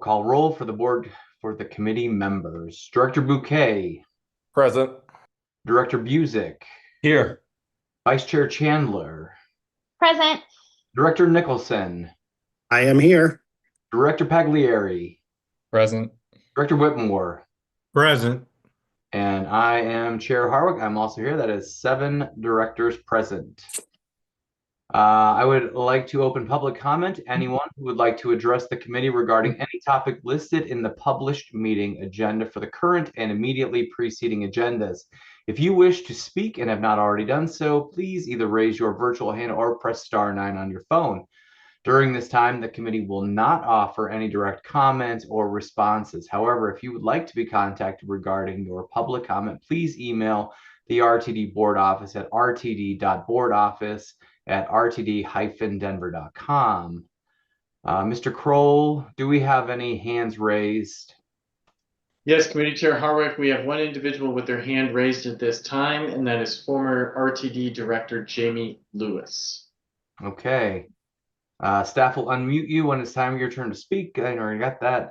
call roll for the board for the committee members. Director Bouquet. Present. Director Busick. Here. Vice Chair Chandler. Present. Director Nicholson. I am here. Director Pagliari. Present. Director Whitmore. Present. And I am Chair Harwick. I'm also here. That is 7 directors present. I would like to open public comment. Anyone who would like to address the committee regarding any topic listed in the published meeting agenda for the current and immediately preceding agendas. If you wish to speak and have not already done so, please either raise your virtual hand or press *9 on your phone. During this time, the committee will not offer any direct comments or responses. However, if you would like to be contacted regarding your public comment, please email the RTD board office at rtd.boardoffice@rtd-denver.com. Mr. Kroll, do we have any hands raised? Yes, Committee Chair Harwick, we have one individual with their hand raised at this time, and that is former RTD Director Jamie Lewis. Okay. Staff will unmute you when it's time for your turn to speak. I already got that.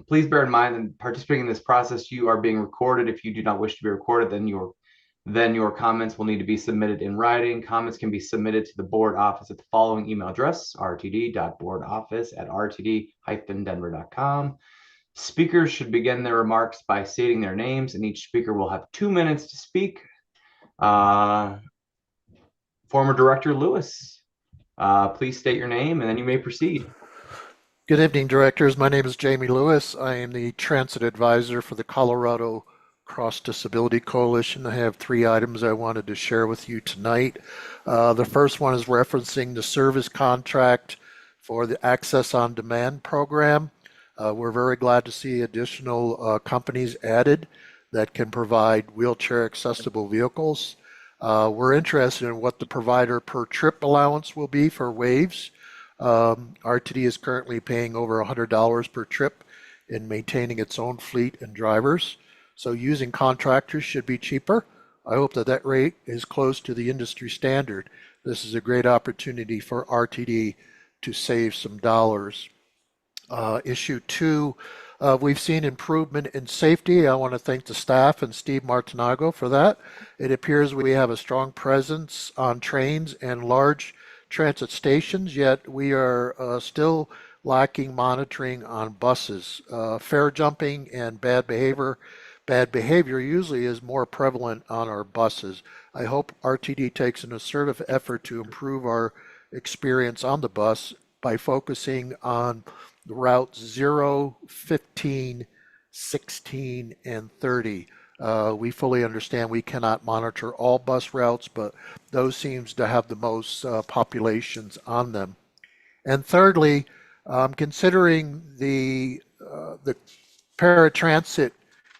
Please bear in mind that participating in this process, you are being recorded. If you do not wish to be recorded, then your comments will need to be submitted in writing. Comments can be submitted to the board office at the following email address, rtd.boardoffice@rtd-denver.com. Speakers should begin their remarks by stating their names, and each speaker will have 2 minutes to speak. Former Director Lewis, please state your name and then you may proceed. Good evening, directors. My name is Jamie Lewis. I am the transit advisor for the Colorado Cross Disability Coalition. I have 3 items I wanted to share with you tonight. The first one is referencing the service contract for the Access on Demand program. We're very glad to see additional companies added that can provide wheelchair accessible vehicles. We're interested in what the provider per trip allowance will be for waves. RTD is currently paying over $100 per trip in maintaining its own fleet and drivers. So using contractors should be cheaper. I hope that rate is close to the industry standard. This is a great opportunity for RTD to save some dollars. Issue 2, we've seen improvement in safety. I want to thank the staff and Steve Martinago for that. It appears we have a strong presence on trains and large transit stations, yet we are still lacking monitoring on buses. Fare jumping and bad behavior usually is more prevalent on our buses. I hope RTD takes an assertive effort to improve our experience on the bus by focusing on the routes 0, 15, 16, and 30. We fully understand we cannot monitor all bus routes, but those seems to have the most populations on them. And thirdly, considering the paratransit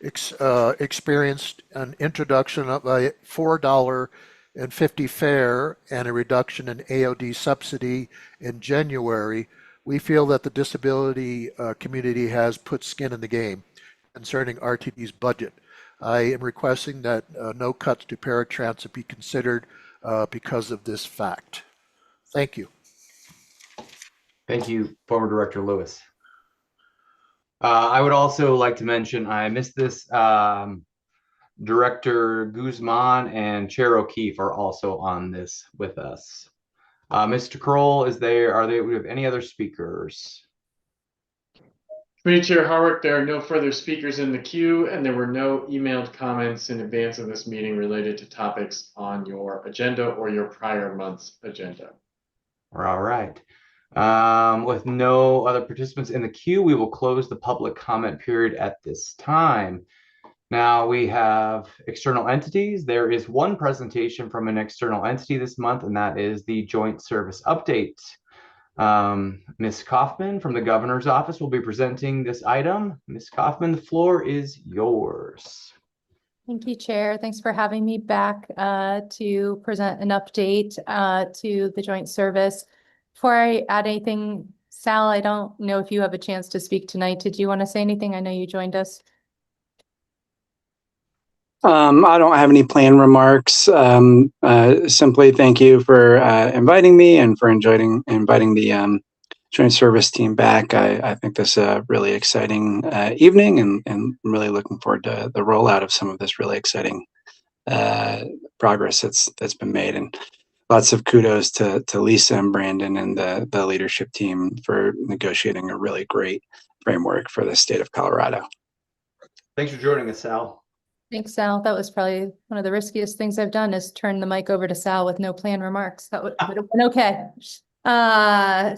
experienced an introduction of a $4.50 fare and a reduction in AOD subsidy in January, we feel that the disability community has put skin in the game concerning RTD's budget. I am requesting that no cuts to paratransit be considered because of this fact. Thank you. Thank you, former Director Lewis. I would also like to mention, I missed this, Director Guzman and Chair O'Keefe are also on this with us. Mr. Kroll, we have any other speakers? Committee Chair Harwick, there are no further speakers in the queue, and there were no emailed comments in advance of this meeting related to topics on your agenda or your prior month's agenda. All right. With no other participants in the queue, we will close the public comment period at this time. Now we have external entities. There is one presentation from an external entity this month, and that is the Joint Service Update. Ms. Kaufman from the Governor's Office will be presenting this item. Ms. Kaufman, the floor is yours. Thank you, Chair. Thanks for having me back to present an update to the Joint Service. Before I add anything, Sal, I don't know if you have a chance to speak tonight. Did you want to say anything? I know you joined us. I don't have any planned remarks. Simply thank you for inviting me and for inviting the joint service team back. I think this is a really exciting evening, and I'm really looking forward to the rollout of some of this really exciting progress that's been made. And lots of kudos to Lisa and Brandon and the leadership team for negotiating a really great framework for the state of Colorado. Thanks for joining us, Sal. Thanks, Sal. That was probably one of the riskiest things I've done is turn the mic over to Sal with no planned remarks. That would have been okay. I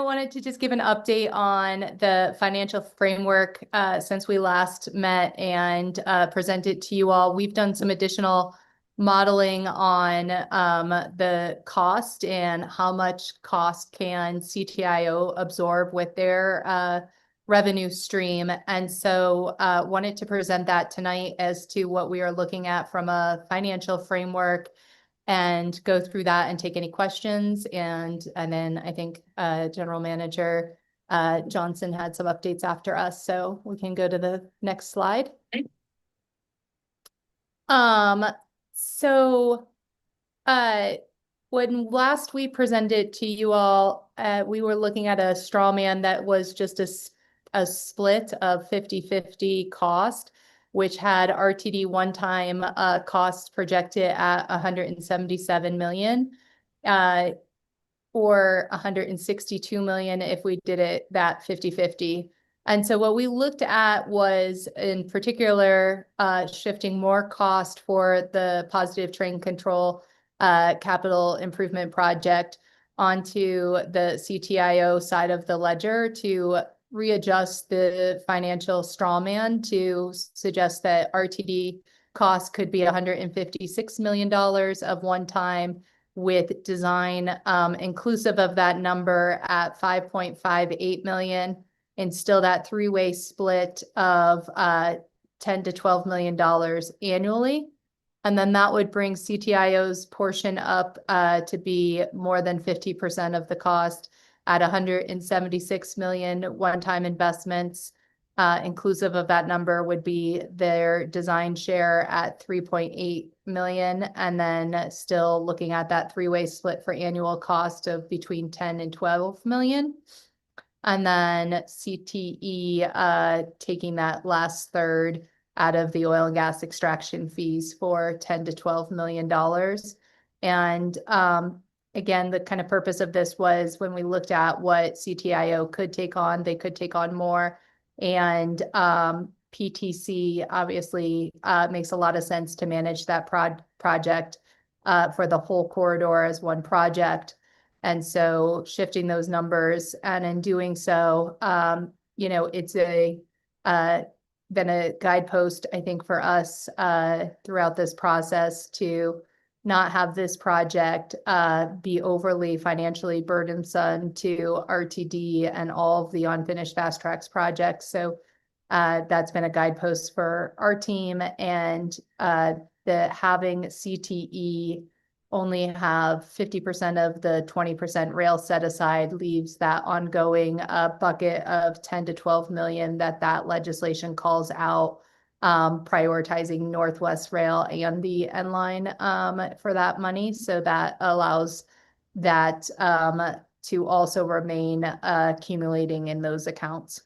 wanted to just give an update on the financial framework since we last met and present it to you all. We've done some additional modeling on the cost and how much cost can CTIO absorb with their revenue stream. And so wanted to present that tonight as to what we are looking at from a financial framework and go through that and take any questions. And then I think General Manager Johnson had some updates after us, so we can go to the next slide. So when last we presented to you all, we were looking at a straw man that was just a split of 50-50 cost, which had RTD one-time costs projected at 177 million, or 162 million if we did it that 50-50. And so what we looked at was, in particular, shifting more cost for the Positive Train Control capital improvement project onto the CTIO side of the ledger to readjust the financial straw man to suggest that RTD costs could be $156 million of one time, with design inclusive of that number at 5.58 million, and still that three-way split of $10 to $12 million annually. And then that would bring CTIO's portion up to be more than 50% of the cost at 176 million one-time investments. Inclusive of that number would be their design share at 3.8 million, and then still looking at that three-way split for annual cost of between 10 and 12 million. And then CTE taking that last third out of the oil and gas extraction fees for 10 to 12 million dollars. And again, the kind of purpose of this was when we looked at what CTIO could take on, they could take on more. And PTC obviously makes a lot of sense to manage that project for the whole corridor as one project. And so shifting those numbers, and in doing so, it's been a guidepost, I think, for us throughout this process to not have this project be overly financially burdensome to RTD and all of the unfinished Fast Tracks projects. So that's been a guidepost for our team, and the having CTE only have 50% of the 20% rail set aside leaves that ongoing bucket of 10 to 12 million that legislation calls out, prioritizing Northwest Rail and the N line for that money. So that allows that to also remain accumulating in those accounts.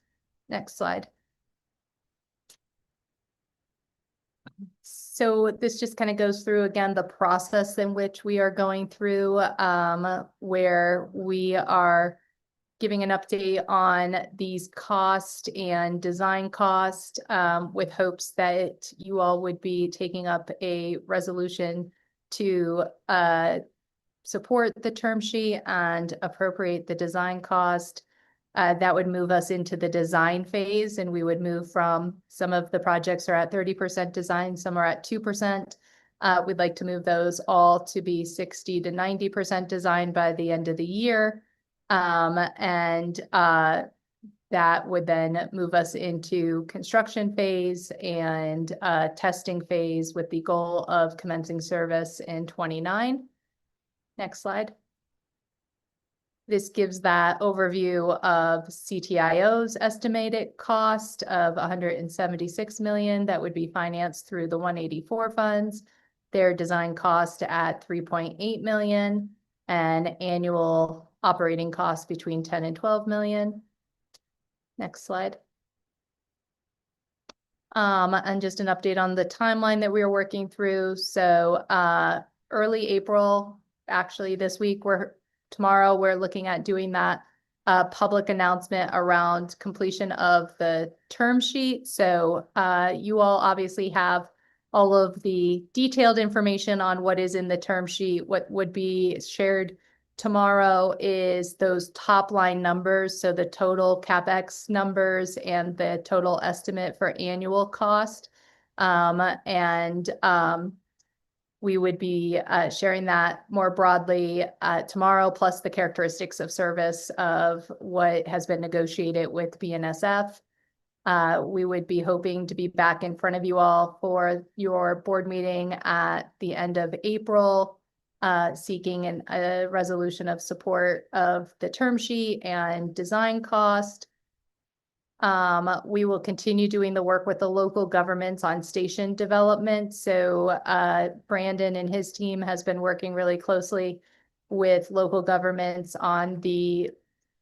Next slide. So this just kind of goes through, again, the process in which we are going through, where we are giving an update on these cost and design cost, with hopes that you all would be taking up a resolution to support the term sheet and appropriate the design cost. That would move us into the design phase, and we would move from, some of the projects are at 30% design, some are at 2%. We'd like to move those all to be 60 to 90% design by the end of the year. That would then move us into construction phase and testing phase with the goal of commencing service in 29. Next slide. This gives that overview of CTIO's estimated cost of 176 million that would be financed through the 184 funds. Their design cost at 3.8 million. and annual operating costs between 10 and 12 million. Next slide. And just an update on the timeline that we are working through. So early April, actually this week, tomorrow we're looking at doing that public announcement around completion of the term sheet. So you all obviously have all of the detailed information on what is in the term sheet. What would be shared tomorrow is those top line numbers, so the total CapEx numbers and the total estimate for annual cost. We would be sharing that more broadly tomorrow, plus the characteristics of service of what has been negotiated with BNSF. We would be hoping to be back in front of you all for your board meeting at the end of April, seeking a resolution of support of the term sheet and design cost. We will continue doing the work with the local governments on station development. So Brandon and his team has been working really closely with local governments on the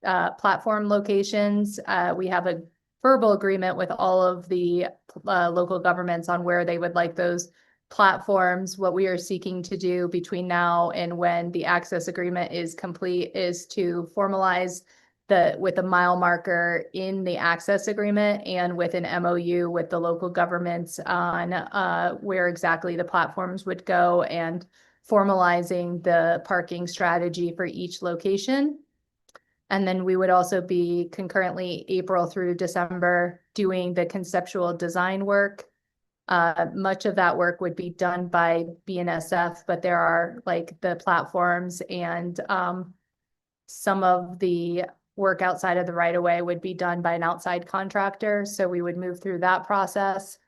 platform locations. We have a verbal agreement with all of the local governments on where they would like those platforms. What we are seeking to do between now and when the access agreement is complete is to formalize with a mile marker in the access agreement and with an MOU with the local governments on where exactly the platforms would go, and formalizing the parking strategy for each location. And then we would also be concurrently April through December doing the conceptual design work. Much of that work would be done by BNSF, but there are like the platforms and some of the work outside of the right of way would be done by an outside contractor. So we would move through that process.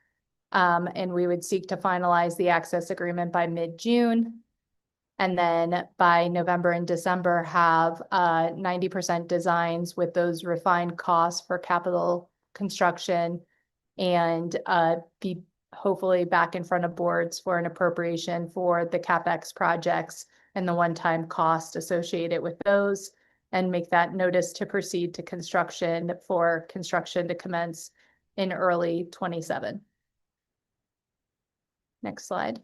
And we would seek to finalize the access agreement by mid-June. And then by November and December have 90% designs with those refined costs for capital construction, and be hopefully back in front of boards for an appropriation for the CapEx projects and the one-time cost associated with those, and make that notice to proceed to construction for construction to commence in early 27. Next slide.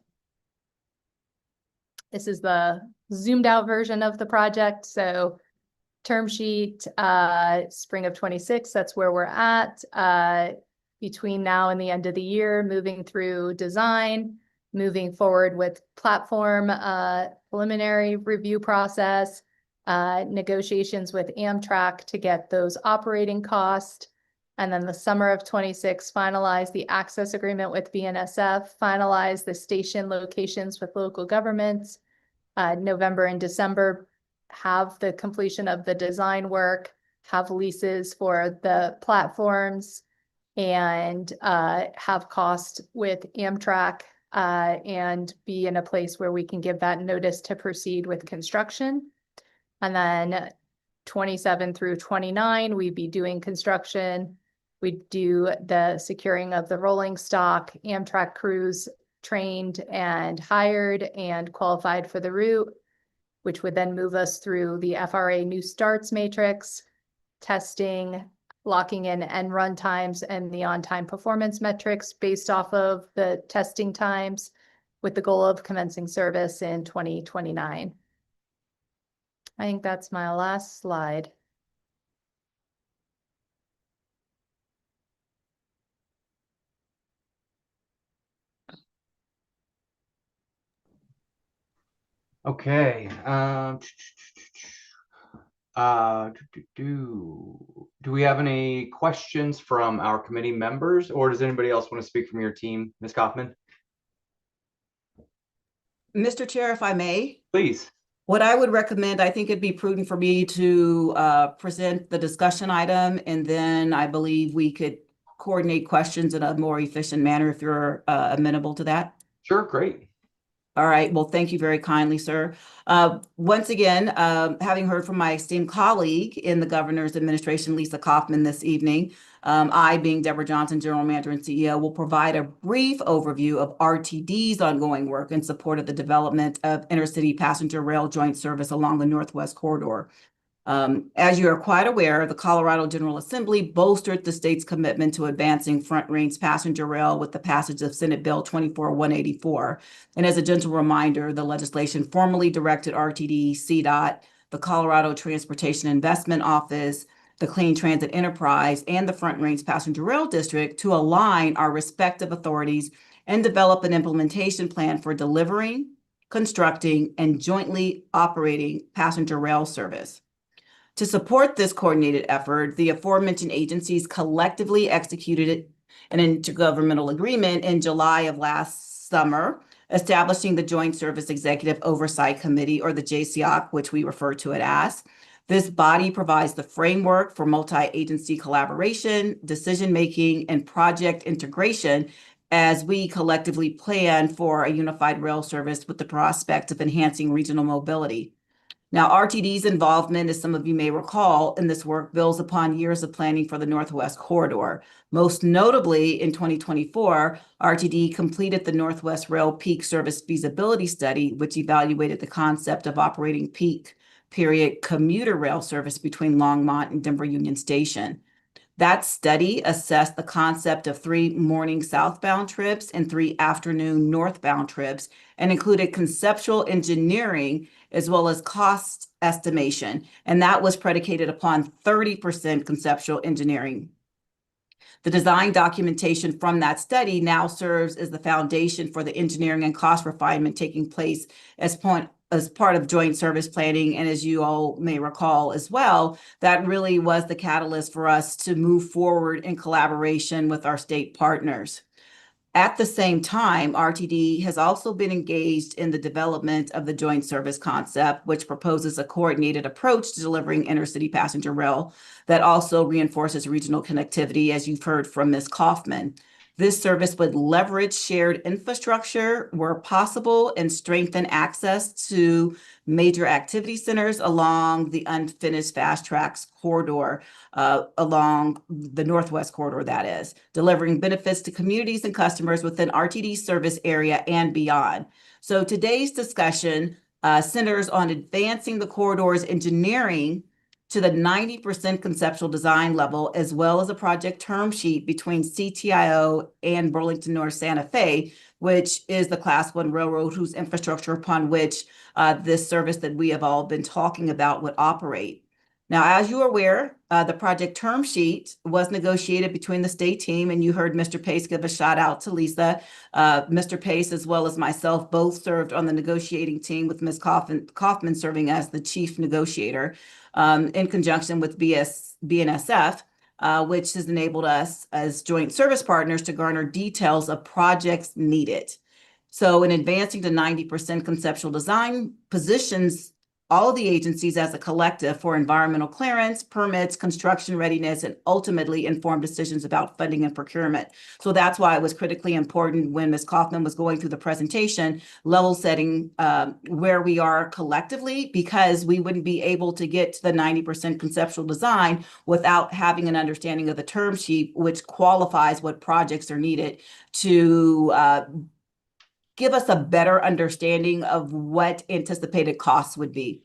This is the zoomed out version of the project. So term sheet, spring of 26, that's where we're at. Between now and the end of the year, moving through design, moving forward with platform preliminary review process, negotiations with Amtrak to get those operating costs. And then the summer of 26, finalize the access agreement with BNSF, finalize the station locations with local governments. November and December, have the completion of the design work, have leases for the platforms, and have cost with Amtrak, and be in a place where we can give that notice to proceed with construction. And then 27 through 29, we'd be doing construction. We'd do the securing of the rolling stock, Amtrak crews trained and hired and qualified for the route, which would then move us through the FRA new starts matrix, testing, locking in end run times and the on-time performance metrics based off of the testing times, with the goal of commencing service in 2029. I think that's my last slide. Okay. Do we have any questions from our committee members, or does anybody else want to speak from your team? Ms. Kaufman, Mr. Chair, if I may, please. what I would recommend, I think it'd be prudent for me to present the discussion item, and then I believe we could coordinate questions in a more efficient manner if you're amenable to that. Sure, great. All right, well, thank you very kindly, sir. Once again, having heard from my esteemed colleague in the governor's administration, Lisa Kaufman, this evening, I, being Deborah Johnson, General Manager and CEO, will provide a brief overview of RTD's ongoing work in support of the development of intercity passenger rail joint service along the Northwest Corridor. As you are quite aware, the Colorado General Assembly bolstered the state's commitment to advancing Front Range passenger rail with the passage of Senate Bill 24-184. And as a gentle reminder, the legislation formally directed RTD, CDOT, the Colorado Transportation Investment Office, the Clean Transit Enterprise, and the Front Range Passenger Rail District to align our respective authorities and develop an implementation plan for delivering, constructing, and jointly operating passenger rail service. To support this coordinated effort, the aforementioned agencies collectively executed an intergovernmental agreement in July of last summer, establishing the Joint Service Executive Oversight Committee, or the JCOC, which we refer to it as. This body provides the framework for multi-agency collaboration, decision-making, and project integration as we collectively plan for a unified rail service with the prospect of enhancing regional mobility. Now, RTD's involvement, as some of you may recall, in this work builds upon years of planning for the Northwest Corridor. Most notably, in 2024, RTD completed the Northwest Rail Peak Service Feasibility Study, which evaluated the concept of operating peak period commuter rail service between Longmont and Denver Union Station. That study assessed the concept of 3 morning southbound trips and 3 afternoon northbound trips and included conceptual engineering as well as cost estimation. And that was predicated upon 30% conceptual engineering. The design documentation from that study now serves as the foundation for the engineering and cost refinement taking place as part of joint service planning. And as you all may recall as well, that really was the catalyst for us to move forward in collaboration with our state partners. At the same time, RTD has also been engaged in the development of the joint service concept, which proposes a coordinated approach to delivering intercity passenger rail that also reinforces regional connectivity, as you've heard from Ms. Kaufman. This service would leverage shared infrastructure where possible and strengthen access to major activity centers along the unfinished Fast Tracks corridor, along the Northwest Corridor, that is, delivering benefits to communities and customers within RTD service area and beyond. So today's discussion centers on advancing the corridor's engineering to the 90% conceptual design level, as well as a project term sheet between CTIO and Burlington North Santa Fe, which is the Class 1 railroad whose infrastructure upon which this service that we have all been talking about would operate. Now, as you are aware, the project term sheet was negotiated between the state team, and you heard Mr. Pace give a shout out to Lisa. Mr. Pace, as well as myself, both served on the negotiating team with Ms. Kaufman serving as the chief negotiator. In conjunction with BNSF, which has enabled us as joint service partners to garner details of projects needed. So in advancing to 90% conceptual design positions all of the agencies as a collective for environmental clearance, permits, construction readiness, and ultimately informed decisions about funding and procurement. So that's why it was critically important when Ms. Kaufman was going through the presentation, level setting where we are collectively, because we wouldn't be able to get to the 90% conceptual design without having an understanding of the term sheet, which qualifies what projects are needed to give us a better understanding of what anticipated costs would be.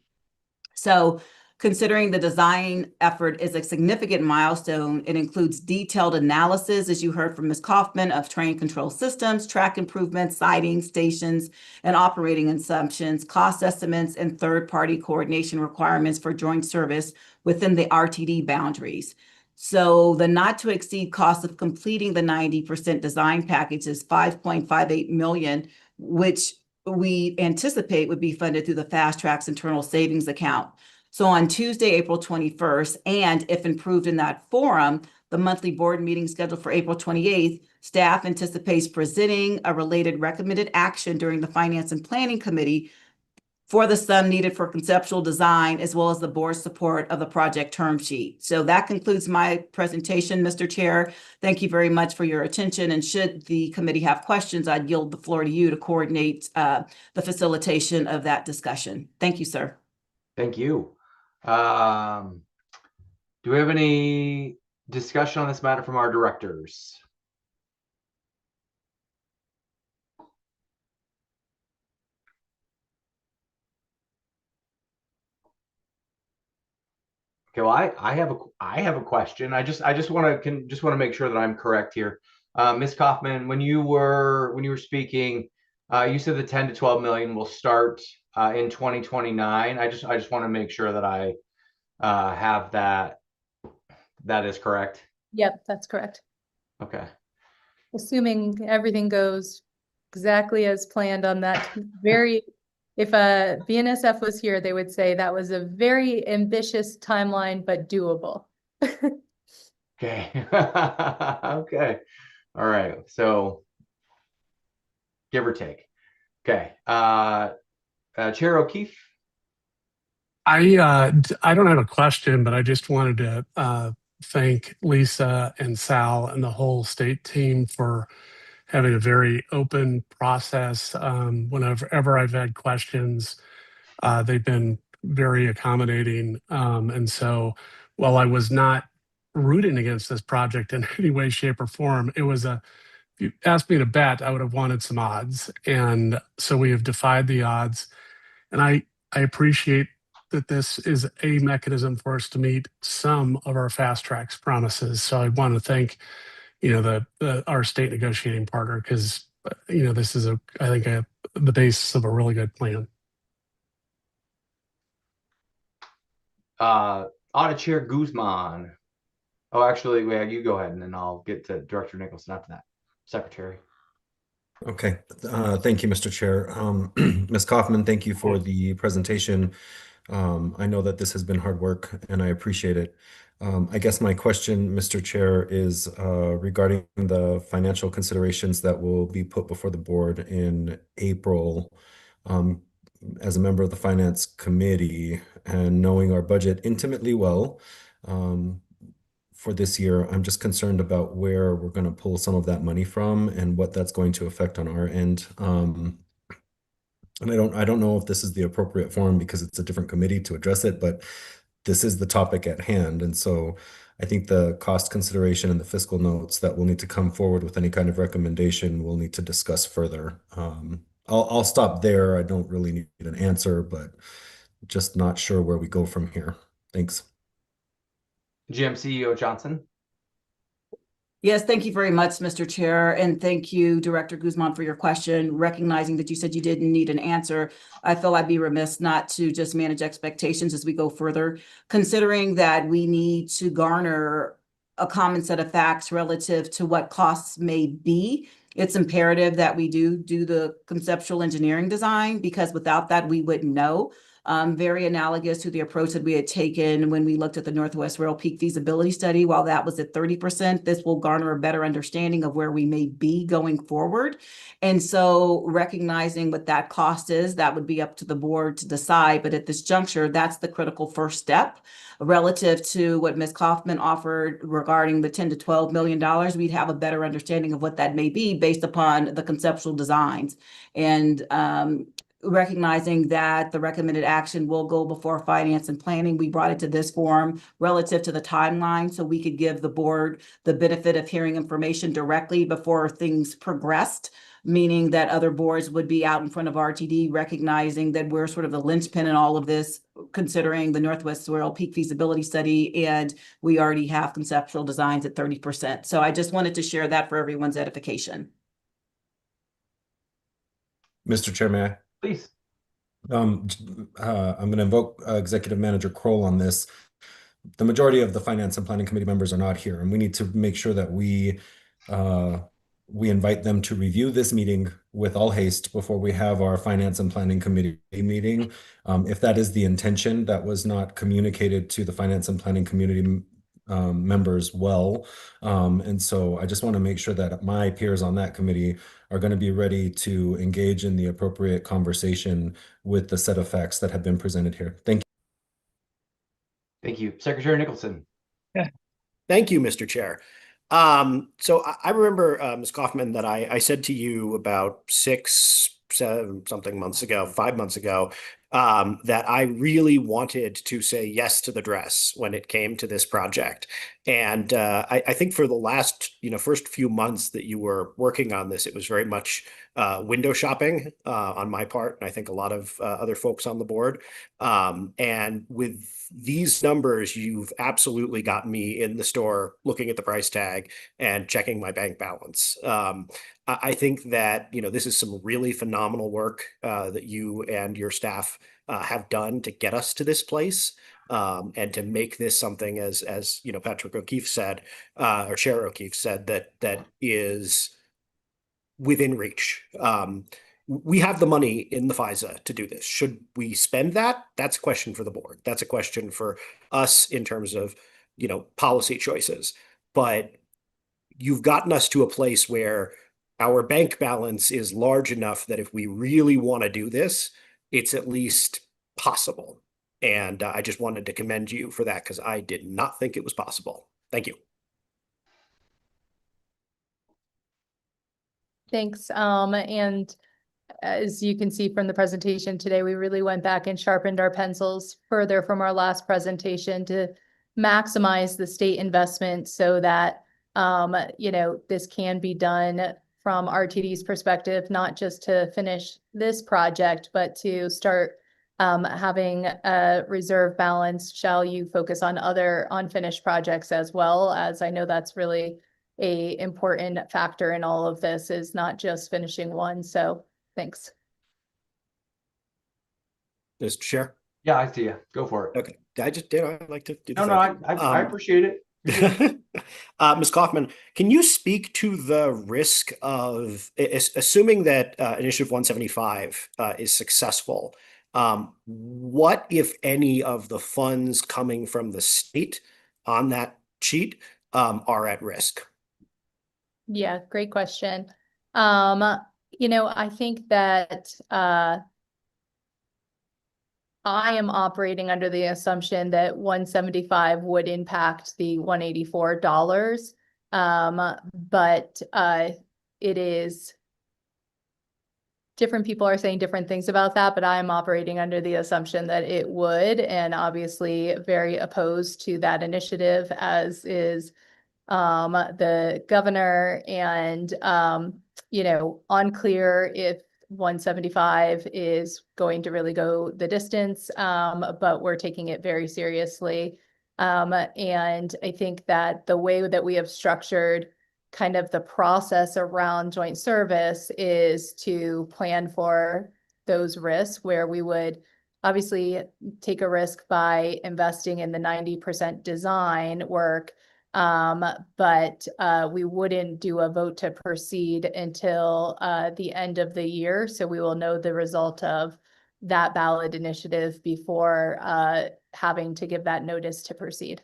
So considering the design effort is a significant milestone, it includes detailed analysis, as you heard from Ms. Kaufman, of train control systems, track improvements, siding, stations, and operating assumptions, cost estimates, and third-party coordination requirements for joint service within the RTD boundaries. So the not to exceed cost of completing the 90% design package is $5.58 million, which we anticipate would be funded through the Fast Tracks internal savings account. So on Tuesday, April 21st, and if improved in that forum, the monthly board meeting scheduled for April 28th, staff anticipates presenting a related recommended action during the Finance and Planning Committee for the sum needed for conceptual design, as well as the board's support of the project term sheet. So that concludes my presentation, Mr. Chair. Thank you very much for your attention. And should the committee have questions, I'd yield the floor to you to coordinate the facilitation of that discussion. Thank you, sir. Thank you. Do we have any discussion on this matter from our directors? Okay, well, I have a question. I just want to make sure that I'm correct here. Ms. Kaufman, when you were speaking, you said the 10 to 12 million will start in 2029. I just want to make sure that I have that is correct. Yep, that's correct. Okay. Assuming everything goes exactly as planned on that if BNSF was here, they would say that was a very ambitious timeline, but doable. Okay. Okay. All right. So give or take. Okay. Chair O'Keefe. I don't have a question, but I just wanted to thank Lisa and Sal and the whole state team for having a very open process. Whenever I've had questions, they've been very accommodating. And so while I was not rooting against this project in any way, shape, or form, if you asked me to bet, I would have wanted some odds. And so we have defied the odds. And I appreciate that this is a mechanism for us to meet some of our fast tracks promises. So I want to thank, our state negotiating partner, because, this is I think the basis of a really good plan. Audit Chair Guzman. Oh, actually, wait, you go ahead and then I'll get to Director Nicholson after that. Secretary. Okay. Thank you, Mr. Chair. Ms. Kaufman, thank you for the presentation. I know that this has been hard work and I appreciate it. I guess my question, Mr. Chair, is regarding the financial considerations that will be put before the board in April. As a member of the Finance Committee and knowing our budget intimately well, for this year, I'm just concerned about where we're going to pull some of that money from and what that's going to affect on our end. And I don't know if this is the appropriate forum because it's a different committee to address it, but this is the topic at hand. And so I think the cost consideration and the fiscal notes that will need to come forward with any kind of recommendation we'll need to discuss further. I'll stop there. I don't really need an answer, but just not sure where we go from here. Thanks. GM CEO Johnson. Yes, thank you very much, Mr. Chair. And thank you, Director Guzman, for your question. Recognizing that you said you didn't need an answer, I feel I'd be remiss not to just manage expectations as we go further, considering that we need to garner a common set of facts relative to what costs may be. It's imperative that we do the conceptual engineering design, because without that, we wouldn't know. Very analogous to the approach that we had taken when we looked at the Northwest Rail Peak feasibility study. While that was at 30%, this will garner a better understanding of where we may be going forward. And so recognizing what that cost is, that would be up to the board to decide. But at this juncture, that's the critical first step. Relative to what Ms. Kaufman offered regarding the $10 to $12 million, we'd have a better understanding of what that may be based upon the conceptual designs. And recognizing that the recommended action will go before finance and planning, we brought it to this forum relative to the timeline so we could give the board the benefit of hearing information directly before things progressed, meaning that other boards would be out in front of RTD, recognizing that we're sort of the linchpin in all of this, considering the Northwest Rail Peak feasibility study, and we already have conceptual designs at 30%. So I just wanted to share that for everyone's edification. Mr. Chair, may I? Please. I'm going to invoke Executive Manager Kroll on this. The majority of the Finance and Planning Committee members are not here, and we need to make sure that we invite them to review this meeting with all haste before we have our Finance and Planning Committee meeting. If that is the intention, that was not communicated to the Finance and Planning Committee members well. And so I just want to make sure that my peers on that committee are going to be ready to engage in the appropriate conversation with the set of facts that have been presented here. Thank you. Thank you. Secretary Nicholson. Thank you, Mr. Chair. So I remember, Ms. Kaufman, that I said to you about 5 months ago, that I really wanted to say yes to the dress when it came to this project. And I think for the last, first few months that you were working on this, it was very much window shopping on my part, and I think a lot of other folks on the board. And with these numbers, you've absolutely got me in the store looking at the price tag and checking my bank balance. I think that, this is some really phenomenal work that you and your staff have done to get us to this place, and to make this something, as Patrick O'Keefe said, or Chair O'Keefe said, that is within reach. We have the money in the FISA to do this. Should we spend that? That's a question for the board. That's a question for us in terms of, policy choices. But you've gotten us to a place where our bank balance is large enough that if we really want to do this, it's at least possible. And I just wanted to commend you for that, because I did not think it was possible. Thank you. Thanks. And as you can see from the presentation today, we really went back and sharpened our pencils further from our last presentation to maximize the state investment so that, this can be done from RTD's perspective, not just to finish this project, but to start having a reserve balance. Shall you focus on other unfinished projects as well? As I know that's really a important factor in all of this, is not just finishing one. So thanks. Mr. Chair? Yeah, I see you. Go for it. Okay. I'd like to do the No, I appreciate it. Ms. Kaufman, can you speak to the risk of, assuming that Initiative 175 is successful, what, if any, of the funds coming from the state on that sheet are at risk? Yeah, great question. I think that I am operating under the assumption that 175 would impact the $184. But it is, different people are saying different things about that, but I'm operating under the assumption that it would, and obviously very opposed to that initiative, as is the governor, and unclear if 175 is going to really go the distance, but we're taking it very seriously. And I think that the way that we have structured kind of the process around joint service is to plan for those risks, where we would obviously take a risk by investing in the 90% design work. But we wouldn't do a vote to proceed until the end of the year. So we will know the result of that ballot initiative before having to give that notice to proceed.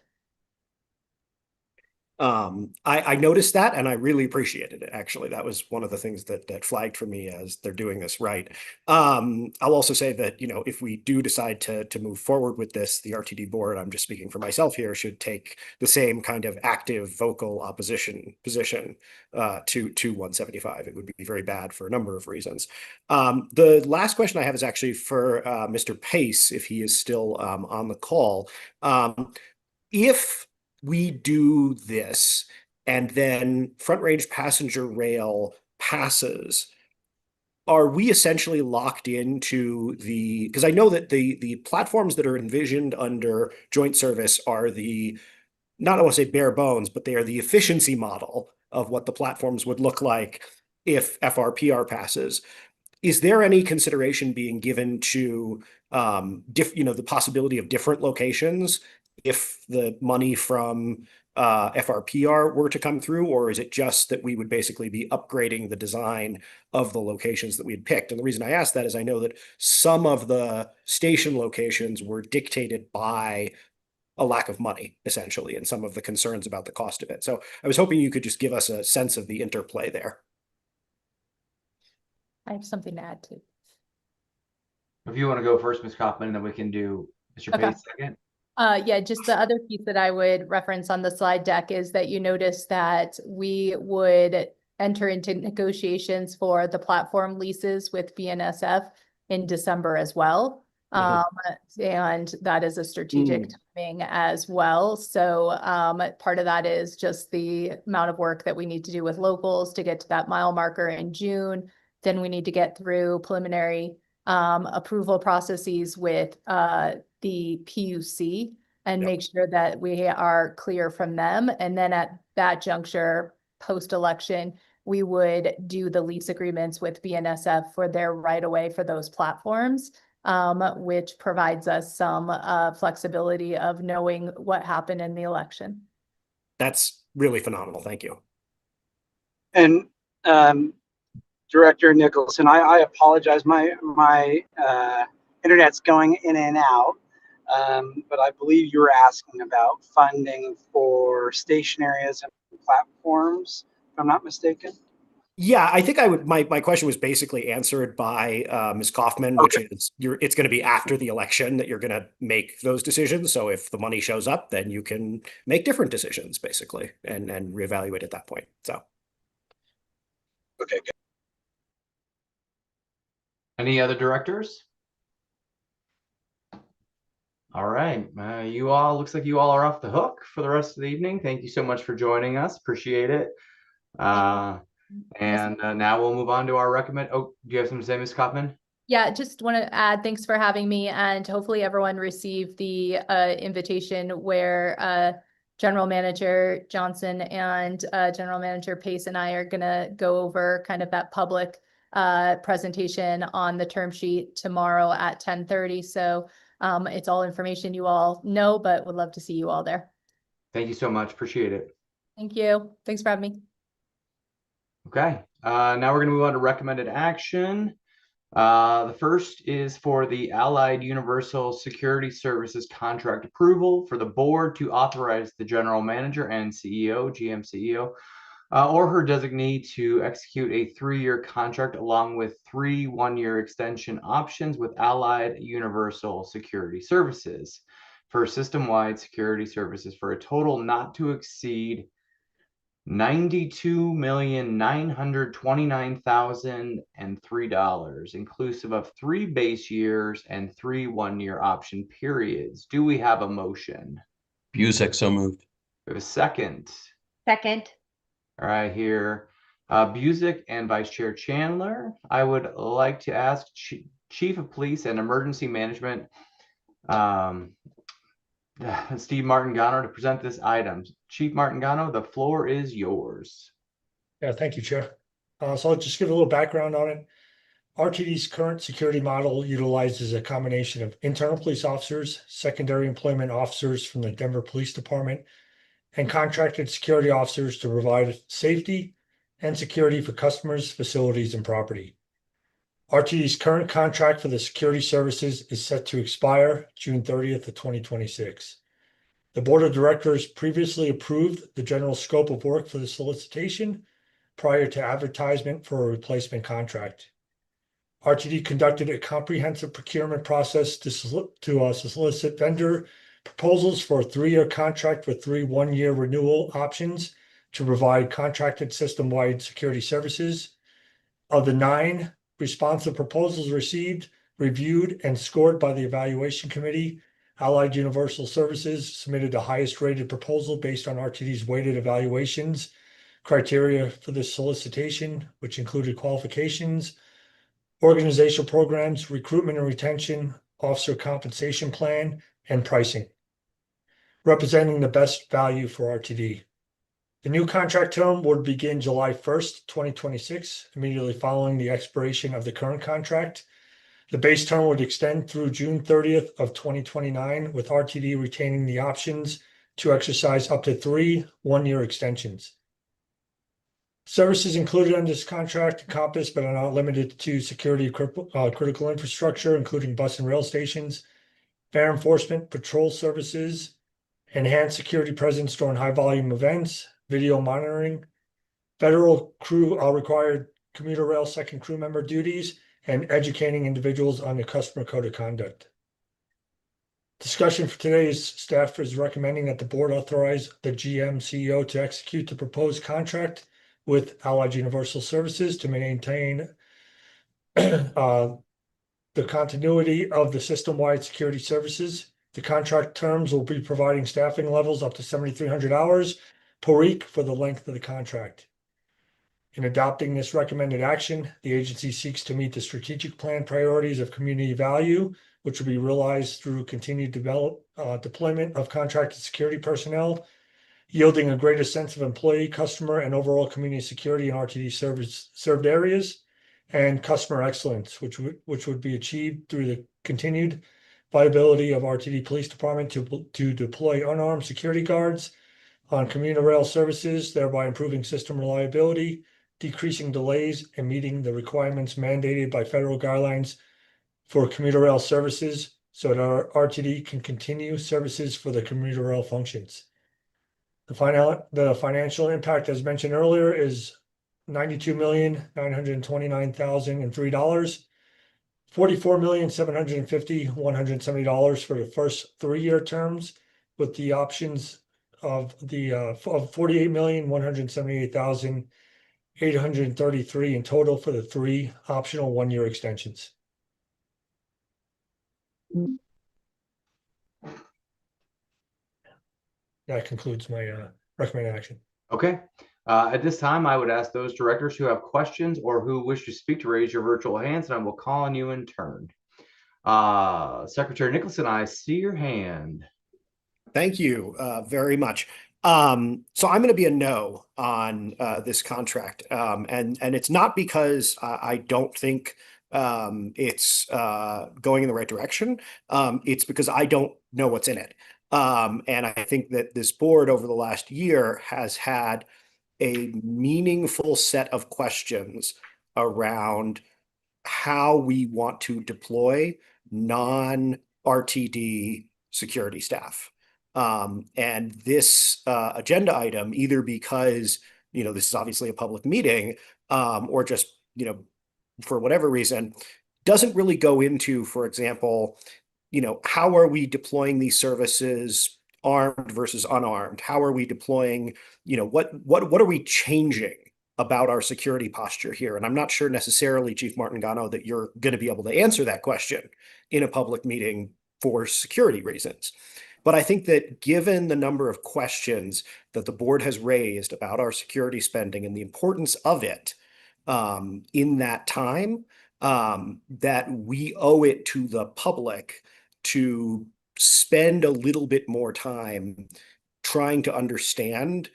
I noticed that, and I really appreciated it. Actually, that was one of the things that flagged for me as they're doing this right. I'll also say that, if we do decide to move forward with this, the RTD board, I'm just speaking for myself here, should take the same kind of active vocal opposition position to 175. It would be very bad for a number of reasons. The last question I have is actually for Mr. Pace, if he is still on the call. If we do this and then Front Range Passenger Rail passes, are we essentially locked into because I know that the platforms that are envisioned under joint service are not I want to say bare bones, but they are the efficiency model of what the platforms would look like if FRPR passes. Is there any consideration being given to the possibility of different locations if the money from FRPR were to come through, or is it just that we would basically be upgrading the design of the locations that we had picked? And the reason I ask that is I know that some of the station locations were dictated by a lack of money, essentially, and some of the concerns about the cost of it. So I was hoping you could just give us a sense of the interplay there. I have something to add too. If you want to go first, Ms. Kaufman, then we can do Mr. Okay. Pace second. Yeah, just the other piece that I would reference on the slide deck is that you notice that we would enter into negotiations for the platform leases with BNSF in December as well. And that is a strategic timing as well. So part of that is just the amount of work that we need to do with locals to get to that mile marker in June. Then we need to get through preliminary approval processes with the PUC and make sure that we are clear from them. And then at that juncture, post-election, we would do the lease agreements with BNSF for their right-of-way for those platforms, which provides us some flexibility of knowing what happened in the election. That's really phenomenal. Thank you. And Director Nicholson, I apologize. My internet's going in and out, but I believe you were asking about funding for station areas and platforms, if I'm not mistaken. Yeah, I think my question was basically answered by Ms. Kaufman, which is it's going to be after the election that you're going to make those decisions. So if the money shows up, then you can make different decisions basically and reevaluate at that point. So. Okay, good. Any other directors? All right, looks like you all are off the hook for the rest of the evening. Thank you so much for joining us. Appreciate it. Now we'll move on to our recommend. Oh, do you have something to say, Ms. Kaufman? Yeah, just want to add, thanks for having me, and hopefully everyone received the invitation where General Manager Johnson and General Manager Pace and I are going to go over kind of that public presentation on the term sheet tomorrow at 10:30. So it's all information you all know, but would love to see you all there. Thank you so much. Appreciate it. Thank you. Thanks for having me. Okay, now we're going to move on to recommended action. The first is for the Allied Universal Security Services contract approval for the board to authorize the general manager and CEO, GM CEO, or her designee to execute a 3-year contract along with 3 one-year extension options with Allied Universal Security Services for system-wide security services for a total not to exceed $92,929,003, inclusive of 3 base years and 3 one-year option periods. Do we have a motion? Busick, so moved. We have a second. Second. All right, here, Busick and Vice Chair Chandler. I would like to ask Chief of Police and Emergency Management, Steve Martingano, to present this item. Chief Martingano, the floor is yours. Yeah, thank you, Chair. So I'll just give a little background on it. RTD's current security model utilizes a combination of internal police officers, secondary employment officers from the Denver Police Department, and contracted security officers to provide safety and security for customers, facilities, and property. RTD's current contract for the security services is set to expire June 30th of 2026. The Board of Directors previously approved the general scope of work for the solicitation prior to advertisement for a replacement contract. RTD conducted a comprehensive procurement process to solicit vendor proposals for a 3-year contract with 3 one-year renewal options to provide contracted system-wide security services. Of the 9 responsive proposals received, reviewed, and scored by the evaluation committee, Allied Universal Services submitted the highest rated proposal based on RTD's weighted evaluations criteria for this solicitation, which included qualifications, organizational programs, recruitment and retention, officer compensation plan, and pricing, representing the best value for RTD. The new contract term would begin July 1st, 2026, immediately following the expiration of the current contract. The base term would extend through June 30th of 2029, with RTD retaining the options to exercise up to 3 one-year extensions. Services included under this contract encompass, but are not limited to, security critical infrastructure, including bus and rail stations, fare enforcement, patrol services, enhanced security presence during high volume events, video monitoring, federal crew required commuter rail second crew member duties, and educating individuals on the customer code of conduct. Discussion for today's staff is recommending that the board authorize the GM CEO to execute the proposed contract with Allied Universal Services to maintain the continuity of the system-wide security services. The contract terms will be providing staffing levels up to 7,300 hours per week for the length of the contract. In adopting this recommended action, the agency seeks to meet the strategic plan priorities of community value, which will be realized through continued deployment of contracted security personnel, yielding a greater sense of employee, customer, and overall community security in RTD served areas, and customer excellence, which would be achieved through the continued viability of RTD Police Department to deploy unarmed security guards on commuter rail services, thereby improving system reliability, decreasing delays, and meeting the requirements mandated by federal guidelines for commuter rail services so that our RTD can continue services for the commuter rail functions. The financial impact, as mentioned earlier, is $92,929,003, $44,750,170 for the first 3-year terms, with the options of $48,178,833 in total for the 3 optional 1-year extensions. That concludes my recommended action. Okay. At this time, I would ask those directors who have questions or who wish to speak to raise your virtual hands, and I will call on you in turn. Secretary Nicholson, I see your hand. Thank you very much. So I'm going to be a no on this contract. And it's not because I don't think it's going in the right direction. It's because I don't know what's in it. And I think that this board over the last year has had a meaningful set of questions around how we want to deploy non-RTD security staff. And this agenda item, either because, this is obviously a public meeting, or just, for whatever reason, doesn't really go into, for example, how are we deploying these services armed versus unarmed? How are we deploying, what are we changing about our security posture here? And I'm not sure necessarily, Chief Martingano, that you're going to be able to answer that question in a public meeting for security reasons. But I think that given the number of questions that the board has raised about our security spending and the importance of it in that time, that we owe it to the public to spend a little bit more time trying to understand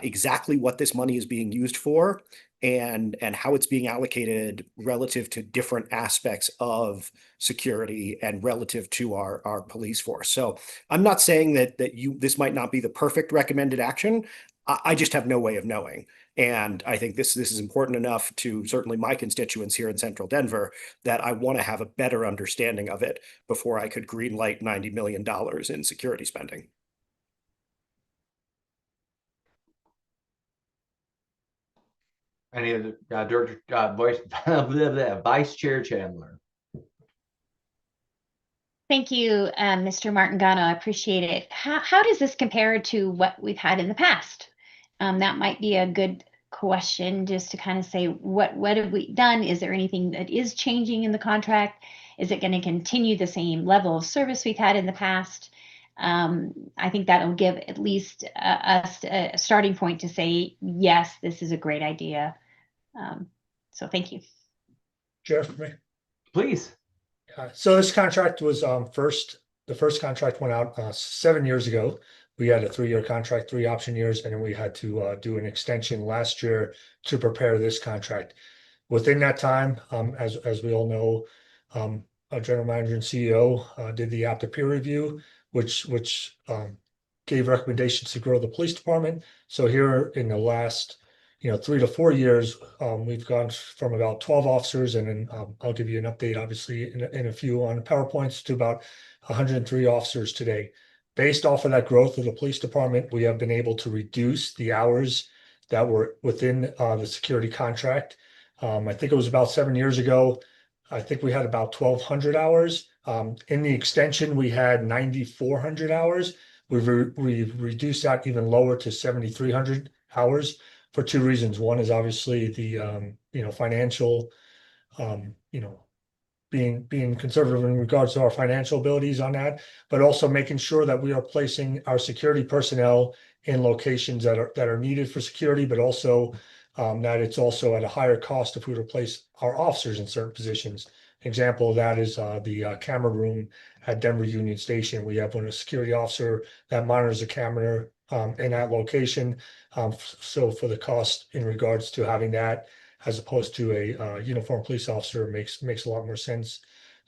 exactly what this money is being used for and how it's being allocated relative to different aspects of security and relative to our police force. So I'm not saying that this might not be the perfect recommended action. I just have no way of knowing. And I think this is important enough to certainly my constituents here in Central Denver that I want to have a better understanding of it before I could greenlight $90 million in security spending. Any other director, Vice Chair Chandler? Thank you, Mr. Martingano. I appreciate it. How does this compare to what we've had in the past? That might be a good question, just to kind of say, what have we done? Is there anything that is changing in the contract? Is it going to continue the same level of service we've had in the past? I think that'll give at least us a starting point to say, yes, this is a great idea. So thank you. Chair, for me. Please. So this contract was the first contract went out 7 years ago. We had a 3-year contract, 3 option years, and then we had to do an extension last year to prepare this contract. Within that time, as we all know, our general manager and CEO did the APTA peer review, which gave recommendations to grow the police department. So here in the last 3 to 4 years, we've gone from about 12 officers, and then I'll give you an update, obviously, in a few on PowerPoints, to about 103 officers today. Based off of that growth of the police department, we have been able to reduce the hours that were within the security contract. I think it was about 7 years ago. I think we had about 1,200 hours. In the extension, we had 9,400 hours. We've reduced that even lower to 7,300 hours for two reasons. One is obviously the financial, being conservative in regards to our financial abilities on that, but also making sure that we are placing our security personnel in locations that are needed for security, but also that it's also at a higher cost if we replace our officers in certain positions. Example of that is the camera room at Denver Union Station. We have a security officer that monitors the camera in that location. So for the cost in regards to having that, as opposed to a uniformed police officer, makes a lot more sense,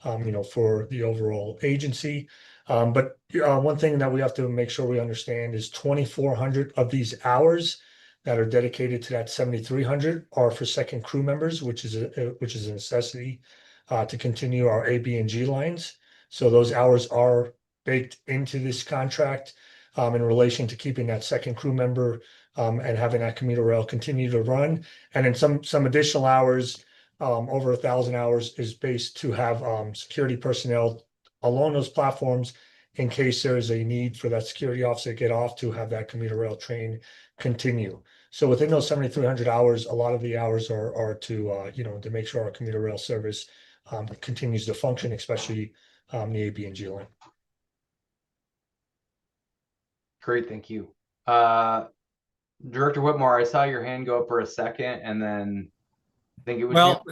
for the overall agency. But one thing that we have to make sure we understand is 2,400 of these hours that are dedicated to that 7,300 are for second crew members, which is a necessity to continue our A, B, and G lines. So those hours are baked into this contract in relation to keeping that second crew member and having that commuter rail continue to run. And then some additional hours, over 1,000 hours, is based to have security personnel along those platforms in case there is a need for that security officer to get off to have that commuter rail train continue. So within those 7,300 hours, a lot of the hours are to to make sure our commuter rail service continues to function, especially the A, B, and G line. Great, thank you. Director Whitmore, I saw your hand go up for a second, and then I think it was Well,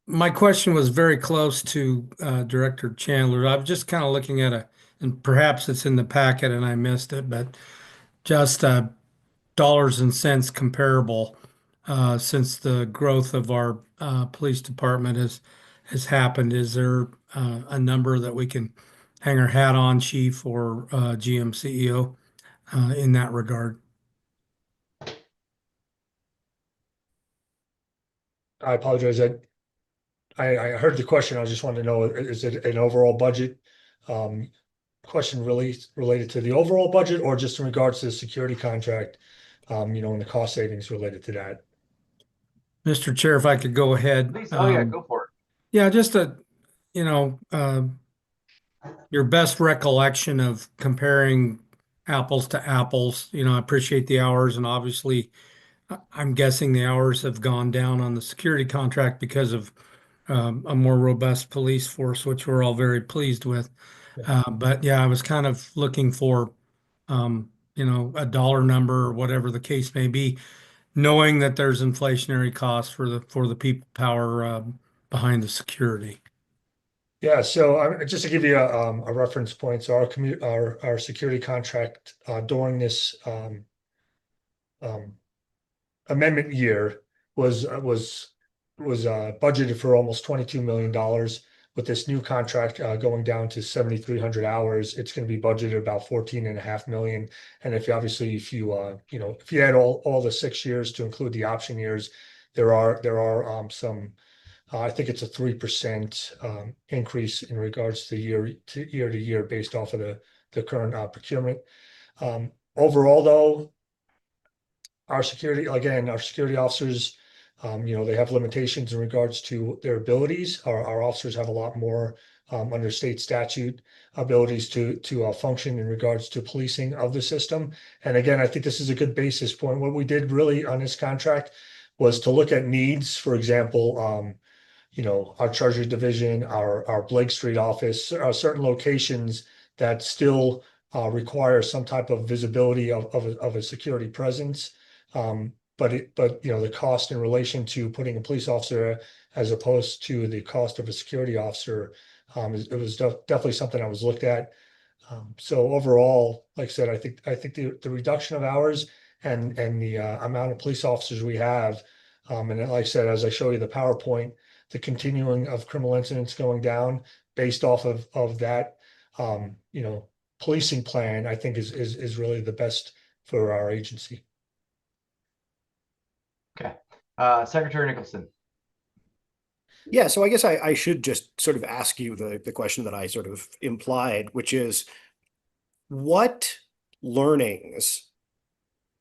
my question was very close to Director Chandler. I was just kind of looking at and perhaps it's in the packet and I missed it, but just dollars and cents comparable since the growth of our police department has happened. Is there a number that we can hang our hat on, Chief or GM CEO, in that regard? I apologize. I heard the question. I just wanted to know, is it an overall budget question really related to the overall budget, or just in regards to the security contract, and the cost savings related to that? Mr. Chair, if I could go ahead. Please. Oh yeah, go for it. Yeah, just your best recollection of comparing apples to apples. I appreciate the hours, and obviously I'm guessing the hours have gone down on the security contract because of a more robust police force, which we're all very pleased with. But yeah, I was kind of looking for, a dollar number or whatever the case may be, knowing that there's inflationary costs for the people power behind the security. Yeah, so just to give you a reference point, so our security contract during this amendment year was budgeted for almost $22 million. With this new contract going down to 7,300 hours, it's going to be budgeted about $14.5 million. And if you add all the 6 years to include the option years, there are some. I think it's a 3% increase in regards to year to year based off of the current procurement. Overall, though, our security officers, they have limitations in regards to their abilities. Our officers have a lot more under state statute abilities to function in regards to policing of the system. And again, I think this is a good basis point. What we did really on this contract was to look at needs. For example, our Treasury Division, our Blake Street office, certain locations that still require some type of visibility of a security presence. But the cost in relation to putting a police officer as opposed to the cost of a security officer, it was definitely something that was looked at. So overall, like I said, I think the reduction of hours and the amount of police officers we have, and like I said, as I show you the PowerPoint, the continuing of criminal incidents going down based off of that, policing plan, I think is really the best for our agency. Okay. Secretary Nicholson. Yeah, so I guess I should just sort of ask you the question that I sort of implied, which is, what learnings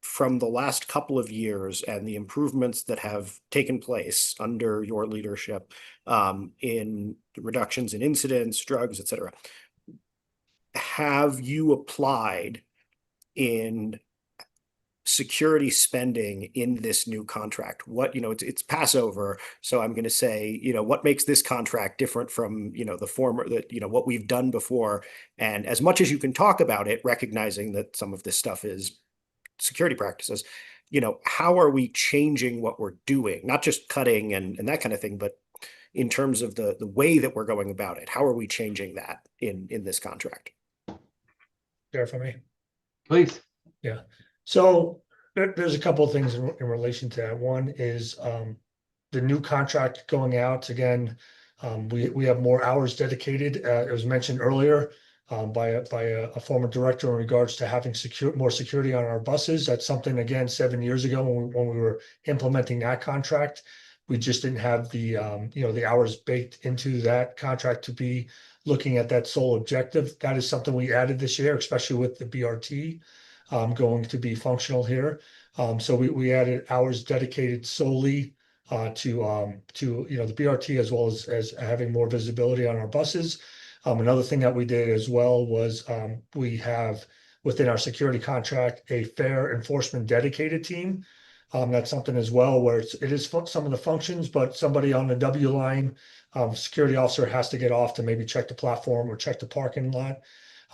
from the last couple of years and the improvements that have taken place under your leadership in reductions in incidents, drugs, et cetera, have you applied in security spending in this new contract? What, it's Passover, so I'm going to say, what makes this contract different from, the former, what we've done before? And as much as you can talk about it, recognizing that some of this stuff is security practices, how are we changing what we're doing? Not just cutting and that kind of thing, but in terms of the way that we're going about it, how are we changing that in this contract? Share for me. Please. Yeah. So there's a couple of things in relation to that. One is the new contract going out again. We have more hours dedicated. It was mentioned earlier by a former director in regards to having more security on our buses. That's something, again, 7 years ago when we were implementing that contract, we just didn't have the the hours baked into that contract to be looking at that sole objective. That is something we added this year, especially with the BRT going to be functional here. So we added hours dedicated solely to the BRT, as well as having more visibility on our buses. Another thing that we did as well was we have within our security contract a fare enforcement dedicated team. That's something as well where it is some of the functions, but somebody on the W line, security officer has to get off to maybe check the platform or check the parking lot.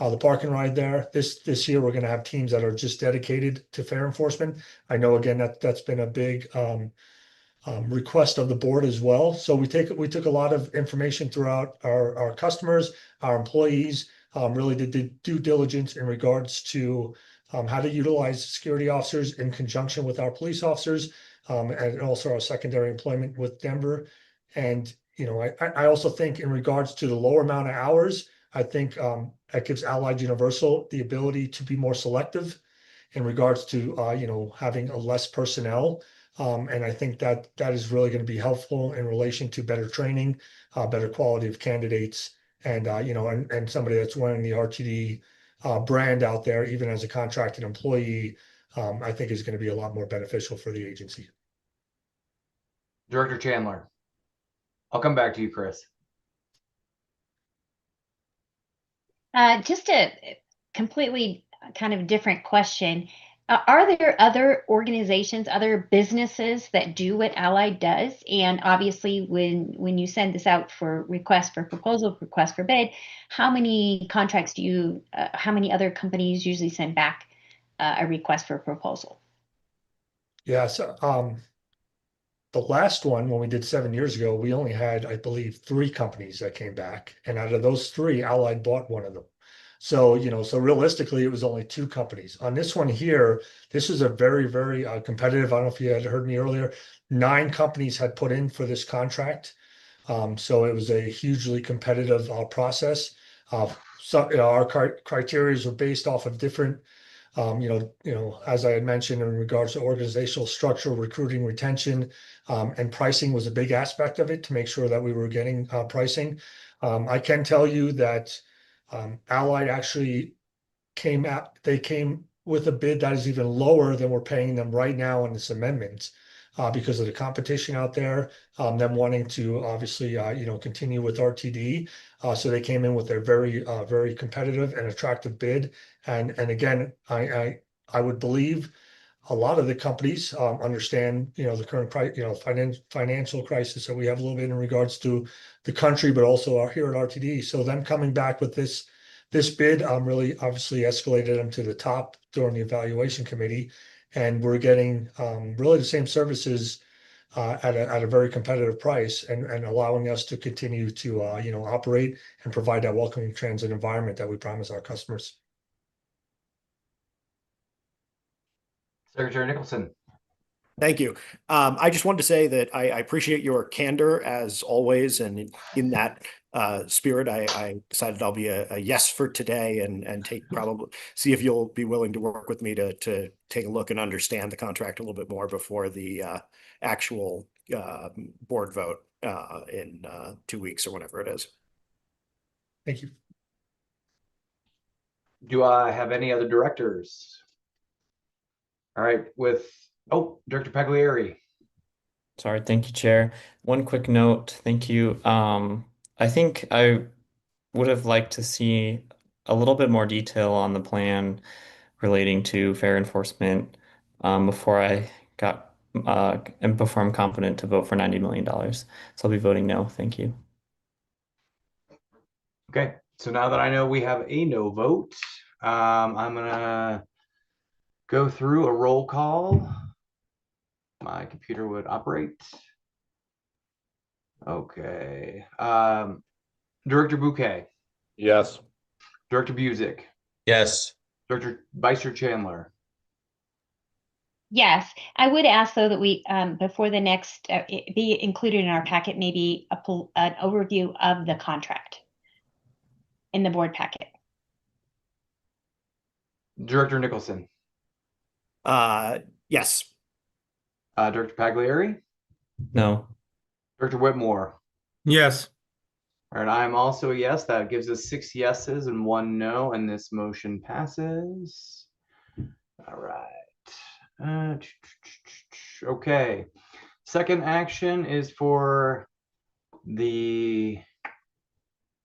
The parking ride there. This year we're going to have teams that are just dedicated to fare enforcement. I know again that's been a big request of the board as well. So we took a lot of information throughout our customers, our employees, really did due diligence in regards to how to utilize security officers in conjunction with our police officers, and also our secondary employment with Denver. And I also think in regards to the lower amount of hours, I think that gives Allied Universal the ability to be more selective in regards to having a less personnel. And I think that is really going to be helpful in relation to better training, better quality of candidates, and and somebody that's wearing the RTD brand out there, even as a contracted employee, I think is going to be a lot more beneficial for the agency. Director Chandler. I'll come back to you, Chris. Just a completely kind of different question. Are there other organizations, other businesses that do what Allied does? And obviously, when you send this out for request for proposal, request for bid, how many contracts how many other companies usually send back a request for proposal? Yeah, so the last one, when we did 7 years ago, we only had, I believe, 3 companies that came back. And out of those 3, Allied bought one of them. So, so realistically, it was only 2 companies. On this one here, this is a very, very competitive. I don't know if you had heard me earlier. 9 companies had put in for this contract. So it was a hugely competitive process. So our criteria were based off of different, as I had mentioned in regards to organizational structure, recruiting, retention, and pricing was a big aspect of it to make sure that we were getting pricing. I can tell you that Allied actually came with a bid that is even lower than we're paying them right now on this amendment because of the competition out there, them wanting to obviously continue with RTD. So they came in with a very very competitive and attractive bid. And again, I would believe a lot of the companies understand the current financial crisis that we have a little bit in regards to the country, but also here at RTD. So them coming back with this bid really obviously escalated them to the top during the evaluation committee, and we're getting really the same services at a very competitive price, and allowing us to continue to operate and provide that welcoming transit environment that we promise our customers. Secretary Nicholson. Thank you. I just wanted to say that I appreciate your candor as always, and in that spirit, I decided I'll be a yes for today and see if you'll be willing to work with me to take a look and understand the contract a little bit more before the actual board vote in 2 weeks or whenever it is. Thank you. Do I have any other directors? All right, Director Pagliari. Sorry, thank you, Chair. One quick note, thank you. I think I would have liked to see a little bit more detail on the plan relating to fair enforcement before I got and before I'm confident to vote for $90 million. So I'll be voting no. Thank you. Okay, so now that I know we have a no vote, I'm gonna go through a roll call. My computer would operate. Okay. Director Bouquet, Yes. Director Busick, Yes. Vice Chair Chandler. Yes, I would ask though that we, before the next, it be included in our packet, maybe an overview of the contract in the board packet. Director Nicholson, Yes. Director Pagliari, No. Director Whitmore. Yes. All right, I'm also a yes. That gives us 6 yeses and 1 no, and this motion passes. All right. Okay. Second action is for the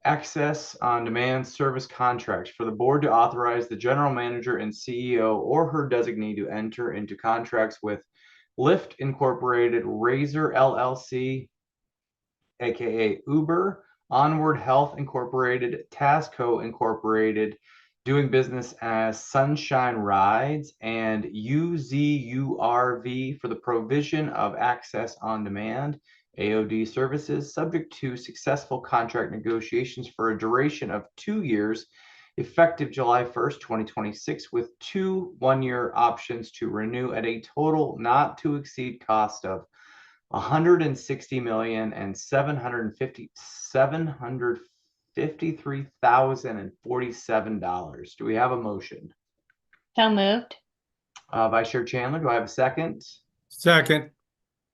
access on demand service contracts for the board to authorize the general manager and CEO or her designee to enter into contracts with Lyft Incorporated, Razor LLC, aka Uber, Onward Health Incorporated, Tasco Incorporated, doing business as Sunshine Rides, and UZURV for the provision of access on demand AOD services, subject to successful contract negotiations for a duration of 2 years, effective July 1st, 2026, with 2 one-year options to renew at a total not to exceed cost of $160,753,047. Do we have a motion? So moved. Vice Chair Chandler, do I have a second? Second.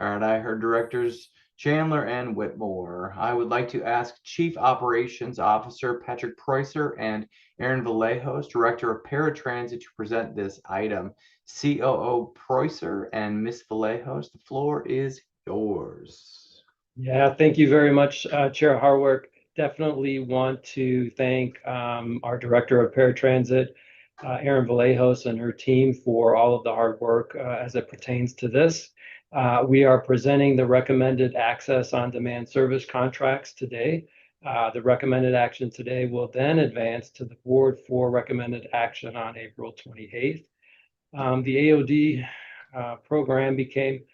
All right, I heard Directors Chandler and Whitmore. I would like to ask Chief Operations Officer Patrick Preußer and Aaron Vallejos, Director of Paratransit, to present this item. COO Preußer and Ms. Vallejos, the floor is yours. Yeah, thank you very much, Chair Harwork. Definitely want to thank our Director of Paratransit, Aaron Vallejos, and her team for all of the hard work as it pertains to this. We are presenting the recommended access on demand service contracts today. The recommended action today will then advance to the board for recommended action on April 28th. The AOD program it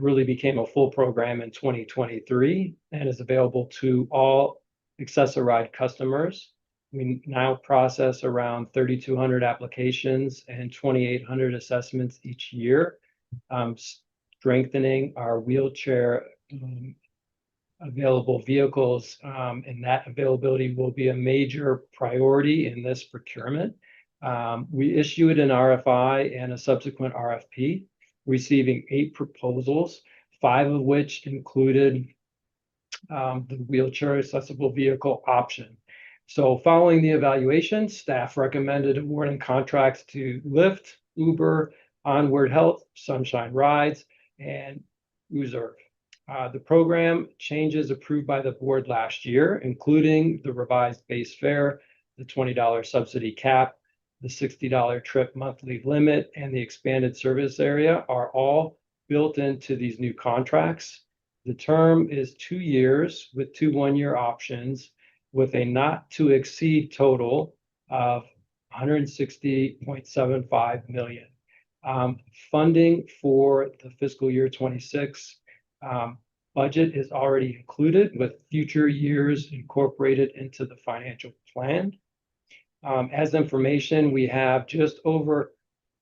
really became a full program in 2023 and is available to all Access-a-Ride customers. We now process around 3,200 applications and 2,800 assessments each year, strengthening our wheelchair available vehicles, and that availability will be a major priority in this procurement. We issued an RFI and a subsequent RFP, receiving 8 proposals, 5 of which included the wheelchair accessible vehicle option. So following the evaluation, staff recommended awarding contracts to Lyft, Uber, Onward Health, Sunshine Rides, and UZURV. The program changes approved by the board last year, including the revised base fare, the $20 subsidy cap, the $60 trip monthly limit, and the expanded service area are all built into these new contracts. The term is 2 years with 2 one-year options, with a not to exceed total of $160.75 million. Funding for the fiscal year 26 budget is already included, with future years incorporated into the financial plan. As information, we have just over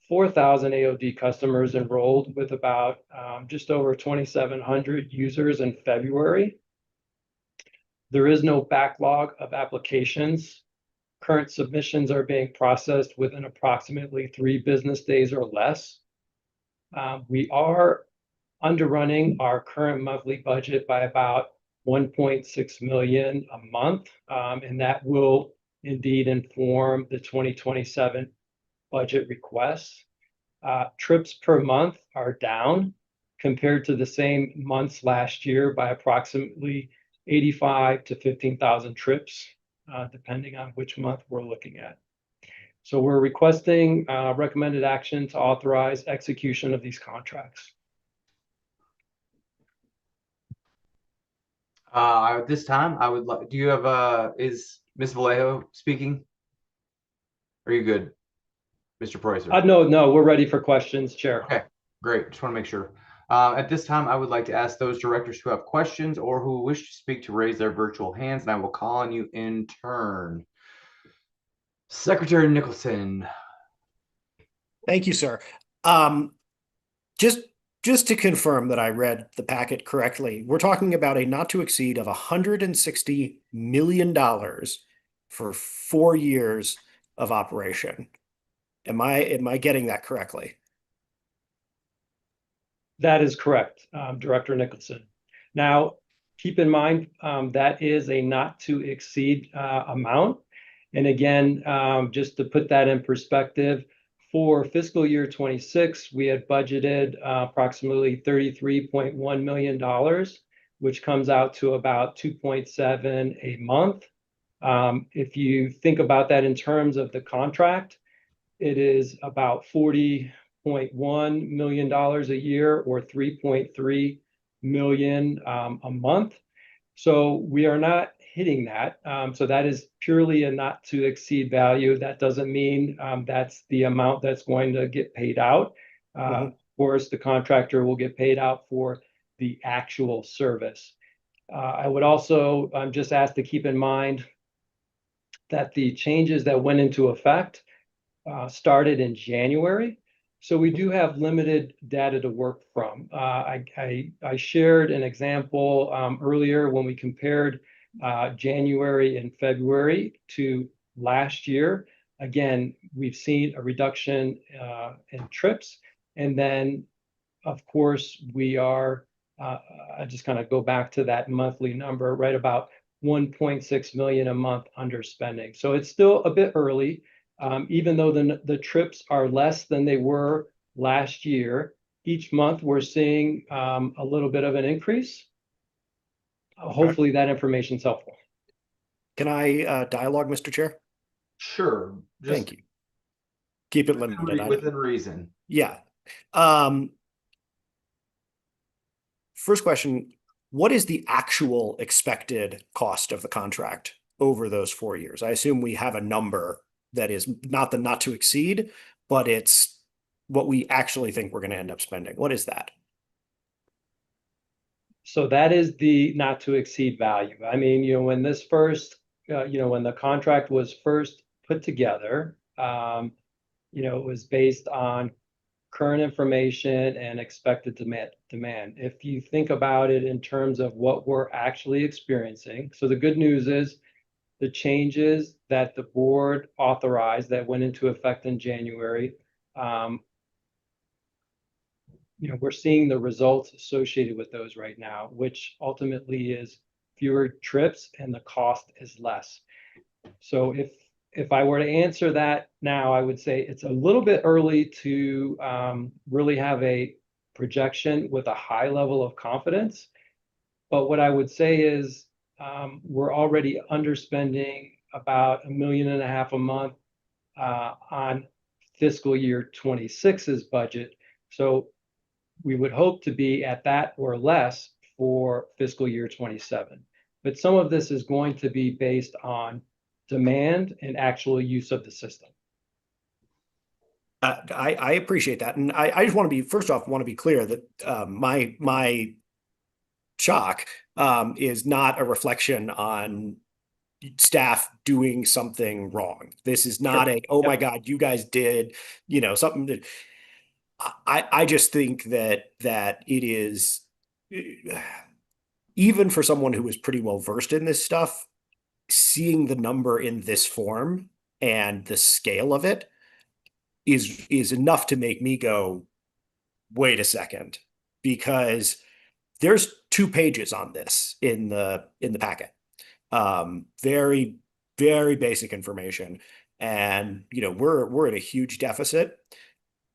4,000 AOD customers enrolled, with about just over 2,700 users in February. There is no backlog of applications. Current submissions are being processed within approximately 3 business days or less. We are underrunning our current monthly budget by about $1.6 million a month, and that will indeed inform the 2027 budget requests. Trips per month are down compared to the same months last year by approximately 85 to 15,000 trips, depending on which month we're looking at. So we're requesting recommended action to authorize execution of these contracts. At this time, I would like, do you have, is Ms. Vallejo speaking? Are you good, Mr. Preußer? No, we're ready for questions, Chair. Okay, great. Just want to make sure. At this time, I would like to ask those directors who have questions or who wish to speak to raise their virtual hands, and I will call on you in turn. Secretary Nicholson. Thank you, sir. Just to confirm that I read the packet correctly, we're talking about a not to exceed of $160 million for 4 years of operation. Am I getting that correctly? That is correct, Director Nicholson. Now, keep in mind, that is a not to exceed amount. And again, just to put that in perspective, for fiscal year 26, we had budgeted approximately $33.1 million, which comes out to about 2.7 a month. If you think about that in terms of the contract, it is about $40.1 million a year or 3.3 million a month. So we are not hitting that. So that is purely a not to exceed value. That doesn't mean that's the amount that's going to get paid out. Of course, the contractor will get paid out for the actual service. I would also just ask to keep in mind that the changes that went into effect started in January. So we do have limited data to work from. I shared an example earlier when we compared January and February to last year. Again, we've seen a reduction in trips. And then, of course, we are, I just kind of go back to that monthly number, right about 1.6 million a month underspending. So it's still a bit early. Even though the trips are less than they were last year, each month we're seeing a little bit of an increase. Hopefully that information is helpful. Can I dialogue, Mr. Chair? Sure. Thank you. Keep it limited. Within reason. Yeah. First question, what is the actual expected cost of the contract over those 4 years? I assume we have a number that is not the not to exceed, but it's what we actually think we're going to end up spending. What is that? So that is the not to exceed value. I mean, when this first, when the contract was first put together, it was based on current information and expected demand. If you think about it in terms of what we're actually experiencing, so the good news is the changes that the board authorized that went into effect in January, we're seeing the results associated with those right now, which ultimately is fewer trips and the cost is less. So if I were to answer that now, I would say it's a little bit early to really have a projection with a high level of confidence. But what I would say is we're already underspending about $1.5 million a month on fiscal year 26's budget. So we would hope to be at that or less for fiscal year 27. But some of this is going to be based on demand and actual use of the system. I appreciate that. And I just want to be, first off, want to be clear that my shock is not a reflection on staff doing something wrong. This is not oh my God, you guys did, something that I just think that it is, even for someone who is pretty well versed in this stuff, seeing the number in this form and the scale of it is enough to make me go, wait a second, because there's 2 pages on this in the packet. Very very basic information. And, we're at a huge deficit.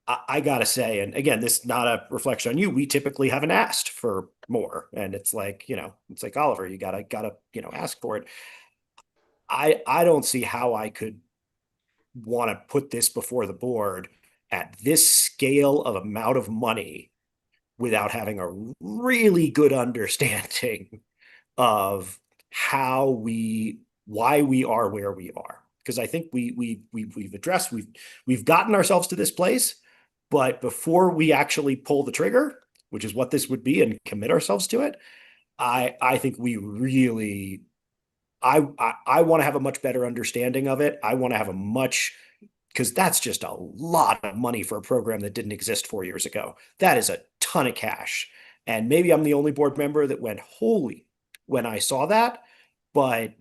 I gotta say, and again, this is not a reflection on you. We typically haven't asked for more. And it's like, it's like, Oliver, you gotta, ask for it. I don't see how I could want to put this before the board at this scale of amount of money without having a really good understanding of why we are where we are. Because I think we've addressed, we've gotten ourselves to this place, but before we actually pull the trigger, which is what this would be, and commit ourselves to it, I think we really, I want to have a much better understanding of it. I want to have because that's just a lot of money for a program that didn't exist 4 years ago. That is a ton of cash. And maybe I'm the only board member that went holy when I saw that. But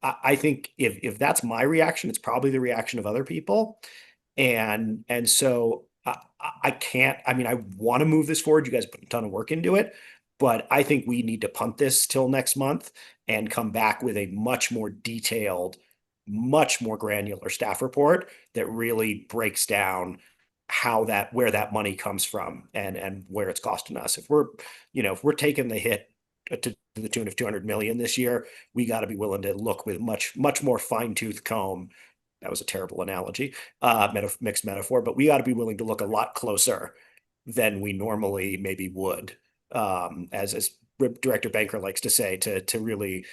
I think if that's my reaction, it's probably the reaction of other people. And so I can't, I want to move this forward. You guys put a ton of work into it, but I think we need to punt this till next month and come back with a much more detailed, much more granular staff report that really breaks down where that money comes from and where it's costing us. If we're taking the hit to the tune of 200 million this year, we got to be willing to look with much more fine-tooth comb. That was a terrible analogy, mixed metaphor, but we got to be willing to look a lot closer than we normally maybe would, as Director Banker likes to say, to really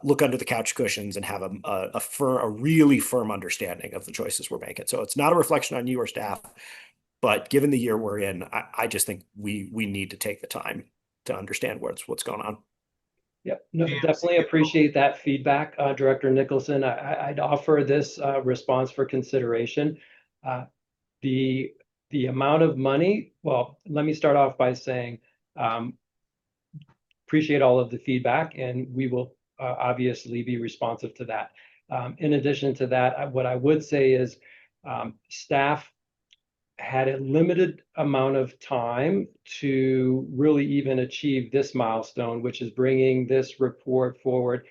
look under the couch cushions and have a really firm understanding of the choices we're making. So it's not a reflection on you or staff, but given the year we're in, I just think we need to take the time to understand what's going on. Yep, no, definitely appreciate that feedback, Director Nicholson. I'd offer this response for consideration. The amount of money, well, let me start off by saying, appreciate all of the feedback, and we will obviously be responsive to that. In addition to that, what I would say is staff had a limited amount of time to really even achieve this milestone, which is bringing this report forward,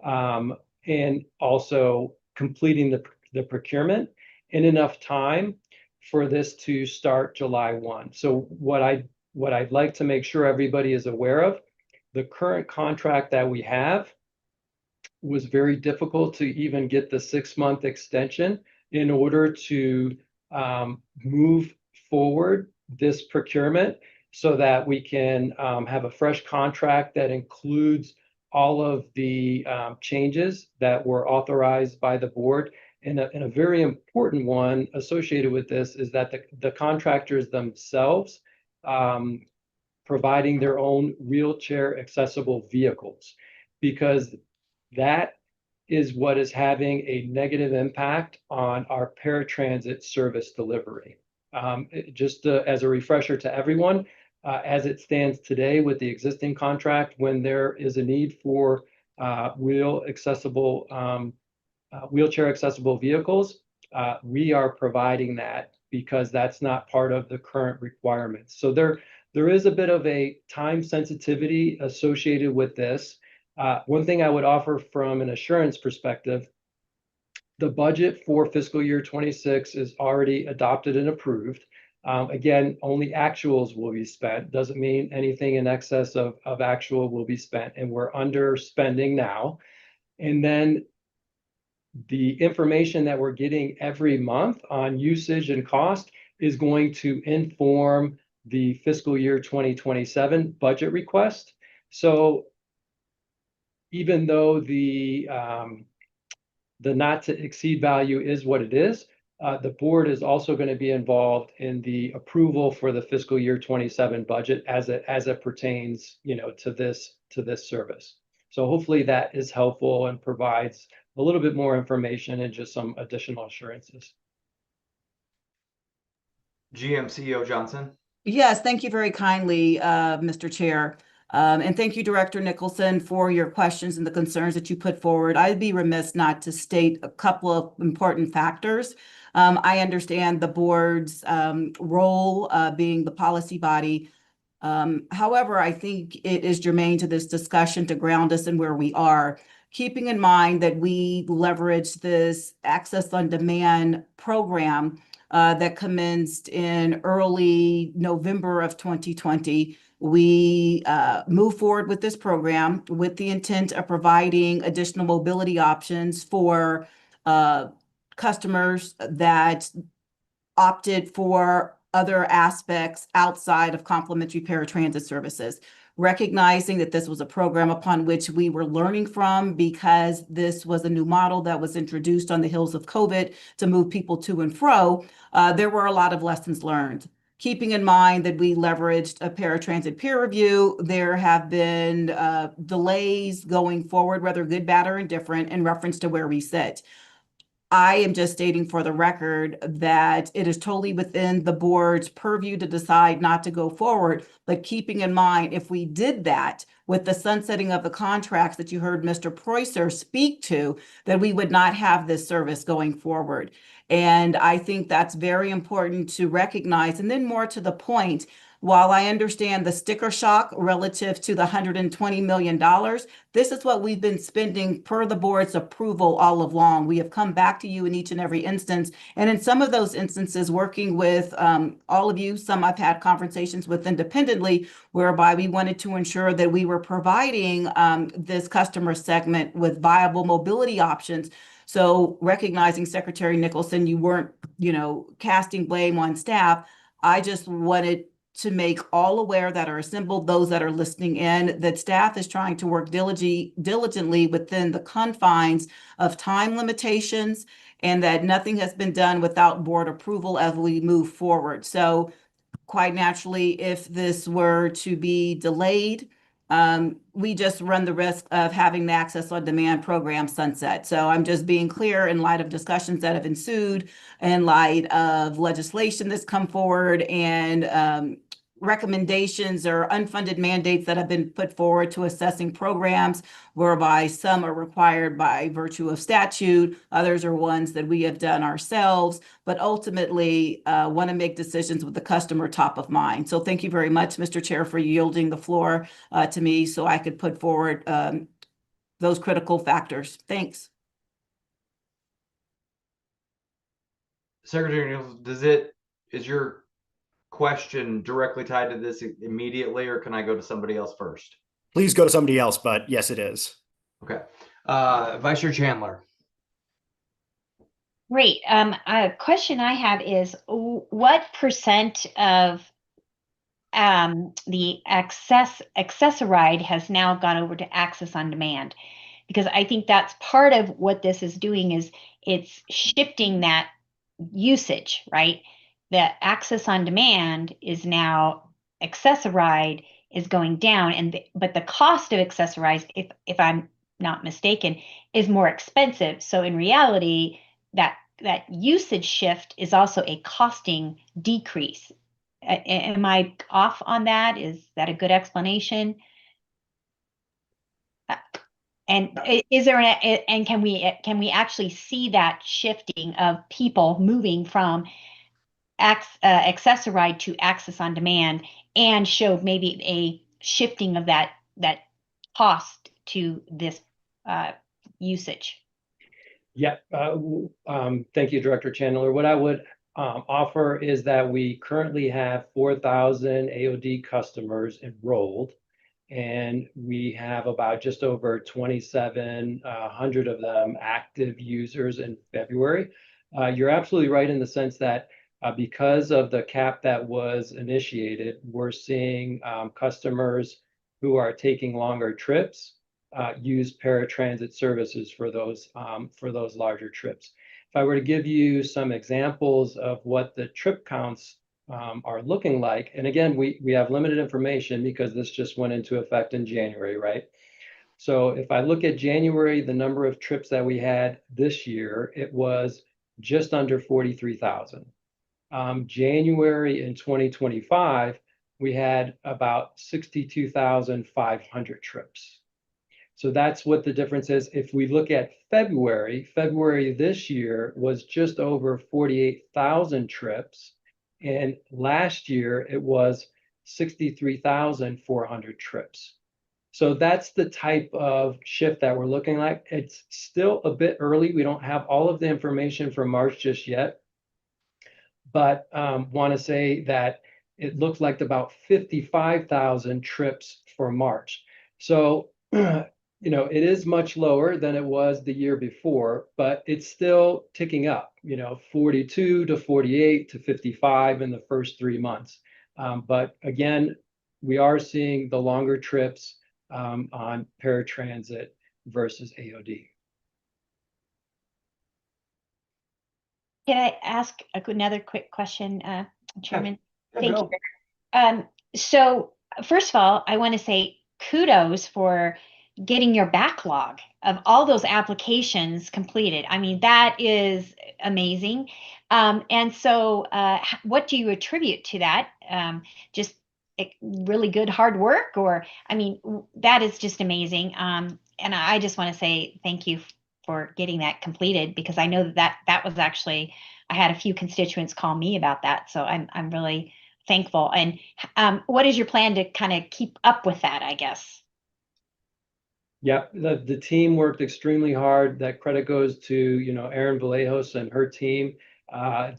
and also completing the procurement in enough time for this to start July 1. So what I'd like to make sure everybody is aware of, the current contract that we have was very difficult to even get the 6-month extension in order to move forward this procurement so that we can have a fresh contract that includes all of the changes that were authorized by the board. And a very important one associated with this is that the contractors themselves providing their own wheelchair accessible vehicles, because that is what is having a negative impact on our paratransit service delivery. Just as a refresher to everyone, as it stands today with the existing contract, when there is a need for wheelchair accessible vehicles, we are providing that because that's not part of the current requirements. So there is a bit of a time sensitivity associated with this. One thing I would offer from an assurance perspective, the budget for fiscal year 26 is already adopted and approved. Again, only actuals will be spent. Doesn't mean anything in excess of actual will be spent, and we're underspending now. And then the information that we're getting every month on usage and cost is going to inform the fiscal year 2027 budget request. So even though the not to exceed value is what it is, the board is also going to be involved in the approval for the fiscal year 27 budget as it pertains, to this service. So hopefully that is helpful and provides a little bit more information and just some additional assurances. CEO Johnson. Yes, thank you very kindly, Mr. Chair. And thank you, Director Nicholson, for your questions and the concerns that you put forward. I'd be remiss not to state a couple of important factors. I understand the board's role being the policy body. However, I think it is germane to this discussion to ground us in where we are. keeping in mind that we leverage this Access on Demand program that commenced in early November of 2020. We move forward with this program with the intent of providing additional mobility options for customers that opted for other aspects outside of complimentary paratransit services, recognizing that this was a program upon which we were learning from because this was a new model that was introduced on the heels of COVID to move people to and fro. There were a lot of lessons learned. Keeping in mind that we leveraged a paratransit peer review, there have been delays going forward, whether good, bad, or indifferent, in reference to where we sit. I am just stating for the record that it is totally within the board's purview to decide not to go forward. But keeping in mind, if we did that with the sunsetting of the contracts that you heard Mr. Preußer speak to, that we would not have this service going forward. And I think that's very important to recognize. And then more to the point, while I understand the sticker shock relative to the $120 million, this is what we've been spending per the board's approval all along. We have come back to you in each and every instance. And in some of those instances, working with all of you, some I've had conversations with independently, whereby we wanted to ensure that we were providing this customer segment with viable mobility options. So recognizing Secretary Nicholson, you weren't, casting blame on staff. I just wanted to make all aware that are assembled, those that are listening in, that staff is trying to work diligently within the confines of time limitations, and that nothing has been done without board approval as we move forward. So quite naturally, if this were to be delayed, we just run the risk of having the Access on Demand program sunset. So I'm just being clear in light of discussions that have ensued, in light of legislation that's come forward, and recommendations or unfunded mandates that have been put forward to assessing programs, whereby some are required by virtue of statute, others are ones that we have done ourselves, but ultimately want to make decisions with the customer top of mind. So thank you very much, Mr. Chair, for yielding the floor to me so I could put forward those critical factors. Thanks. Secretary Nichols, is your question directly tied to this immediately, or can I go to somebody else first? Please go to somebody else, but yes, it is. Okay. Vice Chair Chandler. Great. A question I have is, what percent of the Access-a-Ride has now gone over to Access on Demand? Because I think that's part of what this is doing, is it's shifting that usage, right? That Access on Demand is now Access-a-Ride is going down, but the cost of Access-a-Ride, if I'm not mistaken, is more expensive. So in reality, that usage shift is also a costing decrease. Am I off on that? Is that a good explanation? And is there and can we actually see that shifting of people moving from Access-a-Ride to Access on Demand, and show maybe a shifting of that cost to this usage? Yeah, thank you, Director Chandler. What I would offer is that we currently have 4,000 AOD customers enrolled, and we have about just over 2,700 of them active users in February. You're absolutely right in the sense that because of the cap that was initiated, we're seeing customers who are taking longer trips use paratransit services for those larger trips. If I were to give you some examples of what the trip counts are looking like, and again, we have limited information because this just went into effect in January, right? So if I look at January, the number of trips that we had this year, it was just under 43,000. January in 2025, we had about 62,500 trips. So that's what the difference is. If we look at February this year was just over 48,000 trips. And last year it was 63,400 trips. So that's the type of shift that we're looking like. It's still a bit early. We don't have all of the information from March just yet, but want to say that it looks like about 55,000 trips for March. So, you know, it is much lower than it was the year before, but it's still ticking up, you know, 42 to 48 to 55 in the first 3 months. But again, we are seeing the longer trips on paratransit versus AOD. Can I ask another quick question, Chairman? Yeah, Thank go. you. So first of all, I want to say kudos for getting your backlog of all those applications completed. I mean, that is amazing. And so what do you attribute to that? Just really good hard work, or, I mean, that is just amazing. And I just want to say thank you for getting that completed, because I know that was actually, I had a few constituents call me about that. So I'm really thankful. And what is your plan to kind of keep up with that, I guess? Yeah, the team worked extremely hard. That credit goes to, you know, Erin Vallejos and her team.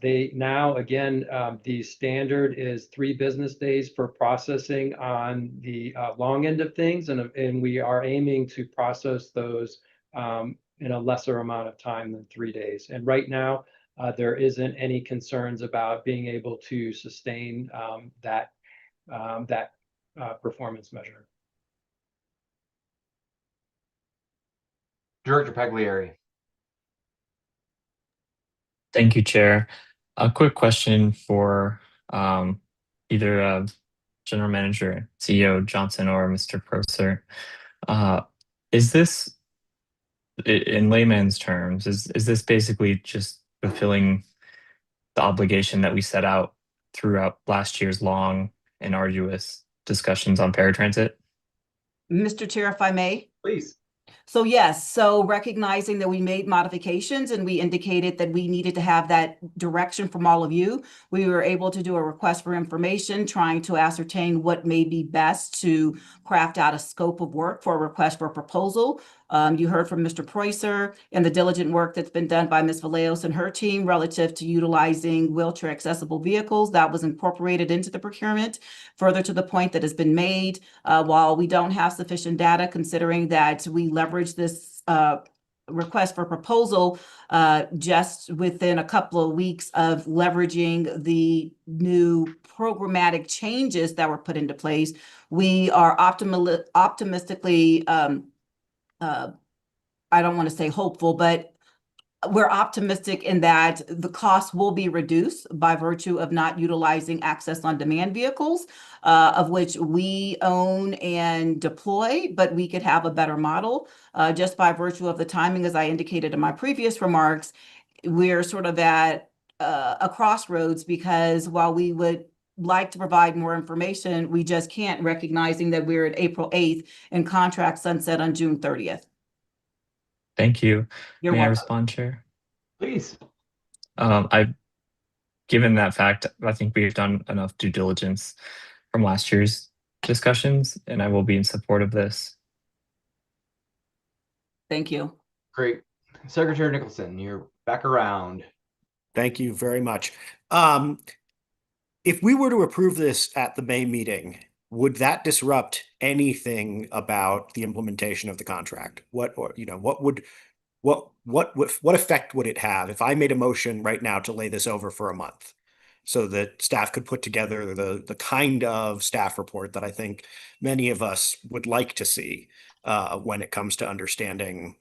They now, again, the standard is 3 business days for processing on the long end of things. And we are aiming to process those in a lesser amount of time than 3 days. And right now, there isn't any concerns about being able to sustain that performance measure. Director Pagliari. Thank you, Chair. A quick question for either General Manager, CEO Johnson, or Mr. Prosser. Is this, in layman's terms, is this basically just fulfilling the obligation that we set out throughout last year's long and arduous discussions on paratransit? Mr. Chair, if I may. Please. So yes, so recognizing that we made modifications and we indicated that we needed to have that direction from all of you, we were able to do a request for information, trying to ascertain what may be best to craft out a scope of work for a request for proposal. You heard from Mr. Prosser and the diligent work that's been done by Ms. Vallejos and her team relative to utilizing wheelchair accessible vehicles. That was incorporated into the procurement. Further to the point that has been made, while we don't have sufficient data, considering that we leverage this request for proposal just within a couple of weeks of leveraging the new programmatic changes that were put into place, we are optimistically I don't want to say hopeful, but we're optimistic in that the cost will be reduced by virtue of not utilizing access on demand vehicles, of which we own and deploy, but we could have a better model just by virtue of the timing. As I indicated in my previous remarks, we're sort of at a crossroads, because while we would like to provide more information, we just can't, recognizing that we're at April 8th and contract sunset on June 30th. Thank you. You're May I welcome. respond, Chair? Please. Given that fact, I think we've done enough due diligence from last year's discussions, and I will be in support of this. Thank you. Great. Secretary Nicholson, you're back around. Thank you very much. If we were to approve this at the May meeting, would that disrupt anything about the implementation of the contract? What effect would it have if I made a motion right now to lay this over for a month, so that staff could put together the kind of staff report that I think many of us would like to see when it comes to understanding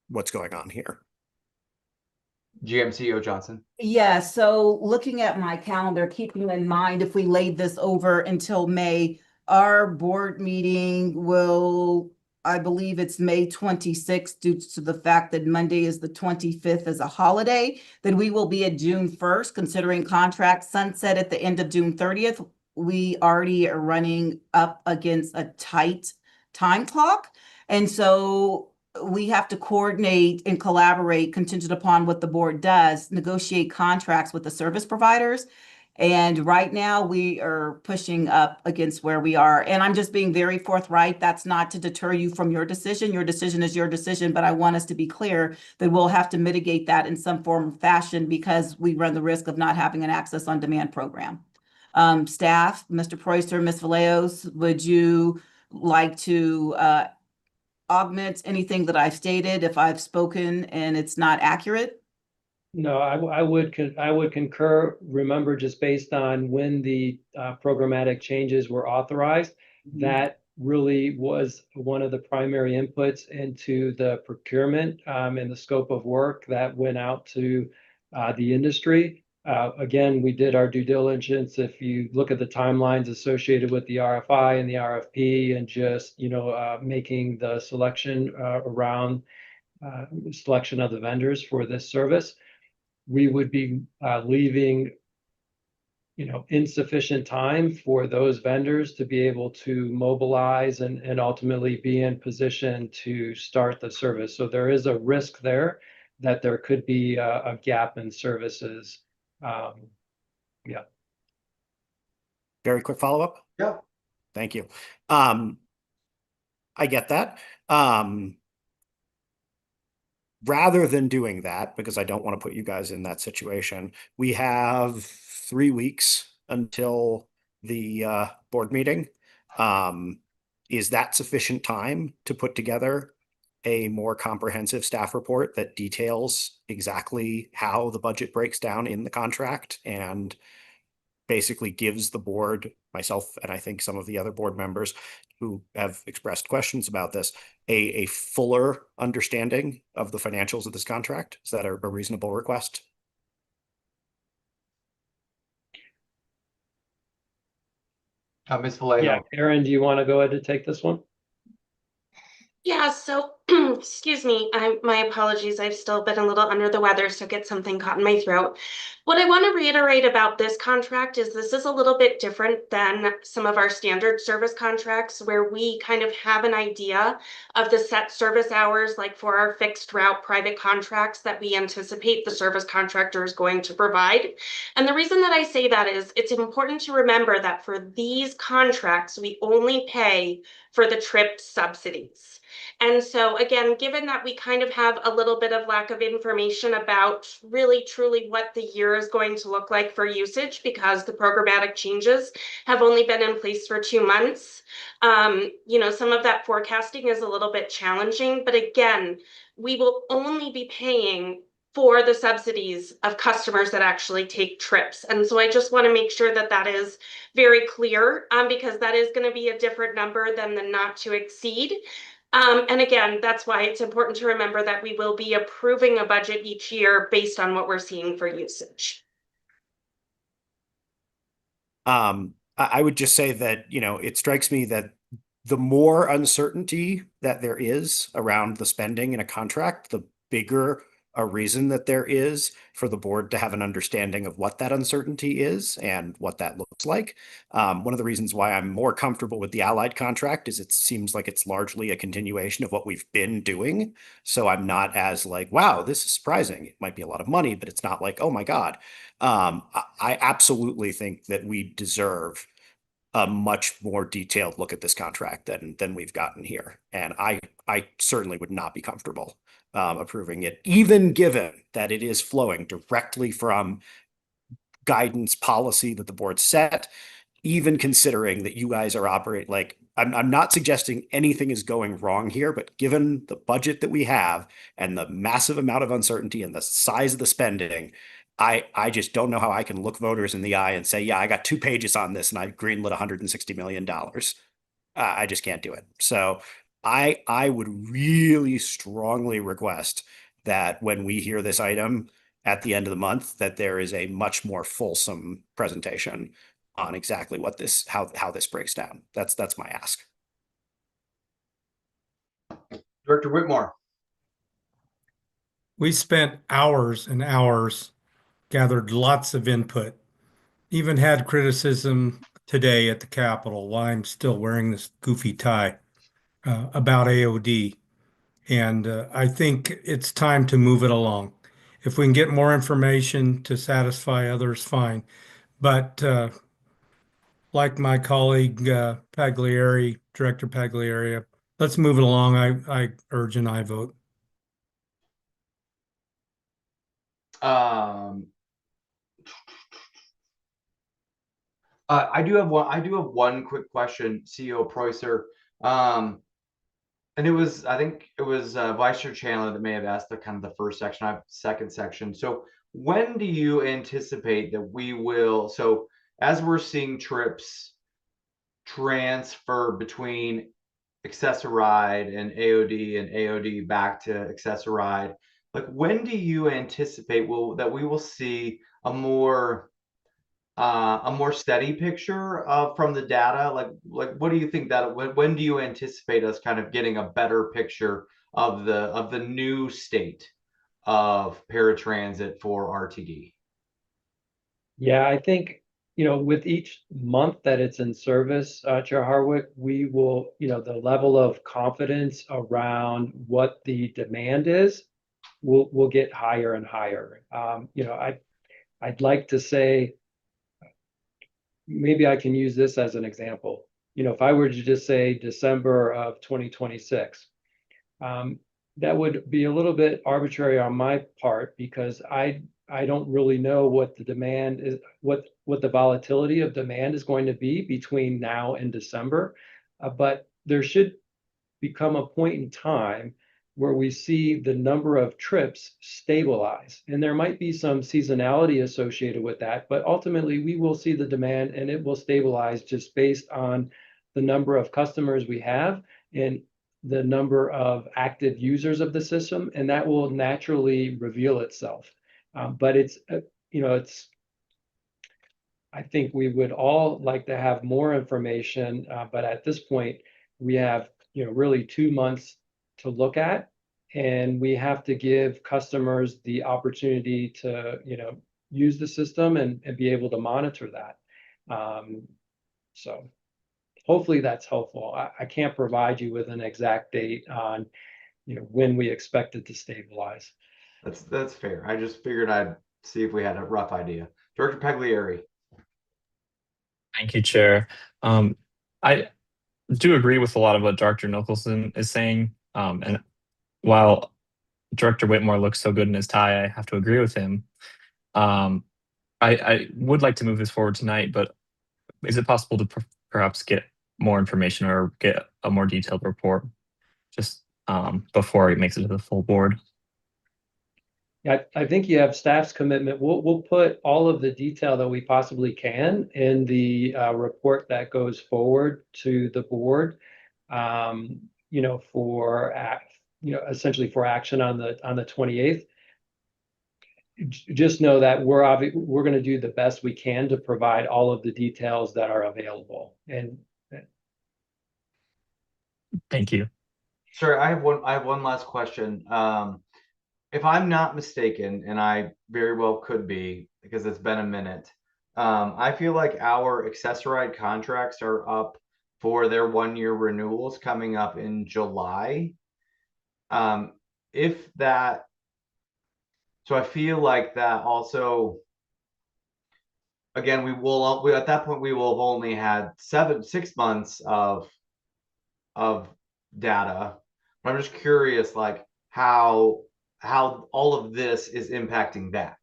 what's going on here? GMCO Johnson. Yeah, so looking at my calendar, keeping in mind if we laid this over until May, our board meeting will, I believe it's May 26th, due to the fact that Monday is the 25th as a holiday, then we will be at June 1st, considering contract sunset at the end of June 30th. We already are running up against a tight time clock. And so we have to coordinate and collaborate, contingent upon what the board does, negotiate contracts with the service providers. And right now we are pushing up against where we are. And I'm just being very forthright. That's not to deter you from your decision. Your decision is your decision, but I want us to be clear that we'll have to mitigate that in some form or fashion because we run the risk of not having an access on demand program. Staff, Mr. Preuster, Ms. Vallejos, would you like to augment anything that I've stated if I've spoken and it's not accurate? No, I would concur. Remember, just based on when the programmatic changes were authorized, that really was one of the primary inputs into the procurement and the scope of work that went out to the industry. Again, we did our due diligence. If you look at the timelines associated with the RFI and the RFP, and just making the selection around selection of the vendors for this service, we would be leaving insufficient time for those vendors to be able to mobilize and ultimately be in position to start the service. So there is a risk there that there could be a gap in services. Yeah. Very quick follow-up. Yeah. Thank you. I get that. Rather than doing that, because I don't want to put you guys in that situation, we have 3 weeks until the board meeting. Is that sufficient time to put together a more comprehensive staff report that details exactly how the budget breaks down in the contract and basically gives the board, myself, and I think some of the other board members who have expressed questions about this, a fuller understanding of the financials of this contract? Is that a reasonable request? Ms. Vallejo. Yeah, Karen, do you want to go ahead and take this one? Yeah, so excuse me, my apologies. I've still been a little under the weather, so get something caught in my throat. What I want to reiterate about this contract is this is a little bit different than some of our standard service contracts where we kind of have an idea of the set service hours, like for our fixed route private contracts that we anticipate the service contractor is going to provide. And the reason that I say that is it's important to remember that for these contracts, we only pay for the trip subsidies. And so again, given that we kind of have a little bit of lack of information about really truly what the year is going to look like for usage, because the programmatic changes have only been in place for 2 months, some of that forecasting is a little bit challenging. But again, we will only be paying for the subsidies of customers that actually take trips. And so I just want to make sure that that is very clear, because that is going to be a different number than the not to exceed. And again, that's why it's important to remember that we will be approving a budget each year based on what we're seeing for usage. I would just say that, it strikes me that the more uncertainty that there is around the spending in a contract, the bigger a reason that there is for the board to have an understanding of what that uncertainty is and what that looks like. One of the reasons why I'm more comfortable with the Allied contract is it seems like it's largely a continuation of what we've been doing. So I'm not as like, wow, this is surprising. It might be a lot of money, but it's not like, oh my God. I absolutely think that we deserve a much more detailed look at this contract than we've gotten here. And I certainly would not be comfortable approving it, even given that it is flowing directly from guidance policy that the board set, even considering that you guys are operating like, I'm not suggesting anything is going wrong here, but given the budget that we have and the massive amount of uncertainty and the size of the spending, I just don't know how I can look voters in the eye and say, yeah, I got 2 pages on this and I greenlit $160 million. I just can't do it. So I would really strongly request that when we hear this item at the end of the month, that there is a much more fulsome presentation on exactly what how this breaks down. That's my ask. Director Whitmore. We spent hours and hours, gathered lots of input, even had criticism today at the Capitol while I'm still wearing this goofy tie about AOD. And I think it's time to move it along. If we can get more information to satisfy others, fine. but like my colleague Pagliari, Director Pagliari, let's move it along. I urge an aye vote. I do have one quick question, CEO Preußer. And I think it was Vice Chair Chandler that may have asked the kind of the first section. I have second section. So when do you anticipate that we will, so as we're seeing trips transfer between Access-a-Ride and AOD back to Access-a-Ride, like when do you anticipate that we will see a more steady picture from the data? Like what do you think that when do you anticipate us kind of getting a better picture of the new state of paratransit for RTD? Yeah, I think, with each month that it's in service, Chair Harwick, we will, the level of confidence around what the demand is will get higher and higher. I'd like to say, maybe I can use this as an example. If I were to just say December of 2026, that would be a little bit arbitrary on my part because I don't really know what the demand is, what the volatility of demand is going to be between now and December. But there should become a point in time where we see the number of trips stabilize. And there might be some seasonality associated with that, but ultimately we will see the demand and it will stabilize just based on the number of customers we have and the number of active users of the system, and that will naturally reveal itself. But I think we would all like to have more information, but at this point, we have, really 2 months to look at, and we have to give customers the opportunity to, use the system and be able to monitor that. So hopefully that's helpful. I can't provide you with an exact date on, when we expect it to stabilize. That's fair. I just figured I'd see if we had a rough idea. Director Pagliari. Thank you, Chair. I do agree with a lot of what Dr. Nicholson is saying. And while Director Whitmore looks so good in his tie, I have to agree with him. I would like to move this forward tonight, but is it possible to perhaps get more information or get a more detailed report just before it makes it to the full board? Yeah, I think you have staff's commitment. We'll put all of the detail that we possibly can in the report that goes forward to the board, essentially for action on the 28th. Just know that we're going to do the best we can to provide all of the details that are available. And thank you. Sir, I have one last question. If I'm not mistaken, and I very well could be because it's been a minute, I feel like our Access-a-Ride contracts are up for their 1-year renewals coming up in July. So I feel like that also, again, we at that point we will have only had 6 months of data. But I'm just curious, like how all of this is impacting that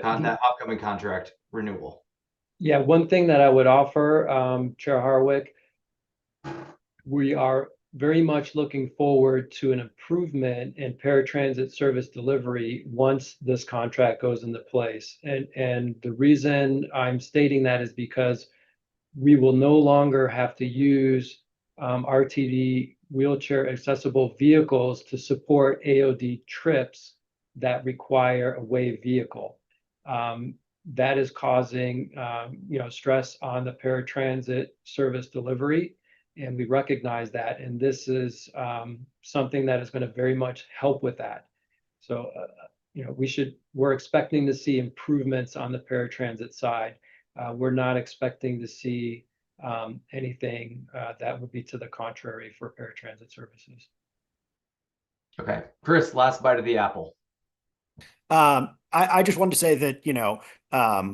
upcoming contract renewal. Yeah, one thing that I would offer, Chair Harwick, we are very much looking forward to an improvement in paratransit service delivery once this contract goes into place. And the reason I'm stating that is because we will no longer have to use RTD wheelchair accessible vehicles to support AOD trips that require a WAVE vehicle. That is causing stress on the paratransit service delivery, and we recognize that. And this is something that is going to very much help with that. So we're expecting to see improvements on the paratransit side. We're not expecting to see anything that would be to the contrary for paratransit services. Okay, Chris, last bite of the apple. I just wanted to say that,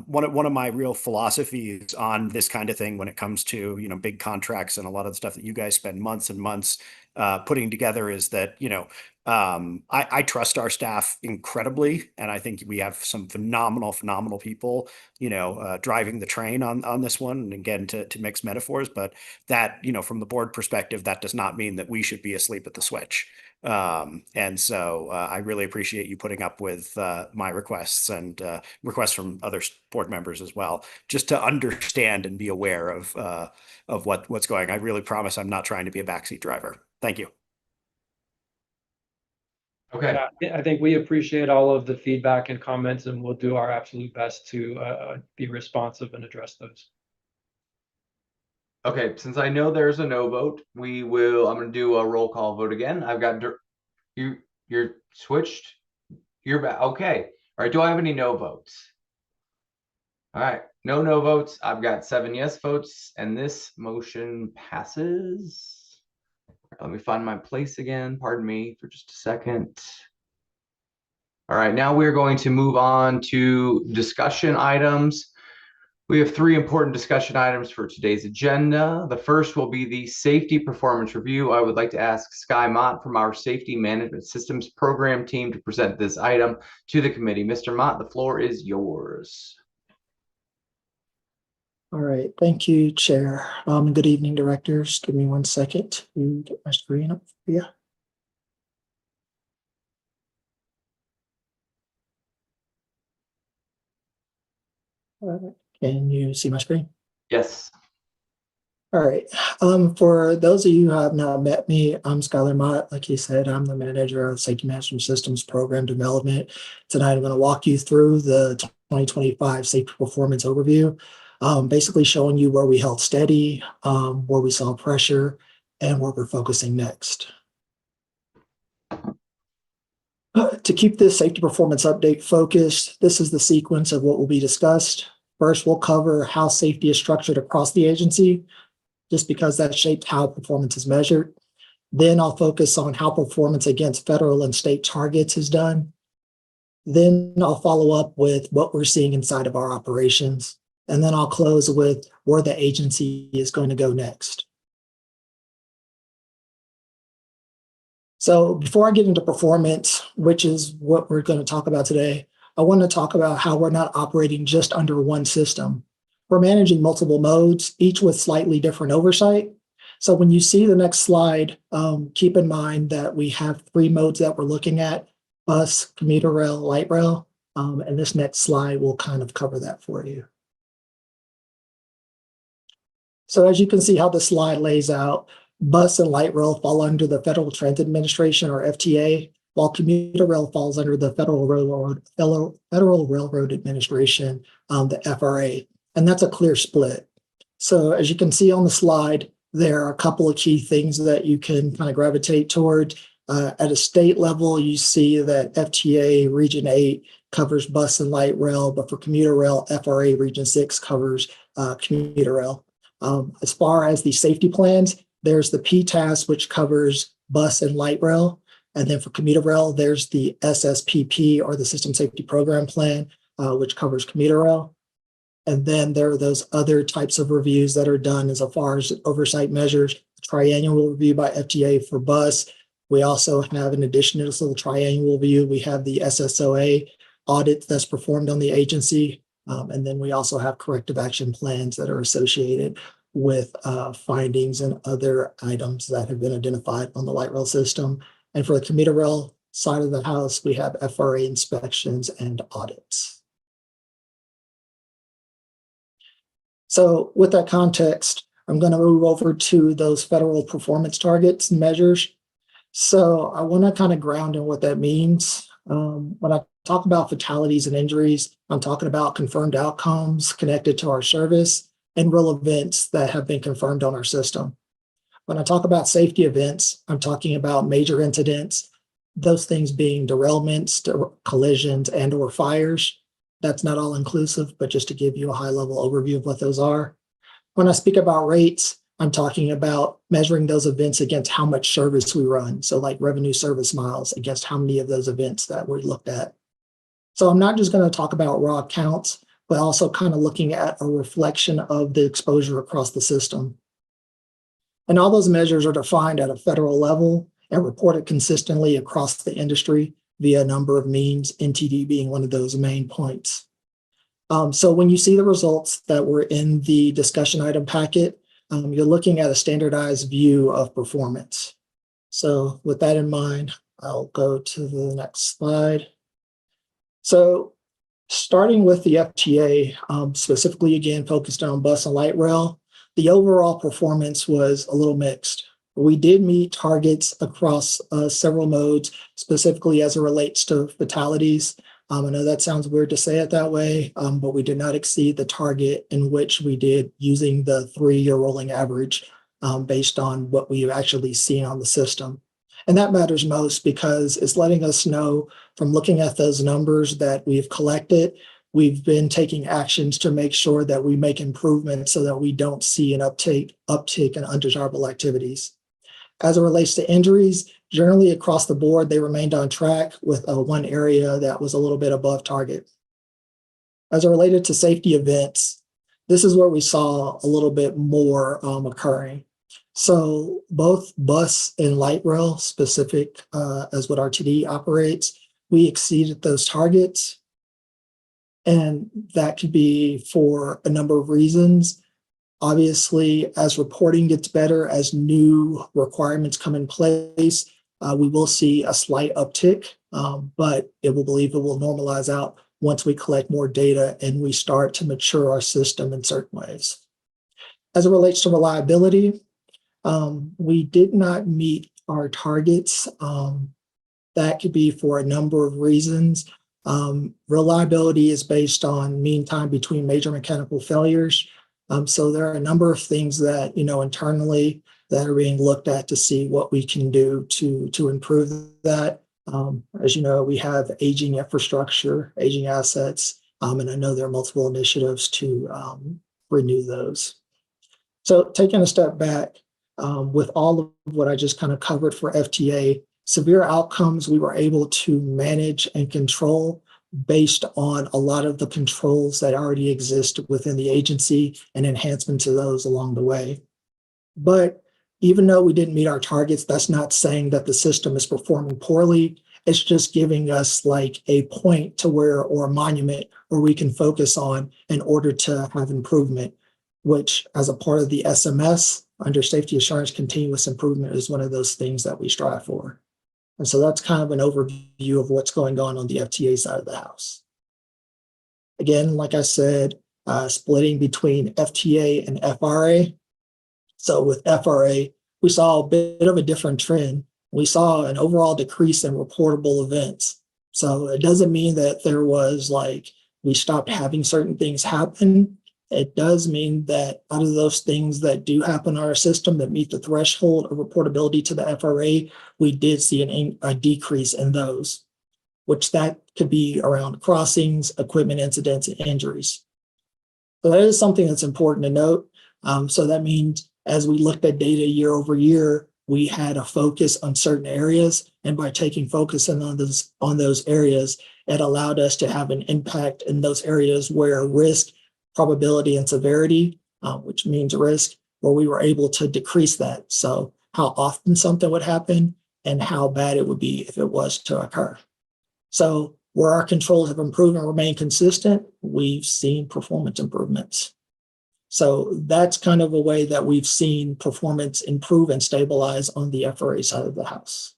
one of my real philosophies on this kind of thing when it comes to, big contracts and a lot of the stuff that you guys spend months and months putting together is that, I trust our staff incredibly, and I think we have some phenomenal people, driving the train on this one. And again, to mix metaphors, but that, from the board perspective, that does not mean that we should be asleep at the switch. And so I really appreciate you putting up with my requests and requests from other board members as well, just to understand and be aware of what's going. I really promise I'm not trying to be a backseat driver. Thank you. Okay. Yeah, I think we appreciate all of the feedback and comments, and we'll do our absolute best to be responsive and address those. Okay, since I know there's a no vote, I'm going to do a roll call vote again. I've got you're switched. You're back. Okay. All right. Do I have any no votes? All right. No votes. I've got 7 yes votes, and this motion passes. Let me find my place again. Pardon me for just a second. All right. Now we're going to move on to discussion items. We have 3 important discussion items for today's agenda. The first will be the safety performance review. I would like to ask Sky Mott from our Safety Management Systems program team to present this item to the committee. Mr. Mott, the floor is yours. All right, thank you, Chair. Good evening, directors. Give me 1 second to get my screen up for you. All right. Can you see my screen? Yes. All right. For those of you who have not met me, I'm Skylar Mott. Like you said, I'm the manager of Safety Management Systems Program Development. Tonight, I'm going to walk you through the 2025 Safety Performance Overview, basically showing you where we held steady, where we saw pressure, and where we're focusing next. To keep this safety performance update focused, this is the sequence of what will be discussed. First, we'll cover how safety is structured across the agency, just because that shaped how performance is measured. Then I'll focus on how performance against federal and state targets is done. Then I'll follow up with what we're seeing inside of our operations. And then I'll close with where the agency is going to go next. So before I get into performance, which is what we're going to talk about today, I want to talk about how we're not operating just under one system. We're managing multiple modes, each with slightly different oversight. So when you see the next slide, keep in mind that we have 3 modes that we're looking at: bus, commuter rail, light rail. And this next slide will kind of cover that for you. So as you can see how the slide lays out, bus and light rail fall under the Federal Transit Administration, or FTA, while commuter rail falls under the Federal Railroad Administration, the FRA. And that's a clear split. So as you can see on the slide, there are a couple of key things that you can kind of gravitate toward. At a state level, you see that FTA Region 8 covers bus and light rail, but for commuter rail, FRA Region 6 covers commuter rail. As far as the safety plans, there's the PTAS, which covers bus and light rail. And then for commuter rail, there's the SSPP, or the System Safety Program Plan, which covers commuter rail. And then there are those other types of reviews that are done as far as oversight measures: triannual review by FTA for bus. We also have, in addition to this little triannual review, we have the SSOA audit that's performed on the agency. And then we also have corrective action plans that are associated with findings and other items that have been identified on the light rail system. And for the commuter rail side of the house, we have FRA inspections and audits. So with that context, I'm going to move over to those federal performance targets and measures. So I want to kind of ground in what that means. When I talk about fatalities and injuries, I'm talking about confirmed outcomes connected to our service and real events that have been confirmed on our system. When I talk about safety events, I'm talking about major incidents, those things being derailments, collisions, and or fires. That's not all inclusive, but just to give you a high level overview of what those are. When I speak about rates, I'm talking about measuring those events against how much service we run. So like revenue service miles against how many of those events that we looked at. So I'm not just going to talk about raw counts, but also kind of looking at a reflection of the exposure across the system. And all those measures are defined at a federal level and reported consistently across the industry via a number of means, NTD being one of those main points. So when you see the results that were in the discussion item packet, you're looking at a standardized view of performance. So with that in mind, I'll go to the next slide. So starting with the FTA, specifically again focused on bus and light rail, the overall performance was a little mixed. We did meet targets across several modes, specifically as it relates to fatalities. I know that sounds weird to say it that way, but we did not exceed the target in which we did using the 3-year rolling average based on what we've actually seen on the system. And that matters most because it's letting us know from looking at those numbers that we've collected, we've been taking actions to make sure that we make improvements so that we don't see an uptick in undesirable activities. As it relates to injuries, generally across the board, they remained on track with one area that was a little bit above target. As it related to safety events, this is where we saw a little bit more occurring. So both bus and light rail specific as what RTD operates, we exceeded those targets. And that could be for a number of reasons. Obviously, as reporting gets better, as new requirements come in place, we will see a slight uptick, but we believe it will normalize out once we collect more data and we start to mature our system in certain ways. As it relates to reliability, we did not meet our targets. That could be for a number of reasons. Reliability is based on mean time between major mechanical failures. So there are a number of things that, internally that are being looked at to see what we can do to improve that. As you know, we have aging infrastructure, aging assets, and I know there are multiple initiatives to renew those. So taking a step back, with all of what I just kind of covered for FTA, severe outcomes we were able to manage and control based on a lot of the controls that already exist within the agency and enhancement to those along the way. But even though we didn't meet our targets, that's not saying that the system is performing poorly. It's just giving us like a point to where, or a monument where we can focus on in order to have improvement, which as a part of the SMS under safety assurance, continuous improvement is one of those things that we strive for. And so that's kind of an overview of what's going on the FTA side of the house. Again, like I said, splitting between FTA and FRA. So with FRA, we saw a bit of a different trend. We saw an overall decrease in reportable events. So it doesn't mean that there was we stopped having certain things happen. It does mean that out of those things that do happen in our system that meet the threshold of reportability to the FRA, we did see a decrease in those, which that could be around crossings, equipment incidents, and injuries. So that is something that's important to note. So that means as we looked at data year over year, we had a focus on certain areas, and by taking focus on those areas, it allowed us to have an impact in those areas where risk, probability, and severity, which means risk, where we were able to decrease that. So how often something would happen and how bad it would be if it was to occur. So where our controls have improved and remained consistent, we've seen performance improvements. So that's kind of a way that we've seen performance improve and stabilize on the FRA side of the house.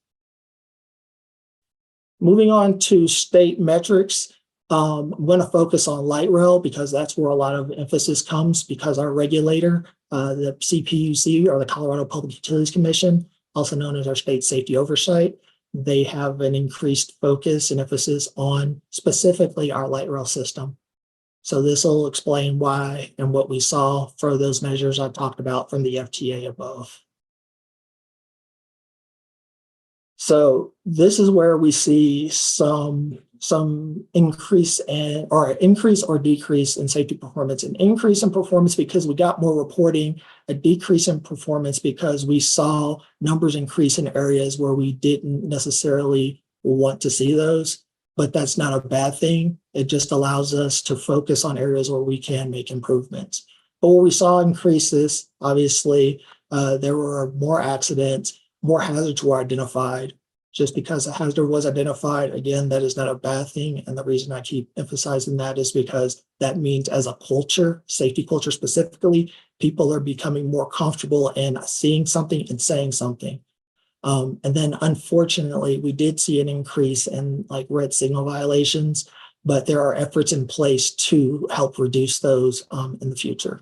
Moving on to state metrics, I'm going to focus on light rail because that's where a lot of emphasis comes, because our regulator, the CPUC, or the Colorado Public Utilities Commission, also known as our state safety oversight, they have an increased focus and emphasis on specifically our light rail system. So this will explain why and what we saw for those measures I talked about from the FTA above. So this is where we see some increase or decrease in safety performance. An increase in performance because we got more reporting, a decrease in performance because we saw numbers increase in areas where we didn't necessarily want to see those. but that's not a bad thing. It just allows us to focus on areas where we can make improvements. But where we saw increases, obviously, there were more accidents, more hazards were identified. Just because a hazard was identified, again, that is not a bad thing. And the reason I keep emphasizing that is because that means as a culture, safety culture specifically, people are becoming more comfortable in seeing something and saying something. And then unfortunately, we did see an increase in like red signal violations, but there are efforts in place to help reduce those in the future.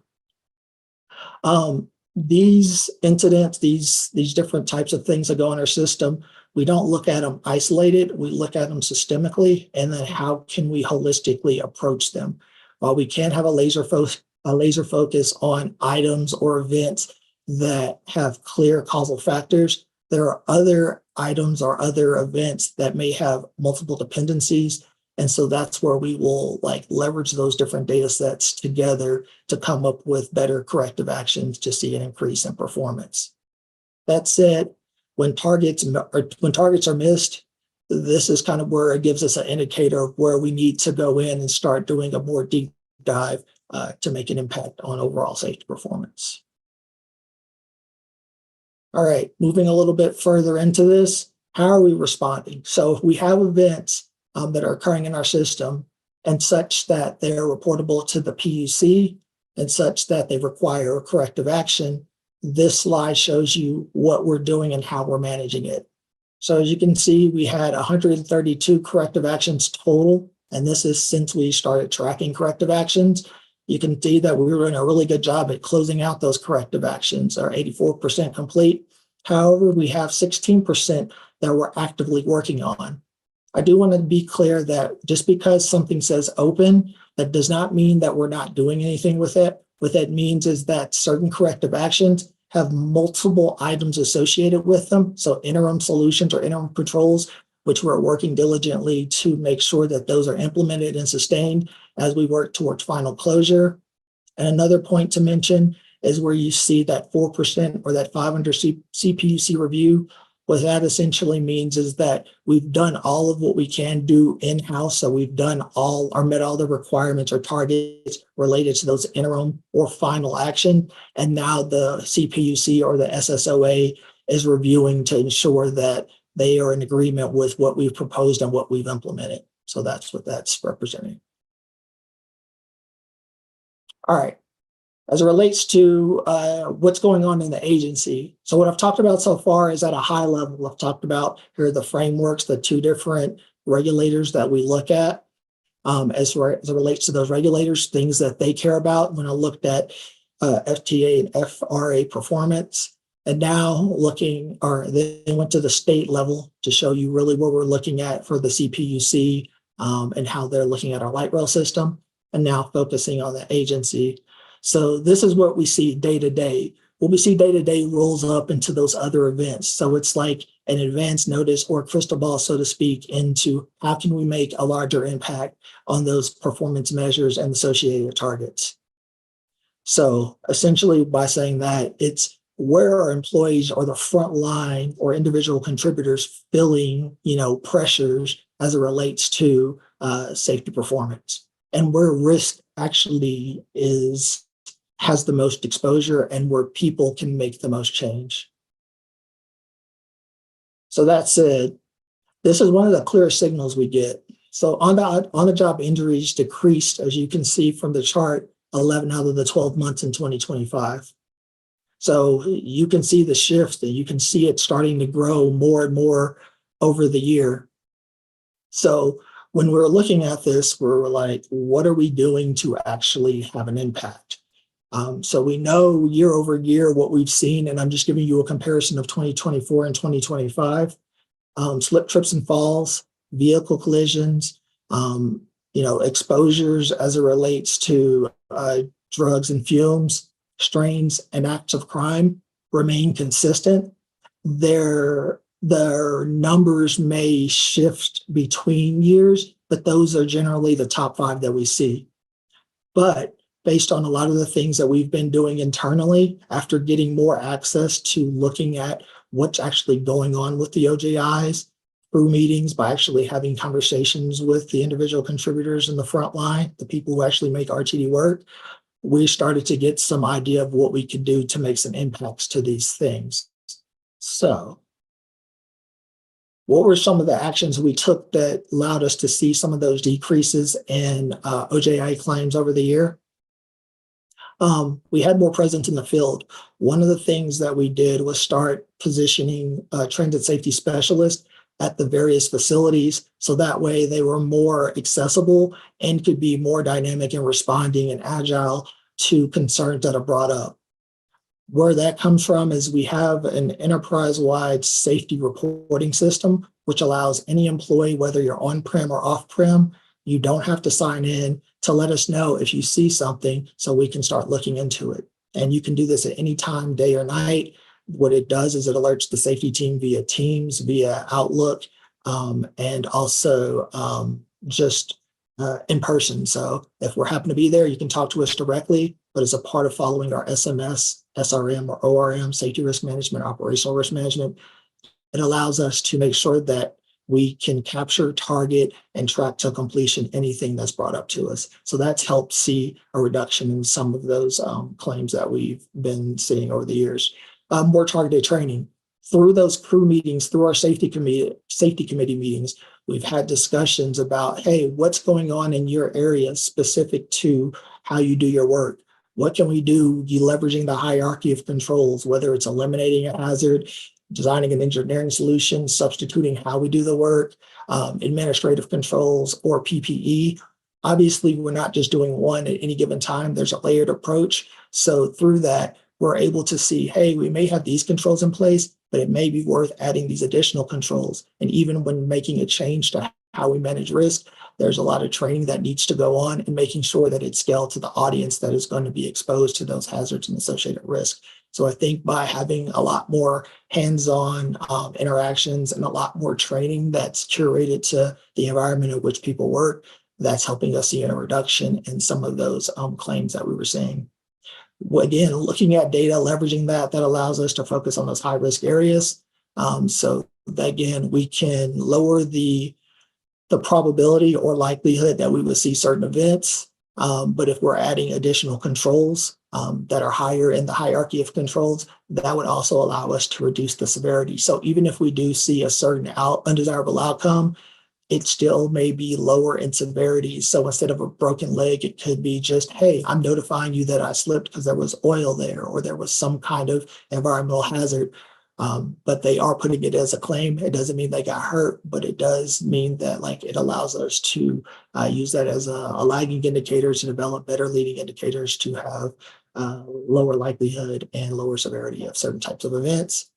These incidents, these different types of things that go in our system, we don't look at them isolated, we look at them systemically, and then how can we holistically approach them? While we can have a laser focus on items or events that have clear causal factors, there are other items or other events that may have multiple dependencies. And so that's where we will like leverage those different data sets together to come up with better corrective actions to see an increase in performance. That said, when targets are missed, this is kind of where it gives us an indicator of where we need to go in and start doing a more deep dive to make an impact on overall safety performance. All right, moving a little bit further into this, how are we responding? So if we have events that are occurring in our system and such that they're reportable to the PUC and such that they require corrective action, this slide shows you what we're doing and how we're managing it. So as you can see, we had 132 corrective actions total, and this is since we started tracking corrective actions. You can see that we were doing a really good job at closing out those corrective actions, are 84% complete. However, we have 16% that we're actively working on. I do want to be clear that just because something says open, that does not mean that we're not doing anything with it. What that means is that certain corrective actions have multiple items associated with them. So interim solutions or interim controls, which we're working diligently to make sure that those are implemented and sustained as we work towards final closure. And another point to mention is where you see that 4% or that 500 CPUC review. What that essentially means is that we've done all of what we can do in-house. So we've done all or met all the requirements or targets related to those interim or final action. And now the CPUC or the SSOA is reviewing to ensure that they are in agreement with what we've proposed and what we've implemented. So that's what that's representing. All right. As it relates to what's going on in the agency. So what I've talked about so far is at a high level. I've talked about here are the frameworks, the two different regulators that we look at as it relates to those regulators, things that they care about. When I looked at FTA and FRA performance, and now looking, or they went to the state level to show you really what we're looking at for the CPUC and how they're looking at our light rail system, and now focusing on the agency. So this is what we see day to day. What we see day to day rolls up into those other events. So it's like an advance notice or crystal ball, so to speak, into how can we make a larger impact on those performance measures and associated targets. So essentially by saying that, it's where our employees are the front line or individual contributors feeling, pressures as it relates to safety performance, and where risk actually has the most exposure and where people can make the most change. So that said, this is one of the clearest signals we get. So on the job injuries decreased, as you can see from the chart, 11 out of the 12 months in 2025. So you can see the shift, and you can see it starting to grow more and more over the year. So when we're looking at this, we're like, what are we doing to actually have an impact? So we know year over year what we've seen, and I'm just giving you a comparison of 2024 and 2025. Slip, trips, and falls, vehicle collisions, exposures as it relates to drugs and fumes, strains, and acts of crime remain consistent. Their numbers may shift between years, but those are generally the top 5 that we see. But based on a lot of the things that we've been doing internally, after getting more access to looking at what's actually going on with the OJIs, crew meetings by actually having conversations with the individual contributors in the front line, the people who actually make RTD work, we started to get some idea of what we could do to make some impacts to these things. So what were some of the actions we took that allowed us to see some of those decreases in OJI claims over the year? We had more presence in the field. One of the things that we did was start positioning transit safety specialists at the various facilities, so that way they were more accessible and could be more dynamic in responding and agile to concerns that are brought up. Where that comes from is we have an enterprise-wide safety reporting system, which allows any employee, whether you're on-prem or off-prem, you don't have to sign in to let us know if you see something so we can start looking into it. And you can do this at any time, day or night. What it does is it alerts the safety team via Teams, via Outlook, and also just in person. So if we're happen to be there, you can talk to us directly, but as a part of following our SMS, SRM, or ORM, safety risk management, operational risk management, it allows us to make sure that we can capture, target, and track to completion anything that's brought up to us. So that's helped see a reduction in some of those claims that we've been seeing over the years. More targeted training. Through those crew meetings, through our safety committee meetings, we've had discussions about, hey, what's going on in your area specific to how you do your work? What can we do? You leveraging the hierarchy of controls, whether it's eliminating a hazard, designing an engineering solution, substituting how we do the work, administrative controls, or PPE. Obviously, we're not just doing one at any given time. There's a layered approach. So through that, we're able to see, hey, we may have these controls in place, but it may be worth adding these additional controls. And even when making a change to how we manage risk, there's a lot of training that needs to go on and making sure that it's scaled to the audience that is going to be exposed to those hazards and associated risk. So I think by having a lot more hands-on interactions and a lot more training that's curated to the environment in which people work, that's helping us see a reduction in some of those claims that we were seeing. Again, looking at data, leveraging that allows us to focus on those high-risk areas. So that, again, we can lower the probability or likelihood that we would see certain events. But if we're adding additional controls that are higher in the hierarchy of controls, that would also allow us to reduce the severity. So even if we do see a certain undesirable outcome, it still may be lower in severity. So instead of a broken leg, it could be just, hey, I'm notifying you that I slipped because there was oil there or there was some kind of environmental hazard. But they are putting it as a claim. It doesn't mean they got hurt, but it does mean that it allows us to use that as a lagging indicator to develop better leading indicators to have lower likelihood and lower severity of certain types of events.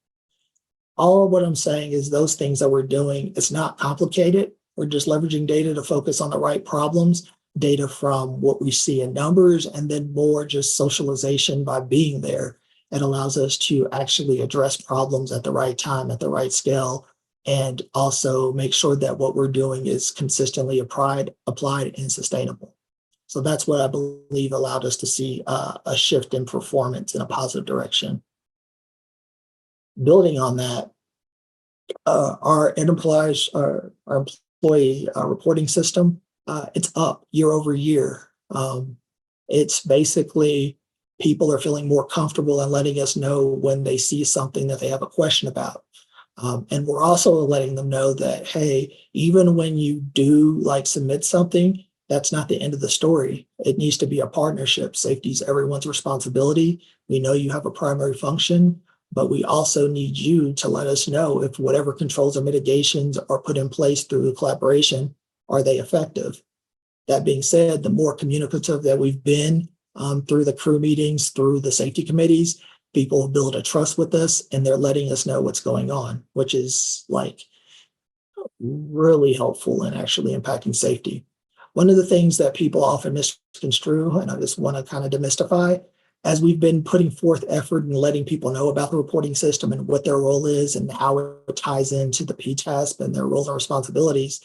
All of what I'm saying is those things that we're doing, it's not complicated. We're just leveraging data to focus on the right problems, data from what we see in numbers, and then more just socialization by being there. It allows us to actually address problems at the right time, at the right scale, and also make sure that what we're doing is consistently applied and sustainable. So that's what I believe allowed us to see a shift in performance in a positive direction. Building on that, our employee reporting system, it's up year over year. It's basically people are feeling more comfortable and letting us know when they see something that they have a question about. And we're also letting them know that, hey, even when you do submit something, that's not the end of the story. It needs to be a partnership. Safety is everyone's responsibility. We know you have a primary function, but we also need you to let us know if whatever controls or mitigations are put in place through the collaboration, are they effective? That being said, the more communicative that we've been through the crew meetings, through the safety committees, people build a trust with us and they're letting us know what's going on, which is really helpful in actually impacting safety. One of the things that people often misconstrue, and I just want to kind of demystify, as we've been putting forth effort and letting people know about the reporting system and what their role is and how it ties into the PTASP and their roles and responsibilities,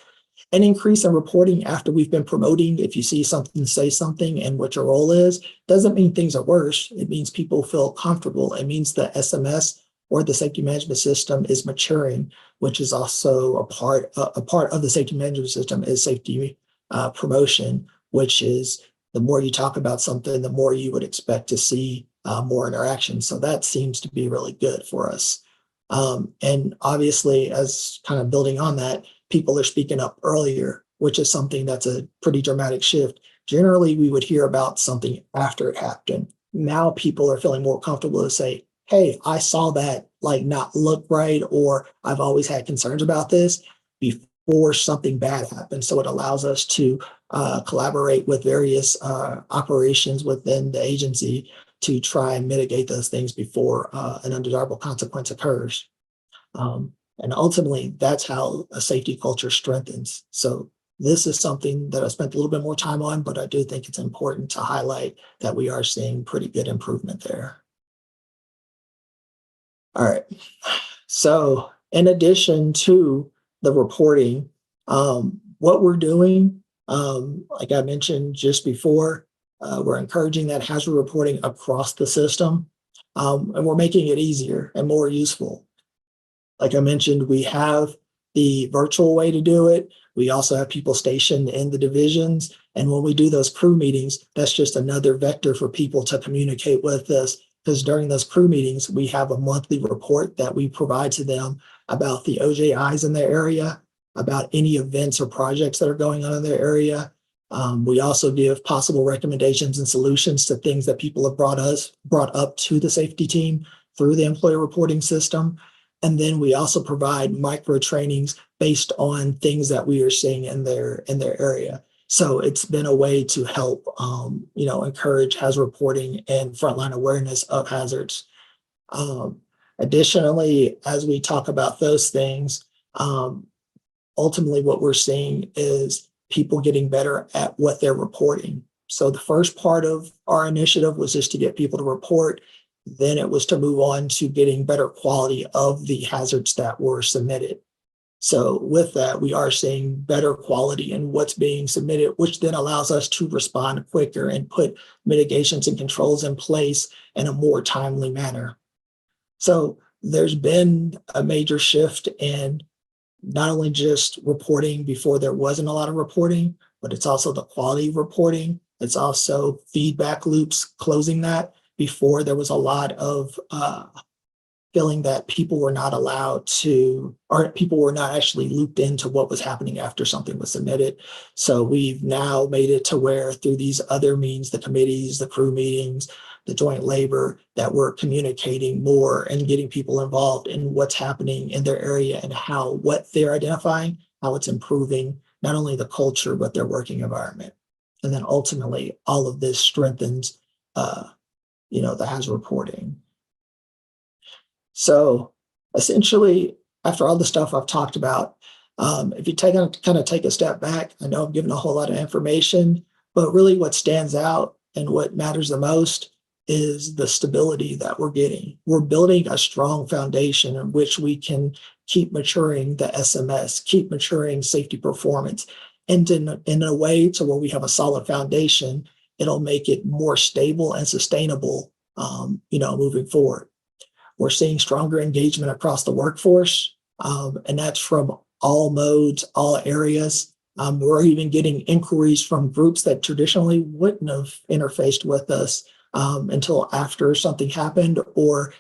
an increase in reporting after we've been promoting, if you see something, say something, and what your role is, doesn't mean things are worse. It means people feel comfortable. It means the SMS or the safety management system is maturing, which is also a part of the safety management system is safety promotion, which is the more you talk about something, the more you would expect to see more interaction. So that seems to be really good for us. And obviously, as kind of building on that, people are speaking up earlier, which is something that's a pretty dramatic shift. Generally, we would hear about something after it happened. Now people are feeling more comfortable to say, hey, I saw that like not look right, or I've always had concerns about this before something bad happens. So it allows us to collaborate with various operations within the agency to try and mitigate those things before an undesirable consequence occurs. And ultimately, that's how a safety culture strengthens. So this is something that I spent a little bit more time on, but I do think it's important to highlight that we are seeing pretty good improvement there. All right. So in addition to the reporting, what we're doing, like I mentioned just before, we're encouraging that hazard reporting across the system, and we're making it easier and more useful. Like I mentioned, we have the virtual way to do it. We also have people stationed in the divisions. And when we do those crew meetings, that's just another vector for people to communicate with us, because during those crew meetings, we have a monthly report that we provide to them about the OJIs in their area, about any events or projects that are going on in their area. We also give possible recommendations and solutions to things that people have brought up to the safety team through the employee reporting system. And then we also provide micro trainings based on things that we are seeing in their area. So it's been a way to help, encourage hazard reporting and frontline awareness of hazards. Additionally, as we talk about those things, ultimately what we're seeing is people getting better at what they're reporting. So the first part of our initiative was just to get people to report. Then it was to move on to getting better quality of the hazards that were submitted. So with that, we are seeing better quality in what's being submitted, which then allows us to respond quicker and put mitigations and controls in place in a more timely manner. So there's been a major shift in not only just reporting before there wasn't a lot of reporting, but it's also the quality of reporting. It's also feedback loops, closing that. Before there was a lot of feeling that people were not allowed to, or people were not actually looped into what was happening after something was submitted. So we've now made it to where through these other means, the committees, the crew meetings, the joint labor, that we're communicating more and getting people involved in what's happening in their area and what they're identifying, how it's improving not only the culture, but their working environment. And then ultimately, all of this strengthens the hazard reporting. So essentially, after all the stuff I've talked about, if you kind of take a step back, I know I'm giving a whole lot of information, but really what stands out and what matters the most is the stability that we're getting. We're building a strong foundation in which we can keep maturing the SMS, keep maturing safety performance, and in a way to where we have a solid foundation, it'll make it more stable and sustainable, moving forward. We're seeing stronger engagement across the workforce, and that's from all modes, all areas. We're even getting inquiries from groups that traditionally wouldn't have interfaced with us until after something happened, or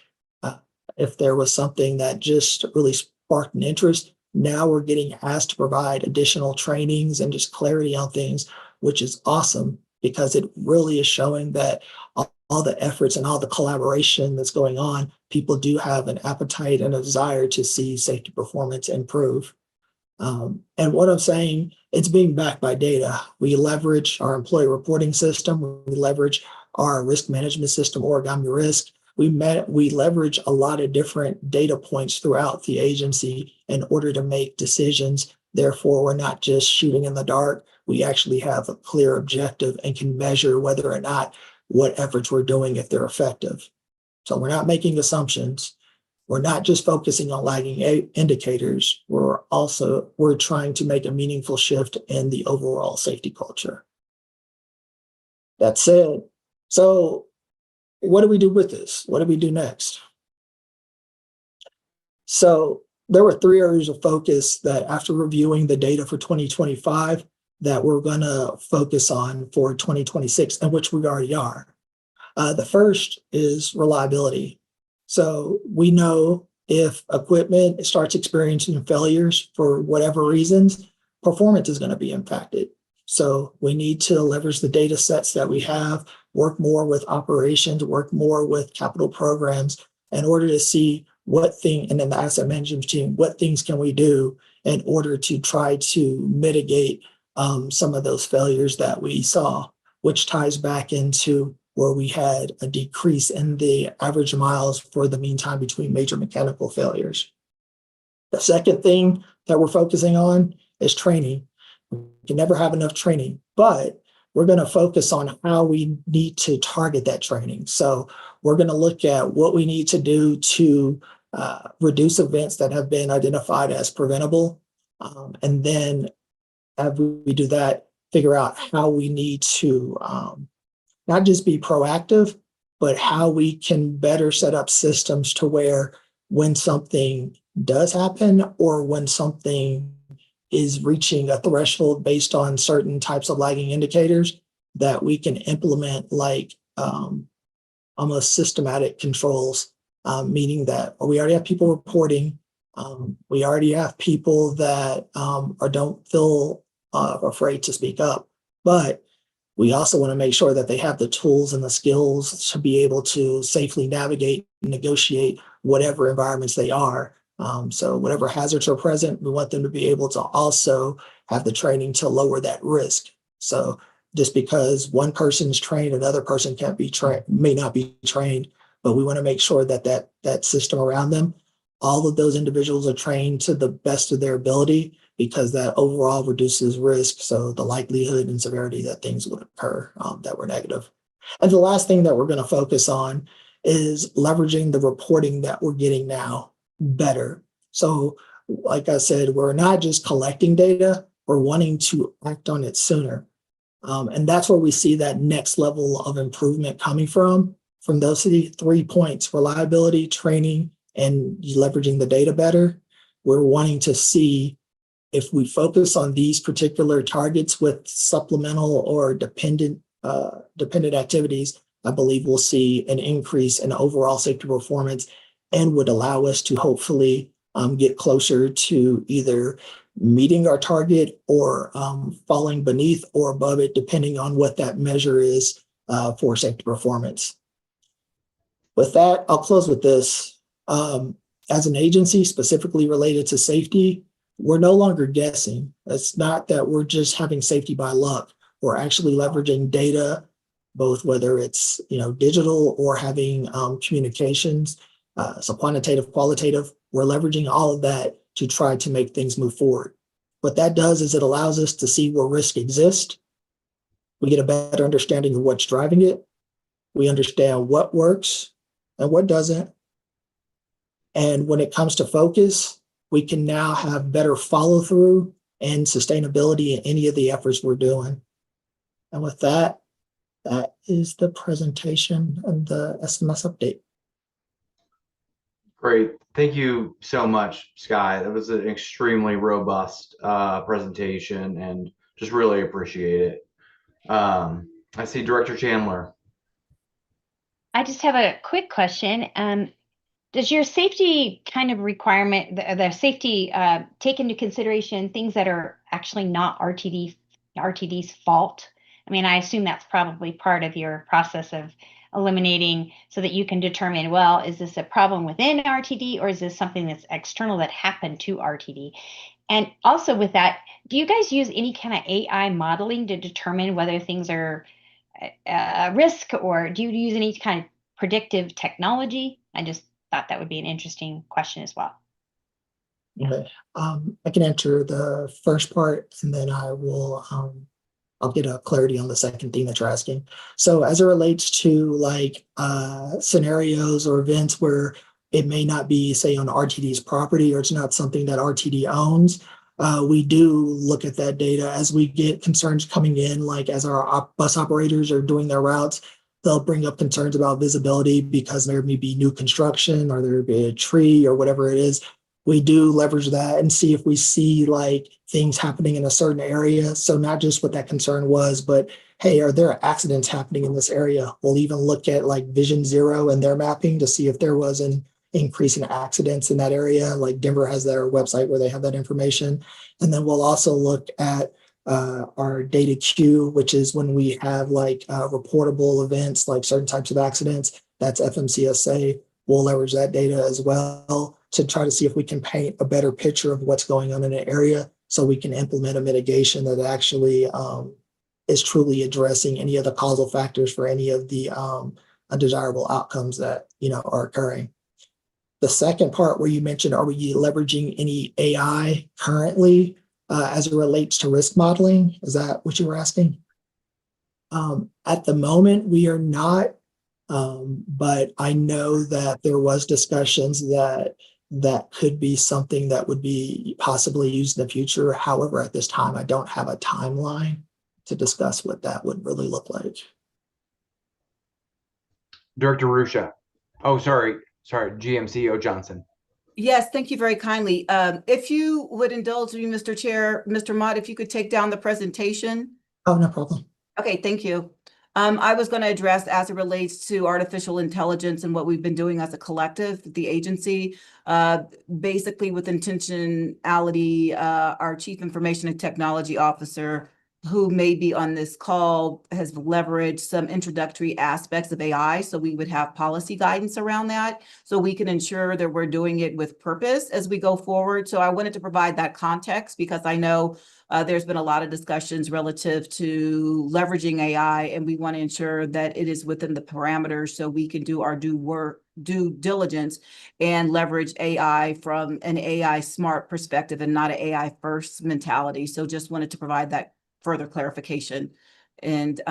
if there was something that just really sparked an interest. Now we're getting asked to provide additional trainings and just clarity on things, which is awesome, because it really is showing that all the efforts and all the collaboration that's going on, people do have an appetite and a desire to see safety performance improve. And what I'm saying, it's being backed by data. We leverage our employee reporting system. We leverage our risk management system, Origami Risk. We leverage a lot of different data points throughout the agency in order to make decisions. Therefore, we're not just shooting in the dark. We actually have a clear objective and can measure whether or not what efforts we're doing, if they're effective. So we're not making assumptions. We're not just focusing on lagging indicators. We're trying to make a meaningful shift in the overall safety culture. That said, so what do we do with this? What do we do next? So there were 3 areas of focus that after reviewing the data for 2025 that we're going to focus on for 2026, and which we already are. The first is reliability. So we know if equipment starts experiencing failures for whatever reasons, performance is going to be impacted. So we need to leverage the data sets that we have, work more with operations, work more with capital programs in order to see what thing, and then the asset management team, what things can we do in order to try to mitigate some of those failures that we saw, which ties back into where we had a decrease in the average miles for the mean time between major mechanical failures. The second thing that we're focusing on is training. We can never have enough training, but we're going to focus on how we need to target that training. So we're going to look at what we need to do to reduce events that have been identified as preventable. And then after we do that, figure out how we need to not just be proactive, but how we can better set up systems to where when something does happen or when something is reaching a threshold based on certain types of lagging indicators, that we can implement like almost systematic controls, meaning that we already have people reporting, we already have people that don't feel afraid to speak up, but we also want to make sure that they have the tools and the skills to be able to safely navigate and negotiate whatever environments they are. So whatever hazards are present, we want them to be able to also have the training to lower that risk. So just because one person is trained, another person can't be trained, may not be trained, but we want to make sure that that system around them, all of those individuals are trained to the best of their ability, because that overall reduces risk. So the likelihood and severity that things would occur that were negative. And the last thing that we're going to focus on is leveraging the reporting that we're getting now better. So like I said, we're not just collecting data, we're wanting to act on it sooner. And that's where we see that next level of improvement coming from those 3 points: reliability, training, and leveraging the data better. We're wanting to see if we focus on these particular targets with supplemental or dependent activities, I believe we'll see an increase in overall safety performance and would allow us to hopefully get closer to either meeting our target or falling beneath or above it, depending on what that measure is for safety performance. With that, I'll close with this. As an agency specifically related to safety, we're no longer guessing. It's not that we're just having safety by luck. We're actually leveraging data, both whether it's digital or having communications, so quantitative, qualitative. We're leveraging all of that to try to make things move forward. What that does is it allows us to see where risk exists. We get a better understanding of what's driving it. We understand what works and what doesn't. And when it comes to focus, we can now have better follow through and sustainability in any of the efforts we're doing. And with that, that is the presentation and the SMS update. Great. Thank you so much, Sky. That was an extremely robust presentation and just really appreciate it. I see Director Chandler. I just have a quick question. Does your safety kind of requirement, the safety take into consideration things that are actually not RTD's fault? I mean, I assume that's probably part of your process of eliminating so that you can determine, well, is this a problem within RTD or is this something that's external that happened to RTD? And also with that, do you guys use any kind of AI modeling to determine whether things are a risk, or do you use any kind of predictive technology? I just thought that would be an interesting question as well. Okay. I can answer the first part and then I will I'll get a clarity on the second thing that you're asking. So as it relates to like scenarios or events where it may not be, say, on RTD's property or it's not something that RTD owns, we do look at that data as we get concerns coming in, like as our bus operators are doing their routes, they'll bring up concerns about visibility because there may be new construction or there may be a tree or whatever it is. we do leverage that and see if we see like things happening in a certain area. So not just what that concern was, but hey, are there accidents happening in this area? We'll even look at like Vision Zero and their mapping to see if there was an increase in accidents in that area. Like Denver has their website where they have that information. And then we'll also look at our data queue, which is when we have like reportable events, like certain types of accidents. That's FMCSA. We'll leverage that data as well to try to see if we can paint a better picture of what's going on in an area so we can implement a mitigation that actually is truly addressing any of the causal factors for any of the undesirable outcomes that are occurring. The second part where you mentioned, are we leveraging any AI currently as it relates to risk modeling? Is that what you were asking? At the moment, we are not, but I know that there was discussions that could be something that would be possibly used in the future. However, at this time, I don't have a timeline to discuss what that would really look like. Director Rusha. Oh, sorry, GMCO Johnson. Yes, thank you very kindly. If you would indulge me, Mr. Chair, Mr. Mott, if you could take down the presentation. Oh, no problem. Okay, thank you. I was going to address as it relates to artificial intelligence and what we've been doing as a collective, the agency, basically with intentionality, our Chief Information and Technology Officer, who may be on this call, has leveraged some introductory aspects of AI. So we would have policy guidance around that so we can ensure that we're doing it with purpose as we go forward. So I wanted to provide that context because I know there's been a lot of discussions relative to leveraging AI, and we want to ensure that it is within the parameters so we can do our due diligence and leverage AI from an AI smart perspective and not an AI first mentality. So just wanted to provide that further clarification. And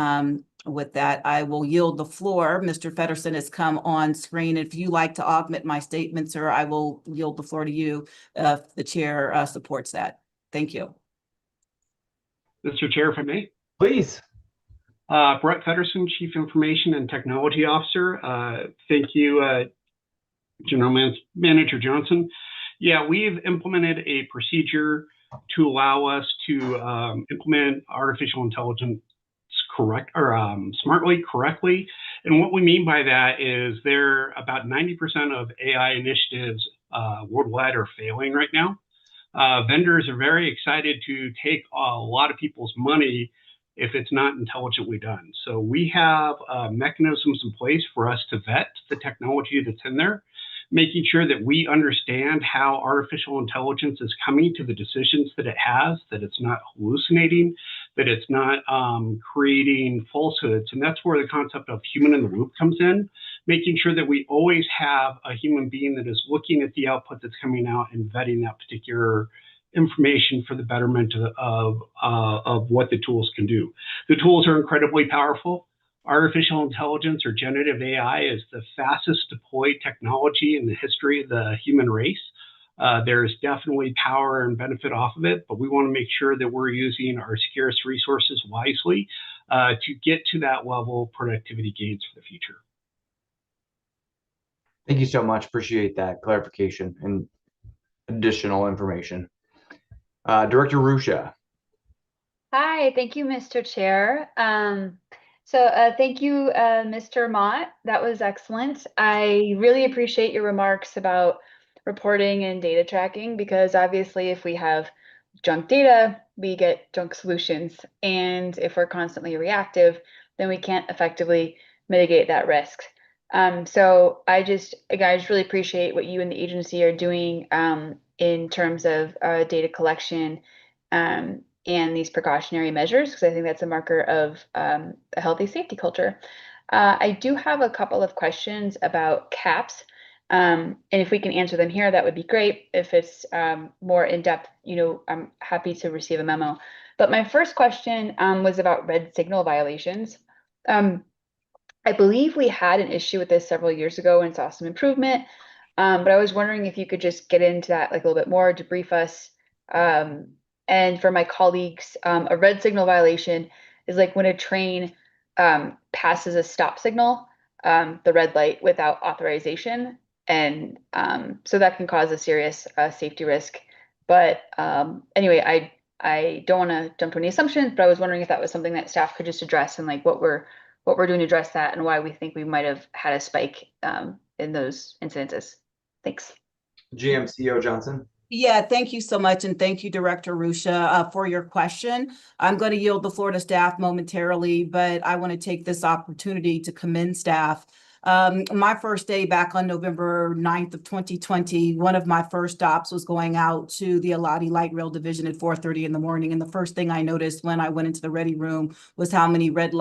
with that, I will yield the floor. Mr. Feddersen has come on screen. If you like to augment my statement, sir, I will yield the floor to you if the chair supports that. Thank you. Mr. Chair, if I may. Please. Brett Feddersen, Chief Information and Technology Officer. Thank you, General Manager Johnson. Yeah, we've implemented a procedure to allow us to implement artificial intelligence smartly, correctly. And what we mean by that is about 90% of AI initiatives worldwide are failing right now. Vendors are very excited to take a lot of people's money if it's not intelligently done. So we have mechanisms in place for us to vet the technology that's in there, making sure that we understand how artificial intelligence is coming to the decisions that it has, that it's not hallucinating, that it's not creating falsehoods. And that's where the concept of human in the loop comes in, making sure that we always have a human being that is looking at the output that's coming out and vetting that particular information for the betterment of what the tools can do. The tools are incredibly powerful. Artificial intelligence or generative AI is the fastest deployed technology in the history of the human race. There's definitely power and benefit off of it, but we want to make sure that we're using our scarce resources wisely to get to that level of productivity gains for the future. Thank you so much. Appreciate that clarification and additional information. Director Rusha. Hi, thank you, Mr. Chair. Thank you, Mr. Mott. That was excellent. I really appreciate your remarks about reporting and data tracking, because obviously if we have junk data, we get junk solutions. And if we're constantly reactive, then we can't effectively mitigate that risk. So I just really appreciate what you and the agency are doing in terms of data collection and these precautionary measures, because I think that's a marker of a healthy safety culture. I do have a couple of questions about CAPS, and if we can answer them here, that would be great. If it's more in depth, I'm happy to receive a memo. But my first question was about red signal violations. I believe we had an issue with this several years ago and saw some improvement, but I was wondering if you could just get into that like a little bit more to brief us. And for my colleagues, a red signal violation is like when a train passes a stop signal, the red light, without authorization. And so that can cause a serious safety risk. But anyway, I don't want to jump to any assumptions, but I was wondering if that was something that staff could just address, and like what we're doing to address that, and why we think we might have had a spike in those incidences. Thanks. GMCO Johnson. Yeah, thank you so much. And thank you, Director Rusha, for your question. I'm going to yield the floor to staff momentarily, but I want to take this opportunity to commend staff. My first day back on November 9th of 2020, one of my first stops was going out to the Eladi Light Rail Division at 4:30 in the morning. And the first thing I noticed when I went into the ready room was how many red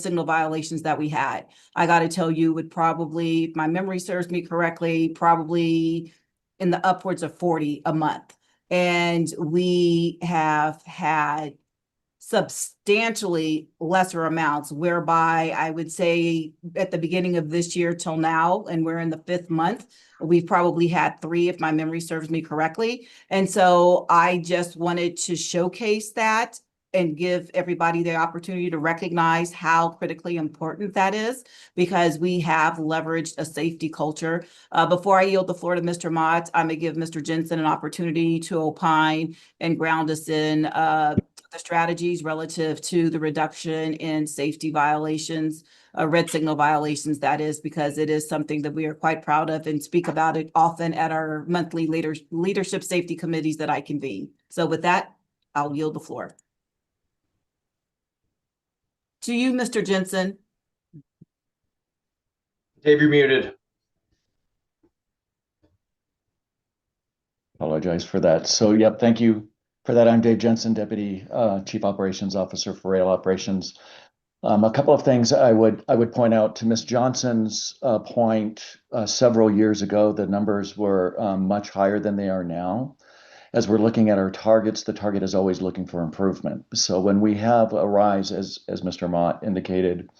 signal violations that we had. I got to tell you, would probably, if my memory serves me correctly, probably in the upwards of 40 a month. And we have had substantially lesser amounts, whereby I would say at the beginning of this year till now, and we're in the 5th month, we've probably had 3, if my memory serves me correctly. And so I just wanted to showcase that and give everybody the opportunity to recognize how critically important that is, because we have leveraged a safety culture. Before I yield the floor to Mr. Mott, I'm going to give Mr. Jensen an opportunity to opine and ground us in the strategies relative to the reduction in safety violations, red signal violations, that is, because it is something that we are quite proud of and speak about it often at our monthly leadership safety committees that I convene. So with that, I'll yield the floor. To you, Mr. Jensen. Dave, you're muted. Apologize for that. So, yep, thank you for that. I'm Dave Jensen, Deputy Chief Operations Officer for Rail Operations. A couple of things I would point out to Ms. Johnson's point. Several years ago, the numbers were much higher than they are now. As we're looking at our targets, the target is always looking for improvement. So when we have a rise, as Mr. Mott indicated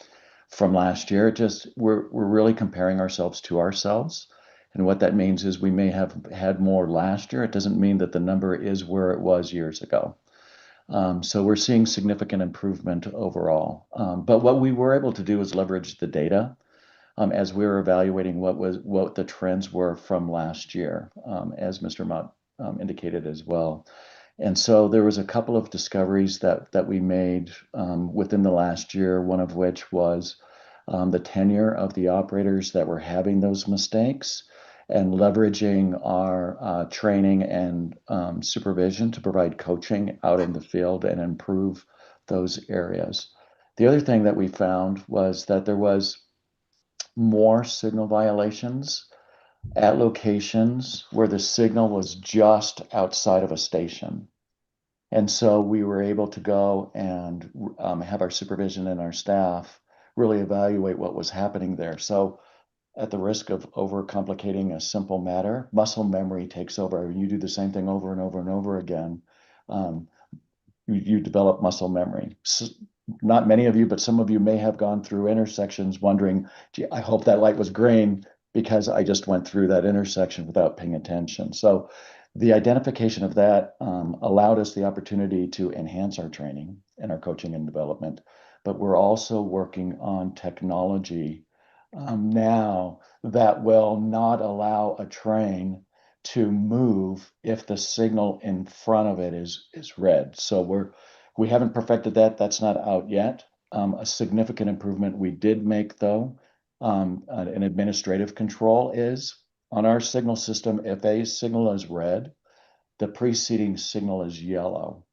from last year, we're really comparing ourselves to ourselves. And what that means is we may have had more last year. It doesn't mean that the number is where it was years ago. So we're seeing significant improvement overall. But what we were able to do is leverage the data as we were evaluating what the trends were from last year, as Mr. Mott indicated as well. And so there was a couple of discoveries that we made within the last year, one of which was the tenure of the operators that were having those mistakes, and leveraging our training and supervision to provide coaching out in the field and improve those areas. The other thing that we found was that there was more signal violations at locations where the signal was just outside of a station. And so we were able to go and have our supervision and our staff really evaluate what was happening there. So at the risk of overcomplicating a simple matter, muscle memory takes over. When you do the same thing over and over and over again, you develop muscle memory. So not many of you, but some of you may have gone through intersections wondering, gee, I hope that light was green, because I just went through that intersection without paying attention. So the identification of that allowed us the opportunity to enhance our training and our coaching and development. But we're also working on technology now that will not allow a train to move if the signal in front of it is red. So we haven't perfected that. That's not out yet. A significant improvement we did make, though, an administrative control is on our signal system. If a signal is red, the preceding signal is yellow.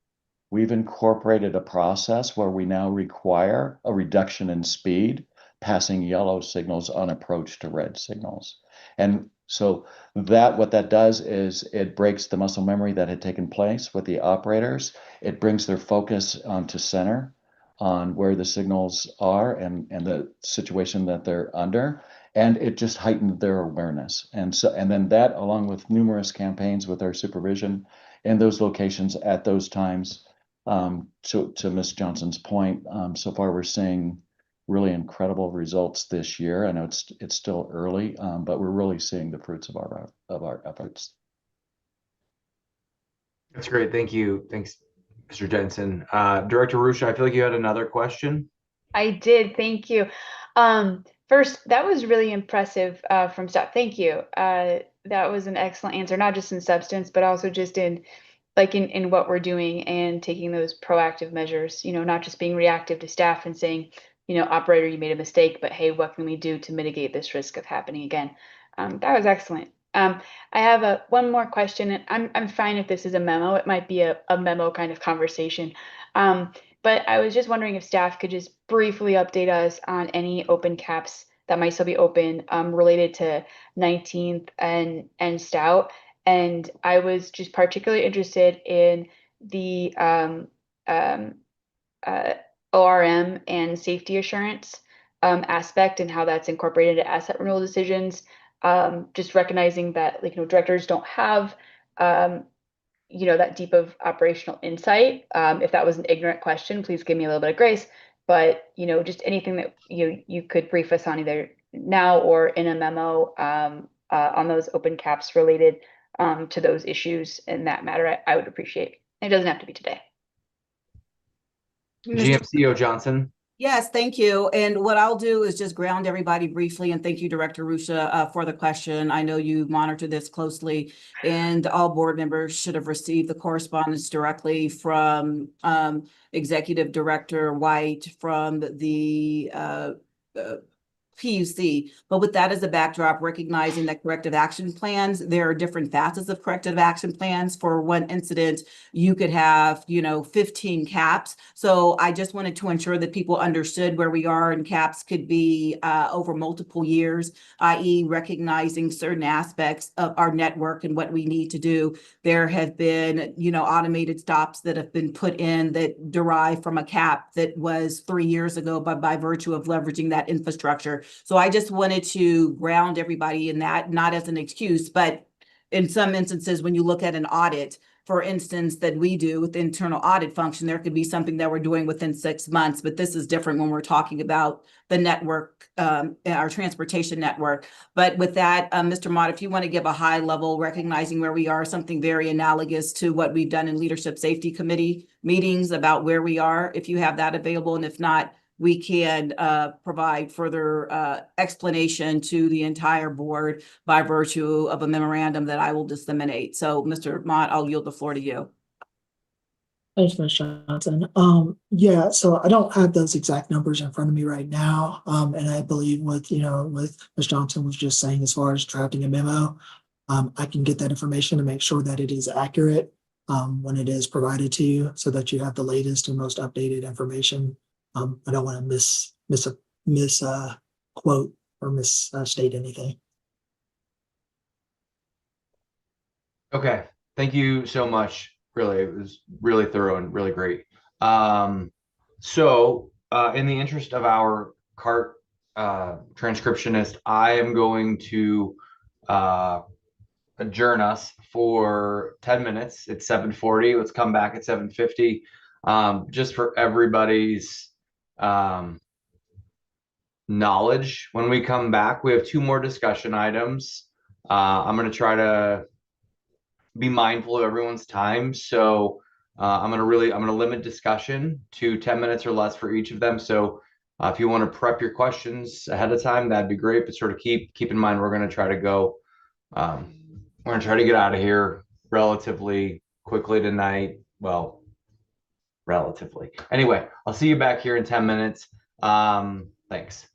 We've incorporated a process where we now require a reduction in speed passing yellow signals on approach to red signals. And so what that does is it breaks the muscle memory that had taken place with the operators. It brings their focus to center on where the signals are and the situation that they're under, and it just heightened their awareness. And then that, along with numerous campaigns with our supervision in those locations at those times, to Ms. Johnson's point, so far we're seeing really incredible results this year. I know it's still early, but we're really seeing the fruits of our efforts. That's great. Thank you. Thanks, Mr. Jensen. Director Rusha, I feel like you had another question. I did. Thank you. First, that was really impressive from staff. Thank you. That was an excellent answer, not just in substance, but also just in in what we're doing and taking those proactive measures, not just being reactive to staff and saying, operator, you made a mistake, but hey, what can we do to mitigate this risk of happening again? That was excellent. I have one more question, and I'm fine if this is a memo. It might be a memo kind of conversation. But I was just wondering if staff could just briefly update us on any open caps that might still be open related to 19th and Stout. And I was just particularly interested in the ORM and safety assurance aspect and how that's incorporated into asset renewal decisions. Just recognizing that directors don't have that deep of operational insight. If that was an ignorant question, please give me a little bit of grace. But just anything that you could brief us on either now or in a memo on those open caps related to those issues in that matter, I would appreciate. It doesn't have to be today. GMCO Johnson. Yes, thank you. And what I'll do is just ground everybody briefly, and thank you, Director Rusha, for the question. I know you monitor this closely, and all board members should have received the correspondence directly from Executive Director White from the PUC. But with that as a backdrop, recognizing that corrective action plans, there are different facets of corrective action plans. For one incident, you could have, 15 caps. So I just wanted to ensure that people understood where we are, and caps could be over multiple years, i.e. recognizing certain aspects of our network and what we need to do. There have been, automated stops that have been put in that derive from a cap that was 3 years ago, but by virtue of leveraging that infrastructure. So I just wanted to ground everybody in that, not as an excuse, but in some instances, when you look at an audit, for instance, that we do with the internal audit function, there could be something that we're doing within 6 months, but this is different when we're talking about the network, our transportation network. But with that, Mr. Mott, if you want to give a high level, recognizing where we are, something very analogous to what we've done in Leadership Safety Committee meetings about where we are, if you have that available, and if not, we can provide further explanation to the entire board by virtue of a memorandum that I will disseminate. So, Mr. Mott, I'll yield the floor to you. Thanks, Ms. Johnson. Yeah, so I don't have those exact numbers in front of me right now. And I believe with Ms. Johnson was just saying, as far as drafting a memo, I can get that information to make sure that it is accurate when it is provided to you, so that you have the latest and most updated information. I don't want to misquote or misstate anything. Okay, thank you so much. Really, it was really thorough and really great. So in the interest of our CART transcriptionist, I am going to adjourn us for 10 minutes. It's 7:40. Let's come back at 7:50. Just for everybody's knowledge, when we come back, we have 2 more discussion items. I'm going to try to be mindful of everyone's time. So I'm going to limit discussion to 10 minutes or less for each of them. So if you want to prep your questions ahead of time, that'd be great. But sort of keep in mind, we're going to try to go, we're going to try to get out of here relatively quickly tonight. Well, relatively. Anyway, I'll see you back here in 10 minutes. Thanks.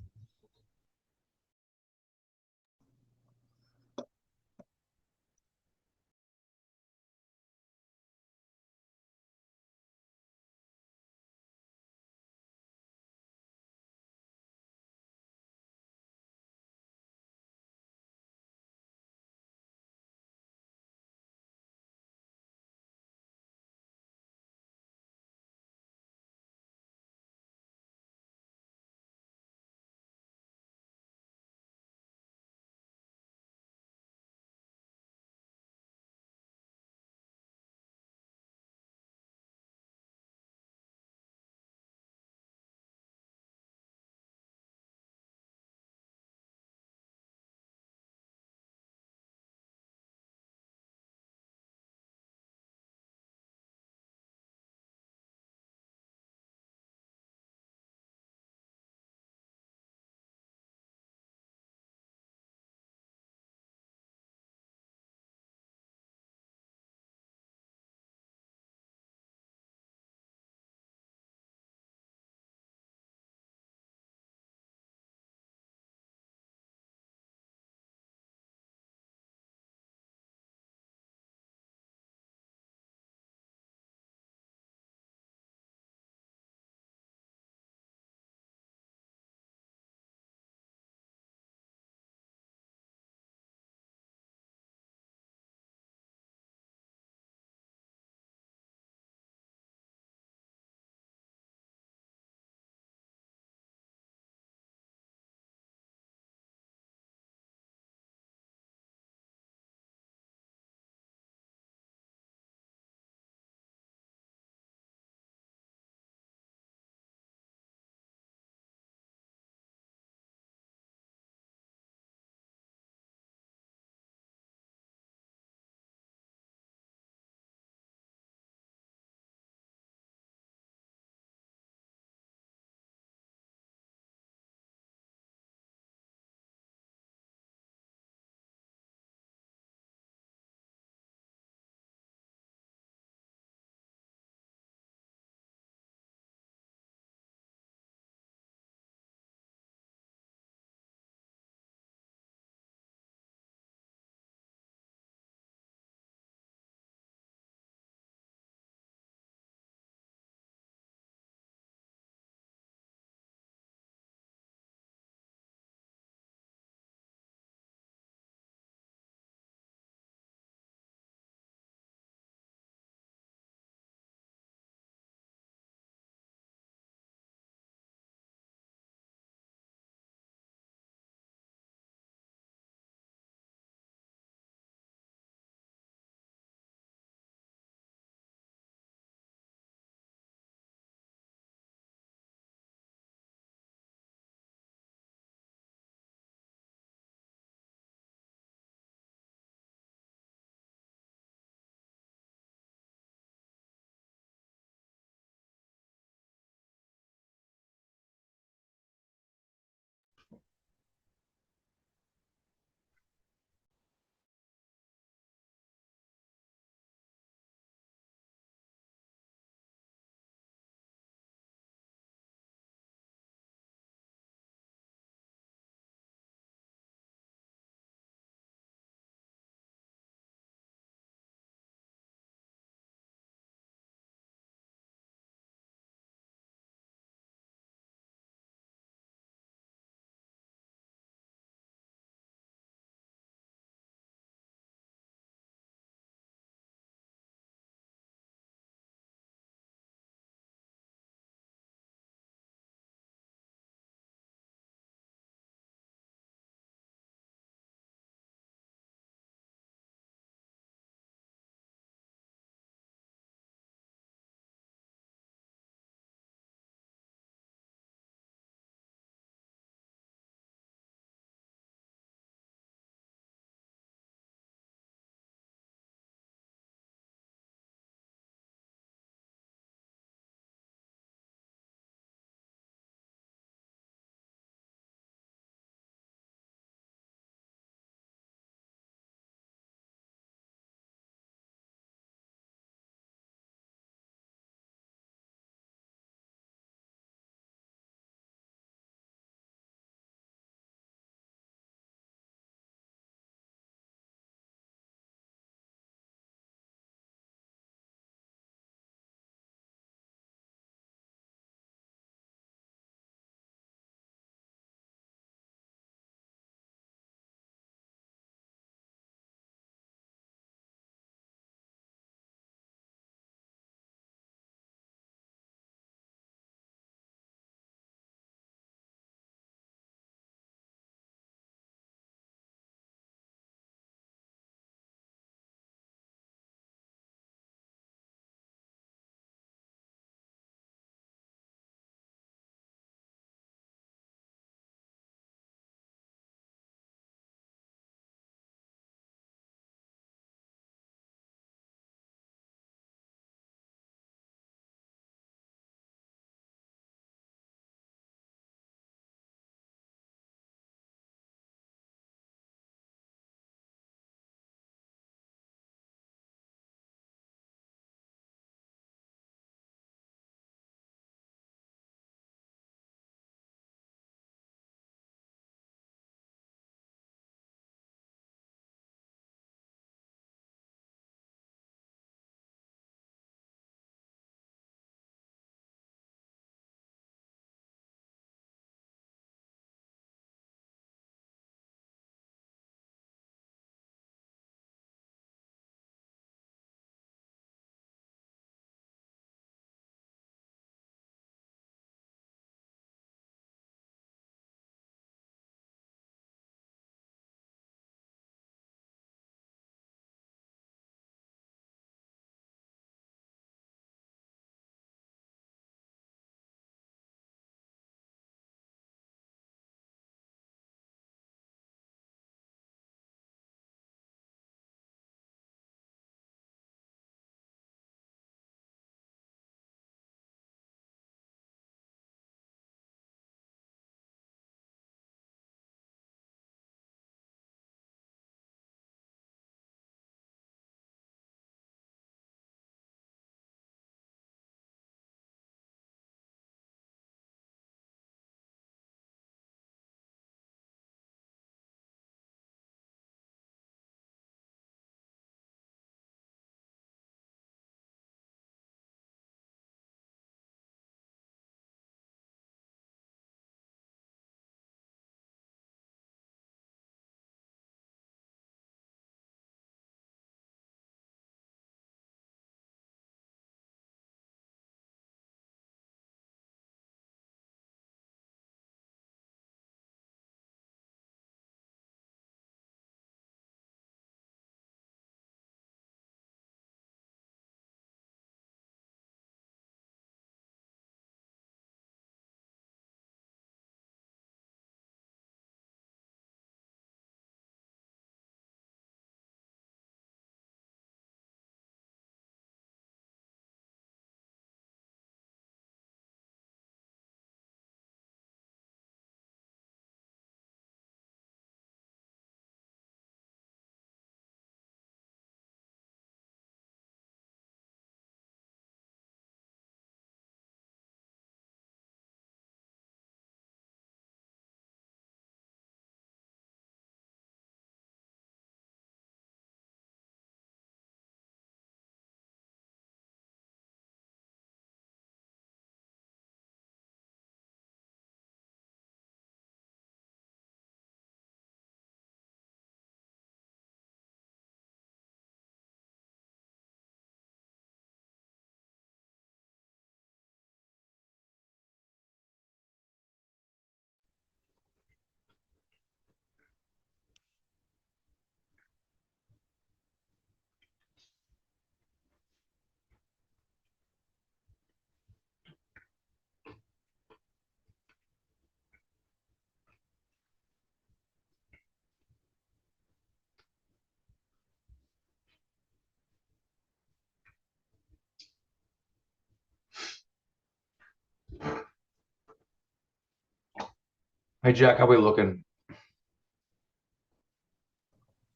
Hey, Jack, how we looking?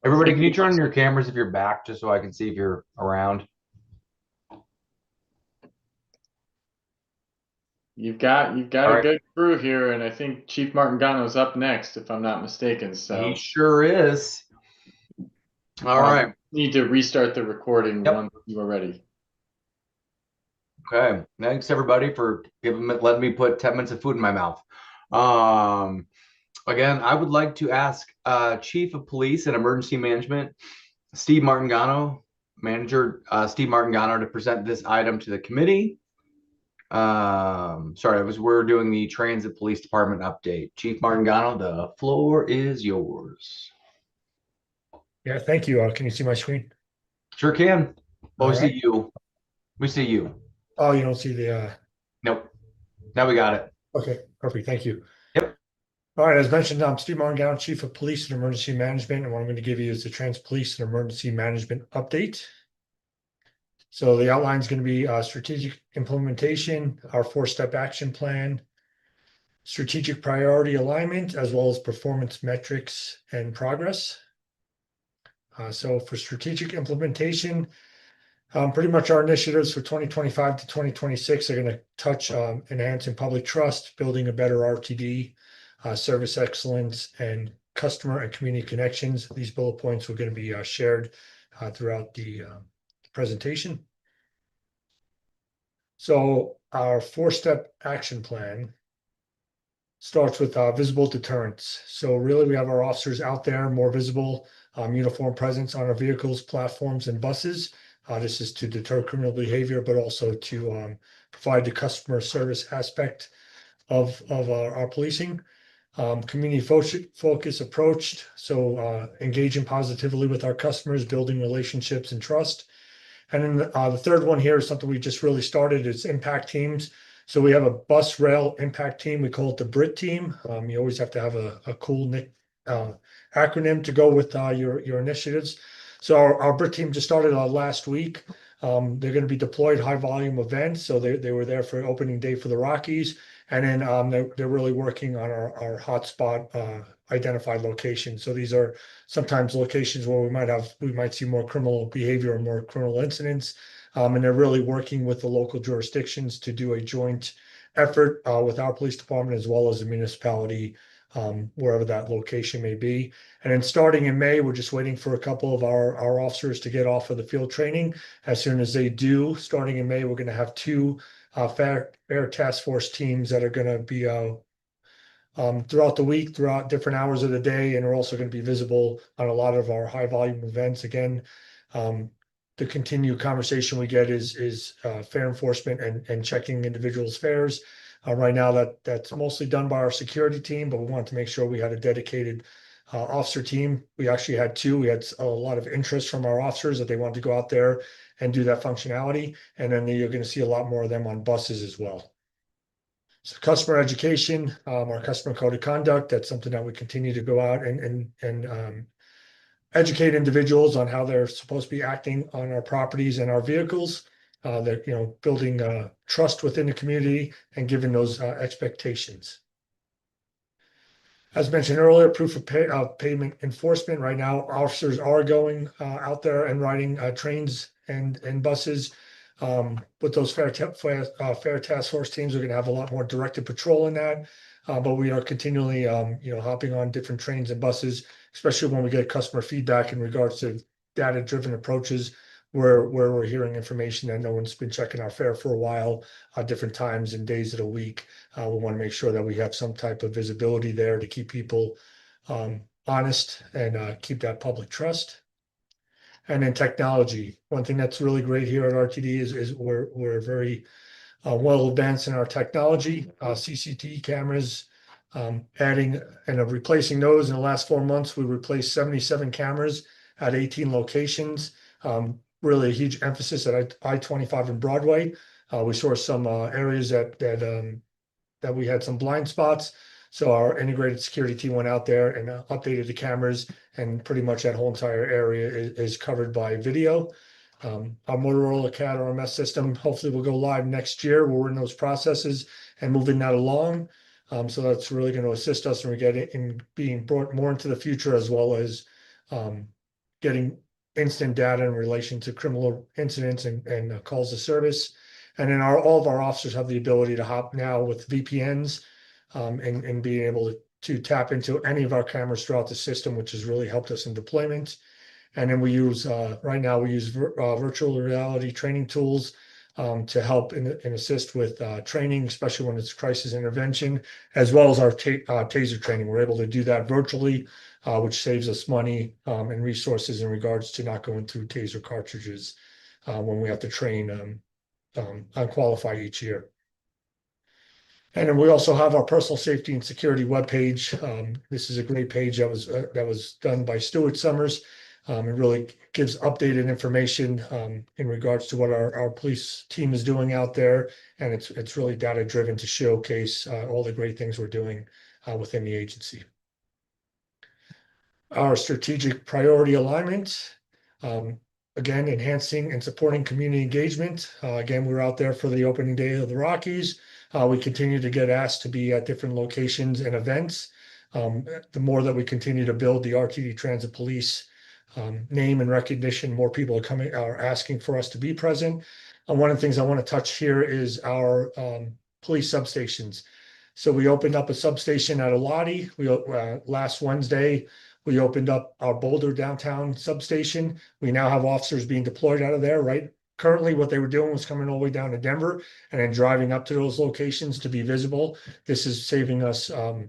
Everybody, can you turn on your cameras if you're back, just so I can see if you're around? You've got All a right. good crew here, and I think Chief Martingano's up next, if I'm not mistaken. So He sure is. All right. Need to restart the recording Yep. once you are ready. Okay. Thanks everybody for letting me put 10 minutes of food in my mouth. Again, I would like to ask Chief of Police and Emergency Management, Steve Martingano, Manager Steve Martingano, to present this item to the committee. Sorry, we're doing the Transit Police Department update. Chief Martingano, the floor is yours. Yeah, thank you. Can you see my screen? Sure can. Oh, All we right. see you. We see you. Oh, you don't see the Nope. Now we got it. okay, perfect. Thank you. Yep. All right, as mentioned, I'm Steve Martingano, Chief of Police and Emergency Management, and what I'm going to give you is the Transit Police and Emergency Management update. So the outline is going to be strategic implementation, our 4-step action plan, strategic priority alignment, as well as performance metrics and progress. So for strategic implementation, pretty much our initiatives for 2025 to 2026 are going to touch enhancing public trust, building a better RTD, service excellence, and customer and community connections. These bullet points are going to be shared throughout the presentation. So our 4-step action plan starts with visible deterrence. So really we have our officers out there, more visible, uniform presence on our vehicles, platforms, and buses. This is to deter criminal behavior, but also to provide the customer service aspect of our policing. Community focus approach, so engaging positively with our customers, building relationships and trust. And then the third one here is something we just really started, is impact teams. So we have a bus rail impact team. We call it the BRIT team. You always have to have a cool acronym to go with your initiatives. So our BRIT team just started last week. They're going to be deployed high volume events. So they were there for opening day for the Rockies. And then they're really working on our hotspot identified locations. So these are sometimes locations where we might see more criminal behavior or more criminal incidents. And they're really working with the local jurisdictions to do a joint effort with our police department as well as the municipality, wherever that location may be. And then starting in May, we're just waiting for a couple of our officers to get off of the field training. As soon as they do, starting in May, we're going to have 2 fair task force teams that are going to be throughout the week, throughout different hours of the day, and are also going to be visible on a lot of our high volume events. Again, the continued conversation we get is fare enforcement and checking individuals' fares. Right now, that's mostly done by our security team, but we wanted to make sure we had a dedicated officer team. We actually had 2. We had a lot of interest from our officers that they wanted to go out there and do that functionality. And then you're going to see a lot more of them on buses as well. So customer education, our customer code of conduct, that's something that we continue to go out and educate individuals on how they're supposed to be acting on our properties and our vehicles. They're building trust within the community and giving those expectations. As mentioned earlier, proof of payment enforcement. Right now, officers are going out there and riding trains and buses. With those fair task force teams, we're going to have a lot more directed patrol in that. But we are continually, hopping on different trains and buses, especially when we get customer feedback in regards to data-driven approaches, where we're hearing information that no one's been checking our fare for a while, different times and days of the week. We want to make sure that we have some type of visibility there to keep people honest and keep that public trust. And then technology. One thing that's really great here at RTD is we're very well advanced in our technology, CCTV cameras, adding and replacing those. In the last 4 months, we replaced 77 cameras at 18 locations. Really a huge emphasis at I-25 and Broadway. We saw some areas that we had some blind spots. So our integrated security team went out there and updated the cameras, and pretty much that whole entire area is covered by video. Our Motorola CAD RMS system hopefully will go live next year. We're in those processes and moving that along. So that's really going to assist us in being brought more into the future, as well as getting instant data in relation to criminal incidents and calls to service. And then all of our officers have the ability to hop now with VPNs and being able to tap into any of our cameras throughout the system, which has really helped us in deployment. And then we use, right now, we use virtual reality training tools to help and assist with training, especially when it's crisis intervention, as well as our TASER training. We're able to do that virtually, which saves us money and resources in regards to not going through TASER cartridges when we have to train unqualified each year. And then we also have our personal safety and security webpage. This is a great page that was done by Stuart Summers. It really gives updated information in regards to what our police team is doing out there, and it's really data driven to showcase all the great things we're doing within the agency. Our strategic priority alignment. Again, enhancing and supporting community engagement. Again, we're out there for the opening day of the Rockies. We continue to get asked to be at different locations and events. The more that we continue to build the RTD Transit Police name and recognition, more people are asking for us to be present. And one of the things I want to touch here is our police substations. So we opened up a substation at Elati. Last Wednesday, we opened up our Boulder downtown substation. We now have officers being deployed out of there, right? Currently, what they were doing was coming all the way down to Denver and then driving up to those locations to be visible. This is saving us a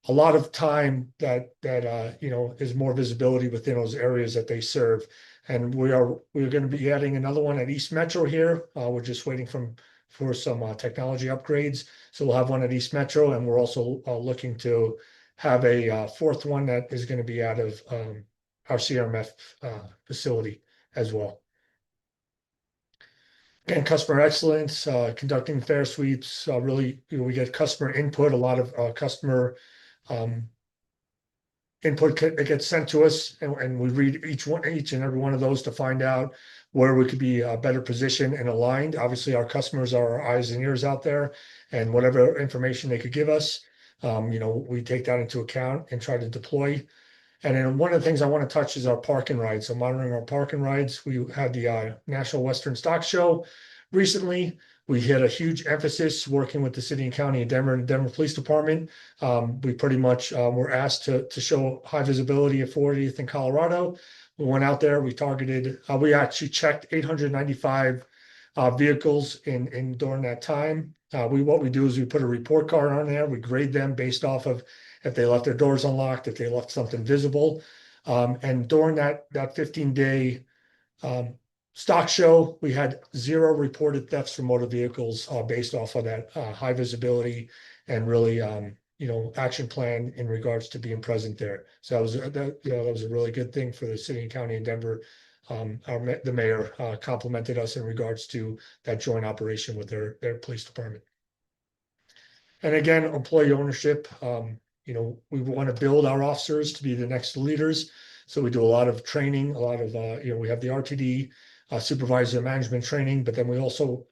lot of time that is more visibility within those areas that they serve. And we're going to be adding another one at East Metro here. We're just waiting for some technology upgrades. So we'll have one at East Metro, and we're also looking to have a fourth one that is going to be out of our CRMF facility as well. Again, customer excellence, conducting fair sweeps, really, we get customer input, a lot of customer input that gets sent to us, and we read each and every one of those to find out where we could be better positioned and aligned. Obviously, our customers are our eyes and ears out there, and whatever information they could give us, we take that into account and try to deploy. And then one of the things I want to touch is our park and rides. So monitoring our park and rides. We had the National Western Stock Show recently. We had a huge emphasis working with the city and county of Denver and Denver Police Department. We pretty much were asked to show high visibility at 40th in Colorado. We went out there, we targeted, we actually checked 895 vehicles during that time. What we do is we put a report card on there. We grade them based off of if they left their doors unlocked, if they left something visible. And during that 15-day stock show, we had 0 reported thefts from motor vehicles based off of that high visibility and really, action plan in regards to being present there. So that was a really good thing for the city and county in Denver. The mayor complimented us in regards to that joint operation with their police department. And again, employee ownership. We want to build our officers to be the next leaders. So we do a lot of training, a lot of, we have the RTD supervisor management training, but then we also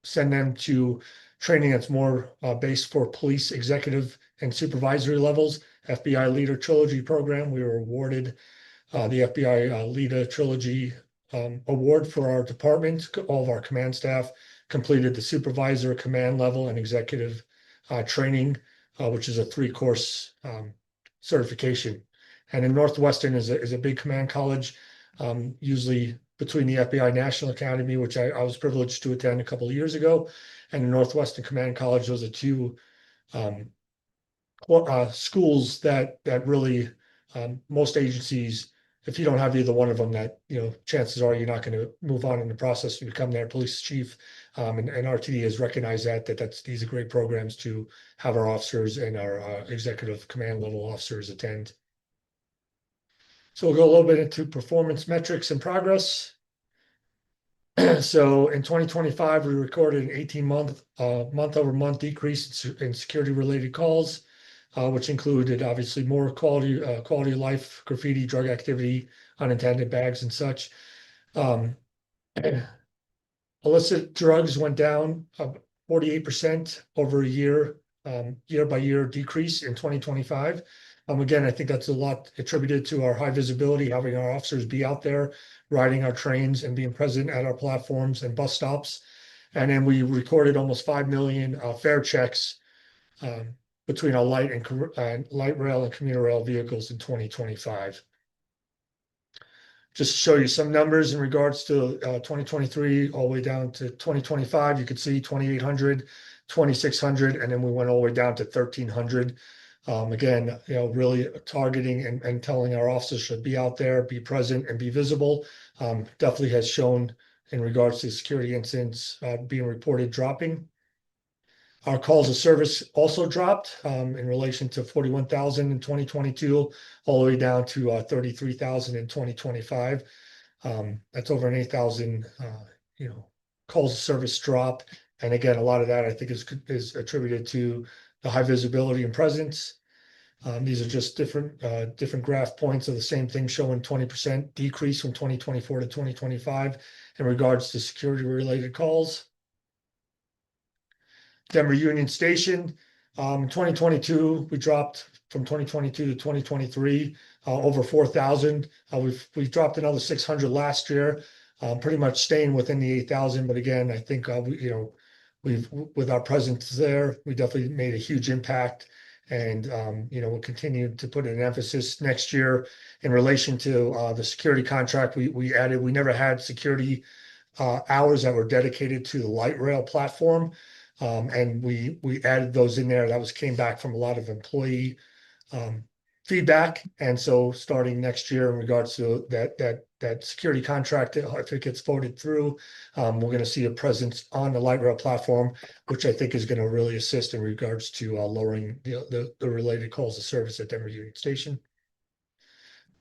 send them to training that's more based for police executive and supervisory levels. FBI Leader Trilogy program. We were awarded the FBI Leader Trilogy award for our department. All of our command staff completed the supervisor, command level, and executive training, which is a 3-course certification. And in Northwestern is a big command college, usually between the FBI National Academy, which I was privileged to attend a couple of years ago, and the Northwestern Command College. Those are 2 schools that really most agencies, if you don't have either one of them, that chances are you're not going to move on in the process to become their police chief. And RTD has recognized these are great programs to have our officers and our executive command level officers attend. So we'll go a little bit into performance metrics and progress. So in 2025, we recorded an 18-month month-over-month decrease in security-related calls, which included obviously more quality of life, graffiti, drug activity, unintended bags, and such. Illicit drugs went down 48% over a year, year by year decrease in 2025. Again, I think that's a lot attributed to our high visibility, having our officers be out there, riding our trains and being present at our platforms and bus stops. And then we recorded almost 5 million fare checks between our light rail and commuter rail vehicles in 2025. Just to show you some numbers in regards to 2023 all the way down to 2025, you can see 2,800, 2,600, and then we went all the way down to 1,300. Again, really targeting and telling our officers to be out there, be present, and be visible. Definitely has shown in regards to security incidents being reported dropping. Our calls of service also dropped in relation to 41,000 in 2022, all the way down to 33,000 in 2025. That's over an 8,000, calls of service drop. And again, a lot of that I think is attributed to the high visibility and presence. These are just different graph points of the same thing, showing 20% decrease from 2024 to 2025 in regards to security related calls. Denver Union Station, in 2022, we dropped from 2022 to 2023, over 4,000. We've dropped another 600 last year, pretty much staying within the 8,000. But again, I think with our presence there, we definitely made a huge impact. And we'll continue to put an emphasis next year in relation to the security contract. We never had security hours that were dedicated to the light rail platform. And we added those in there. That came back from a lot of employee feedback. And so starting next year in regards to that security contract, if it gets voted through, we're going to see a presence on the light rail platform, which I think is going to really assist in regards to lowering the related calls of service at Denver Union Station.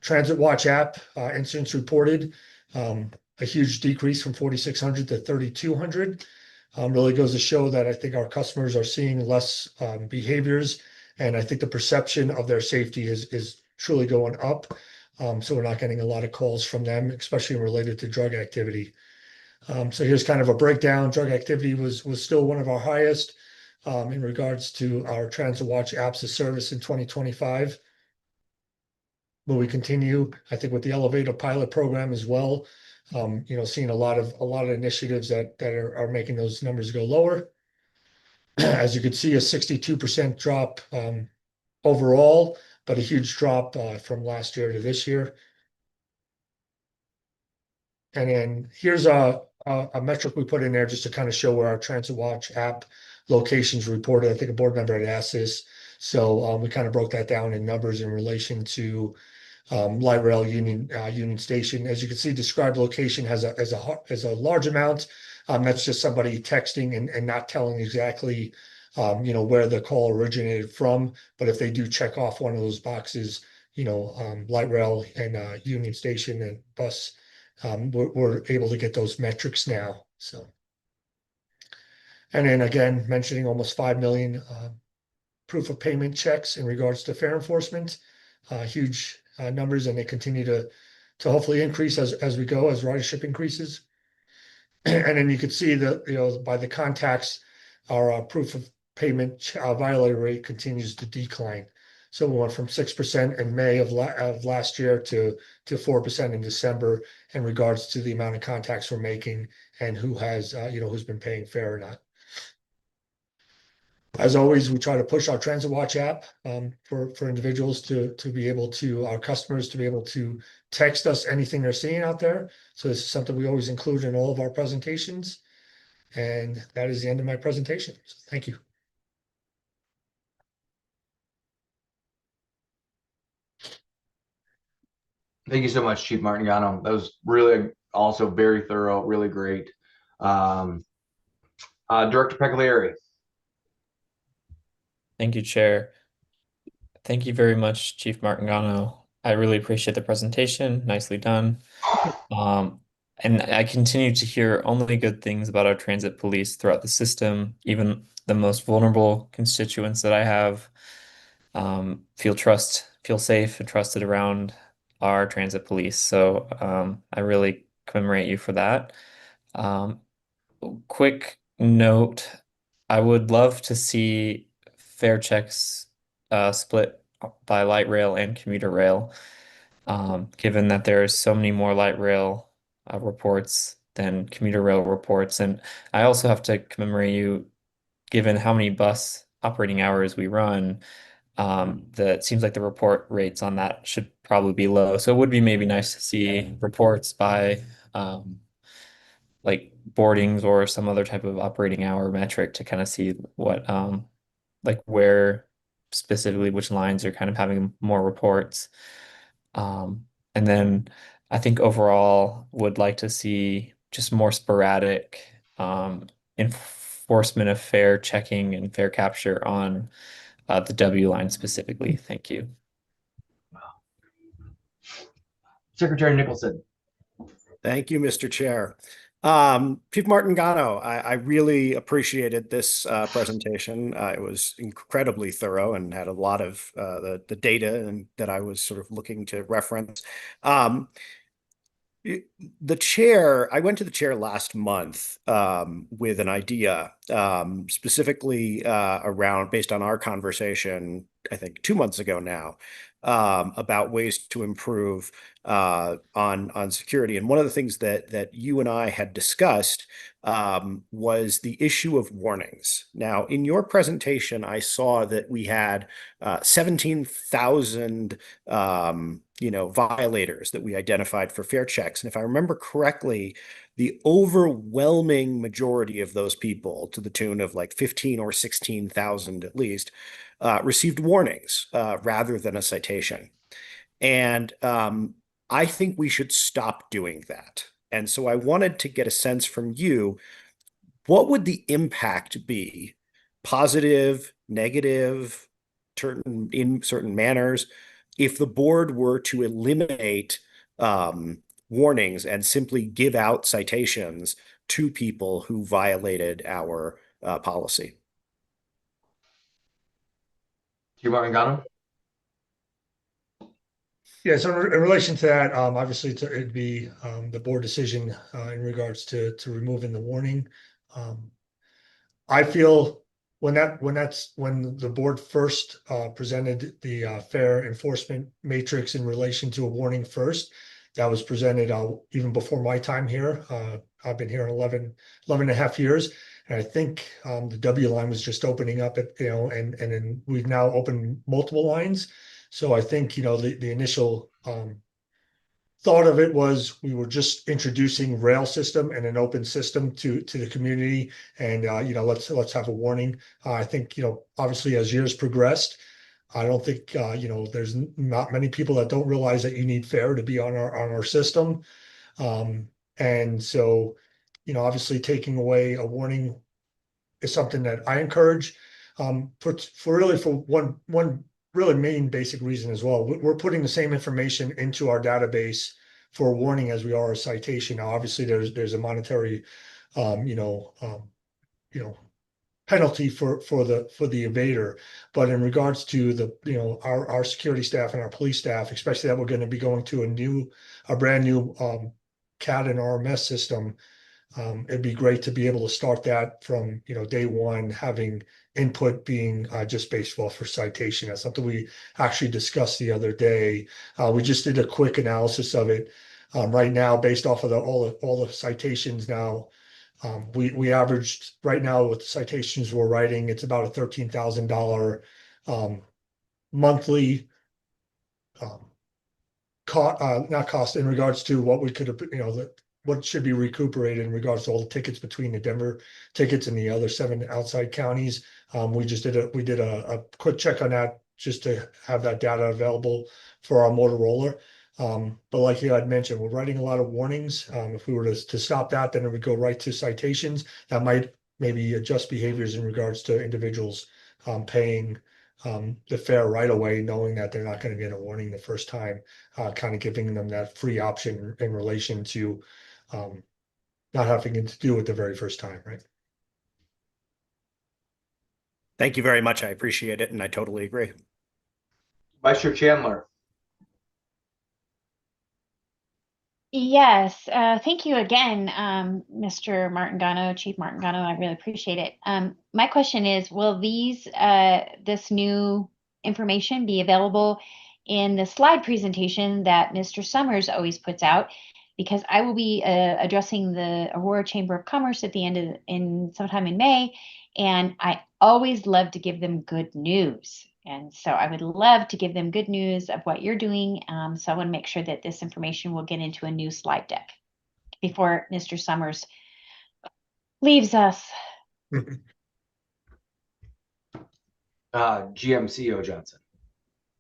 Transit Watch app incidents reported, a huge decrease from 4,600 to 3,200. Really goes to show that I think our customers are seeing less behaviors, and I think the perception of their safety is truly going up. So we're not getting a lot of calls from them, especially related to drug activity. So here's kind of a breakdown. Drug activity was still one of our highest in regards to our Transit Watch apps of service in 2025. But we continue, I think, with the Elevator pilot program as well. Seeing a lot of initiatives that are making those numbers go lower. As you could see, a 62% drop overall, but a huge drop from last year to this year. And then here's a metric we put in there just to kind of show where our Transit Watch app locations reported. I think a board member had asked this. So we kind of broke that down in numbers in relation to light rail Union Station. As you can see, described location has a large amount. That's just somebody texting and not telling exactly where the call originated from. But if they do check off one of those boxes, light rail and Union Station and bus, we're able to get those metrics now. So, and then again, mentioning almost 5 million proof of payment checks in regards to fare enforcement, huge numbers, and they continue to hopefully increase as we go, as ridership increases. And then you could see that, by the contacts, our proof of payment violator rate continues to decline. So we went from 6% in May of last year to 4% in December in regards to the amount of contacts we're making and who has, who's been paying fare or not. As always, we try to push our Transit Watch app for individuals to be able to, our customers to be able to text us anything they're seeing out there. So this is something we always include in all of our presentations. And that is the end of my presentation. So thank you. Thank you so much, Chief Martingano. That was really also very thorough, really great. Director Pecoglieri. Thank you, Chair. Thank you very much, Chief Martingano. I really appreciate the presentation. Nicely done. And I continue to hear only good things about our transit police throughout the system. Even the most vulnerable constituents that I have feel safe and trusted around our transit police. So I really commemorate you for that. Quick note, I would love to see fare checks split by light rail and commuter rail, given that there's so many more light rail reports than commuter rail reports. And I also have to commemorate you, given how many bus operating hours we run, that it seems like the report rates on that should probably be low. So it would be maybe nice to see reports by like boardings or some other type of operating hour metric to kind of see what like where specifically which lines are kind of having more reports. And then I think overall would like to see just more sporadic enforcement of fare checking and fare capture on the W line specifically. Thank you. Secretary Nicholson. Thank you, Mr. Chair. Chief Martingano, I really appreciated this presentation. It was incredibly thorough and had a lot of the data and that I was sort of looking to reference. The chair, I went to the chair last month with an idea specifically around, based on our conversation, I think 2 months ago now, about ways to improve on security. And one of the things that you and I had discussed was the issue of warnings. Now, in your presentation, I saw that we had 17,000 violators that we identified for fare checks. And if I remember correctly, the overwhelming majority of those people, to the tune of like 15 or 16,000 at least, received warnings rather than a citation. And I think we should stop doing that. And so I wanted to get a sense from you, what would the impact be, positive, negative, in certain manners, if the board were to eliminate warnings and simply give out citations to people who violated our policy? Chief Martingano. Yeah, so in relation to that, obviously it'd be the board decision in regards to removing the warning. I feel when the board first presented the fair enforcement matrix in relation to a warning first, that was presented even before my time here. I've been here 11 and a half years. And I think the W line was just opening up, and then we've now opened multiple lines. So I think, the initial thought of it was we were just introducing rail system and an open system to the community, and let's have a warning. I think obviously as years progressed, I don't think there's not many people that don't realize that you need fare to be on our system, and so obviously taking away a warning is something that I encourage for one really main basic reason as well. We're putting the same information into our database for a warning as we are a citation. Now, obviously, there's a monetary, penalty for the evader, but in regards to our security staff and our police staff, especially that we're going to be going to a brand new CAD and RMS system. It'd be great to be able to start that from day one, having input being just based off for citation. That's something we actually discussed the other day. We just did a quick analysis of it. Right now, based off of all the citations now, we averaged right now with the citations we're writing, it's about a $13,000 monthly not cost in regards to what we could have, what should be recuperated in regards to all the tickets between the Denver tickets and the other 7 outside counties. We did a quick check on that just to have that data available for our Motorola. But like you had mentioned, we're writing a lot of warnings. If we were to stop that, then it would go right to citations. That might maybe adjust behaviors in regards to individuals paying the fare right away, knowing that they're not going to get a warning the first time, kind of giving them that free option in relation to not having to do it the very first time, right? Thank you very much. I appreciate it, and I totally agree. Vice Chair Chandler. Yes, thank you again, Mr. Martingano, Chief Martingano. I really appreciate it. My question is, will this new information be available in the slide presentation that Mr. Summers always puts out? Because I will be addressing the Aurora Chamber of Commerce at the end sometime in May, and I always love to give them good news. And so I would love to give them good news of what you're doing. So I want to make sure that this information will get into a new slide deck before Mr. Summers leaves us. GMCO Johnson.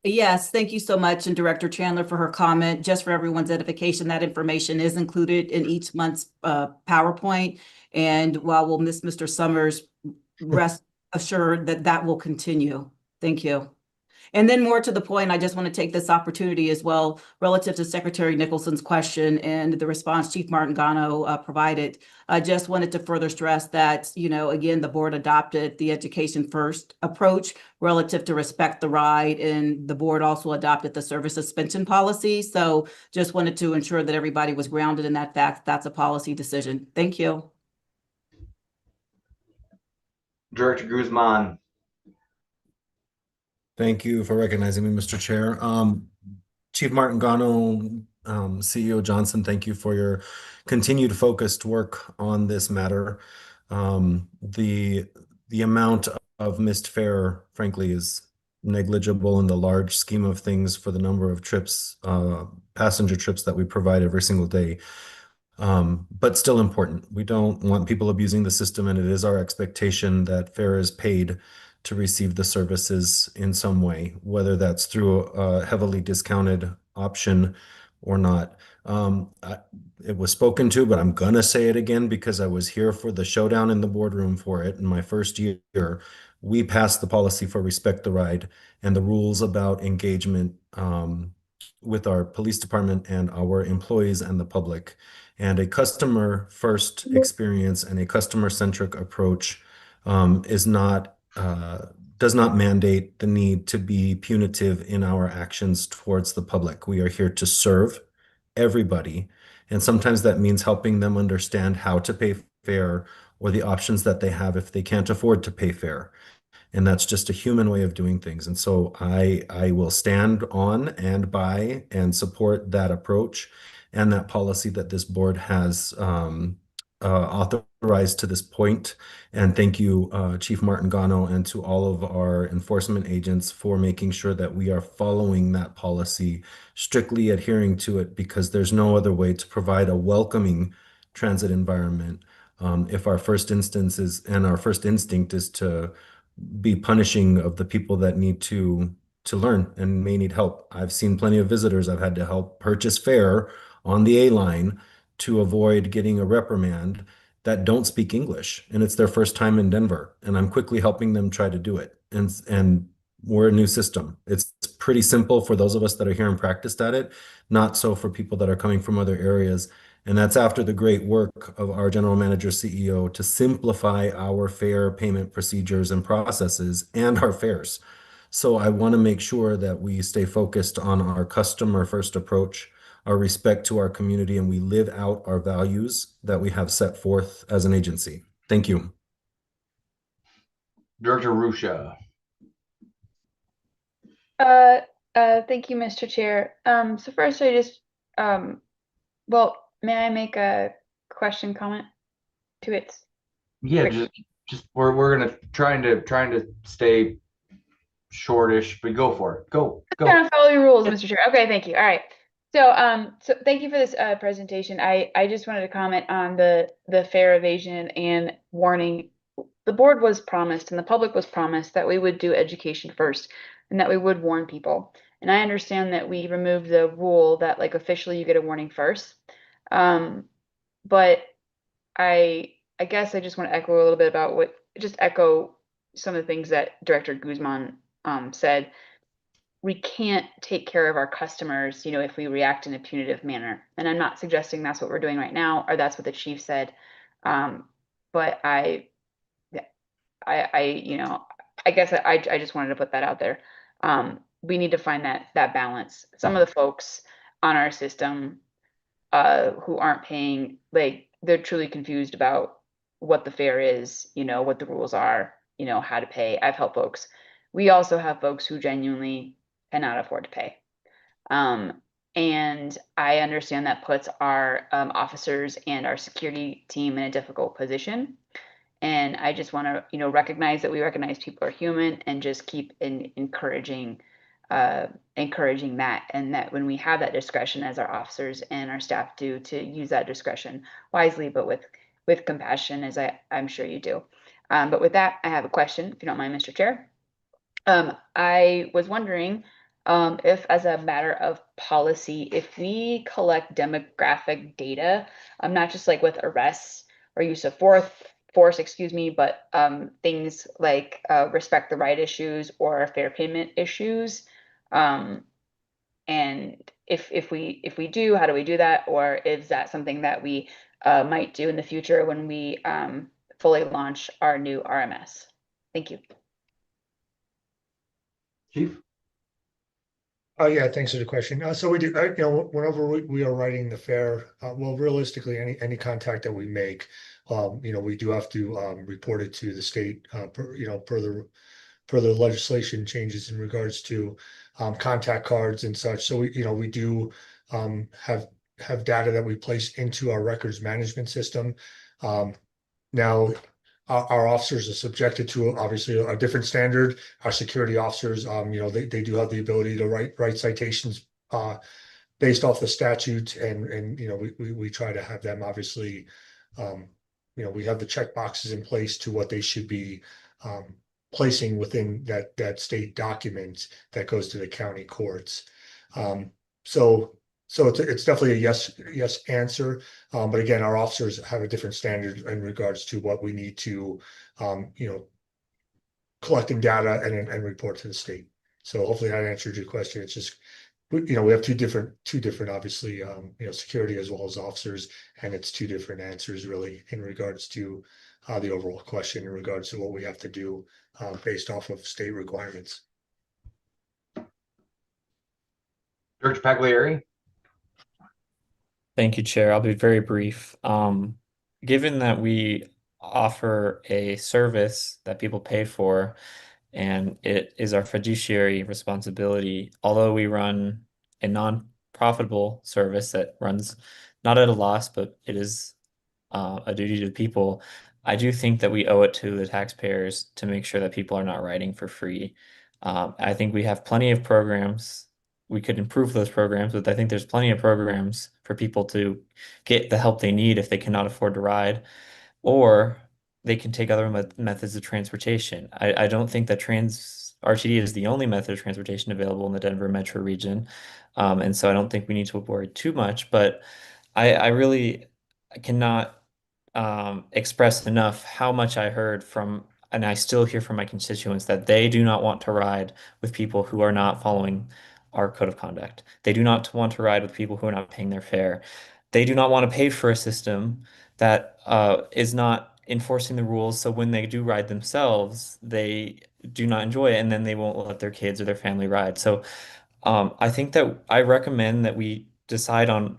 Yes, thank you so much, and Director Chandler for her comment. Just for everyone's edification, that information is included in each month's PowerPoint. And while we'll miss Mr. Summers, rest assured that that will continue. Thank you. And then more to the point, I just want to take this opportunity as well relative to Secretary Nicholson's question and the response Chief Martingano provided. I just wanted to further stress that, again, the board adopted the education first approach relative to respect the ride, and the board also adopted the service suspension policy. So just wanted to ensure that everybody was grounded in that fact. That's a policy decision. Thank you. Director Guzman. Thank you for recognizing me, Mr. Chair. Chief Martingano, CEO Johnson, thank you for your continued focused work on this matter. The amount of missed fare, frankly, is negligible in the large scheme of things for the number of trips, passenger trips that we provide every single day. But still important. We don't want people abusing the system, and it is our expectation that fare is paid to receive the services in some way, whether that's through a heavily discounted option or not. It was spoken to, but I'm gonna say it again because I was here for the showdown in the boardroom for it in my first year. We passed the policy for Respect the Ride and the rules about engagement with our police department and our employees and the public. And a customer first experience and a customer centric approach does not mandate the need to be punitive in our actions towards the public. We are here to serve everybody. And sometimes that means helping them understand how to pay fare or the options that they have if they can't afford to pay fare. And that's just a human way of doing things. And so I will stand on and by and support that approach and that policy that this board has authorized to this point. And thank you, Chief Martingano, and to all of our enforcement agents for making sure that we are following that policy, strictly adhering to it, because there's no other way to provide a welcoming transit environment if our first instinct is to be punishing of the people that need to learn and may need help. I've seen plenty of visitors I've had to help purchase fare on the A line to avoid getting a reprimand that don't speak English, and it's their first time in Denver, and I'm quickly helping them try to do it. And we're a new system. It's pretty simple for those of us that are here and practiced at it, not so for people that are coming from other areas. And that's after the great work of our general manager CEO to simplify our fare payment procedures and processes and our fares. So I want to make sure that we stay focused on our customer first approach, our respect to our community, and we live out our values that we have set forth as an agency. Thank you. Director Rusha. Thank you, Mr. Chair. So first I just, well, may I make a question comment to it? Yeah, just we're gonna trying to stay shortish, but go for it. Go. Kind of follow your rules, Mr. Chair. Okay, thank you. All right. So thank you for this presentation. I just wanted to comment on the fare evasion and warning. The board was promised and the public was promised that we would do education first and that we would warn people. And I understand that we removed the rule that like officially you get a warning first. But I guess I just want to echo a little bit about echo some of the things that Director Guzman said. We can't take care of our customers, if we react in a punitive manner. And I'm not suggesting that's what we're doing right now, or that's what the chief said. But I guess I just wanted to put that out there. We need to find that balance. Some of the folks on our system who aren't paying, like they're truly confused about what the fare is, what the rules are, how to pay. I've helped folks. We also have folks who genuinely cannot afford to pay. And I understand that puts our officers and our security team in a difficult position. And I just want to, recognize that we recognize people are human and just keep encouraging that, and that when we have that discretion as our officers and our staff do, to use that discretion wisely, but with compassion, as I'm sure you do. But with that, I have a question, if you don't mind, Mr. Chair. I was wondering if, as a matter of policy, if we collect demographic data, not just like with arrests or use of force, but things like respect the right issues or fair payment issues. And if we do, how do we do that? Or is that something that we might do in the future when we fully launch our new RMS? Thank you. Chief? Oh, yeah, thanks for the question. So we do, whenever we are writing the fare, well, realistically, any contact that we make, we do have to report it to the state, per the legislation changes in regards to contact cards and such. So we do have data that we place into our records management system. Now, our officers are subjected to obviously a different standard. Our security officers, they do have the ability to write citations based off the statute, and we try to have them obviously, we have the check boxes in place to what they should be placing within that state document that goes to the county courts. So it's definitely a yes answer. But again, our officers have a different standard in regards to what we need to, collecting data and report to the state. So hopefully that answered your question. It's just, we have two different, obviously, security as well as officers, and it's two different answers really in regards to the overall question in regards to what we have to do based off of state requirements. Director Pagliari? Thank you, Chair. I'll be very brief. Given that we offer a service that people pay for, and it is our fiduciary responsibility, although we run a non-profitable service that runs not at a loss, but it is a duty to the people, I do think that we owe it to the taxpayers to make sure that people are not riding for free. I think we have plenty of programs. We could improve those programs, but I think there's plenty of programs for people to get the help they need if they cannot afford to ride, or they can take other methods of transportation. I don't think that RTD is the only method of transportation available in the Denver metro region. And so I don't think we need to worry too much, but I really cannot express enough how much I heard from, and I still hear from my constituents, that they do not want to ride with people who are not following our code of conduct. They do not want to ride with people who are not paying their fare. They do not want to pay for a system that is not enforcing the rules. So when they do ride themselves, they do not enjoy it, and then they won't let their kids or their family ride. So I think that I recommend that we decide on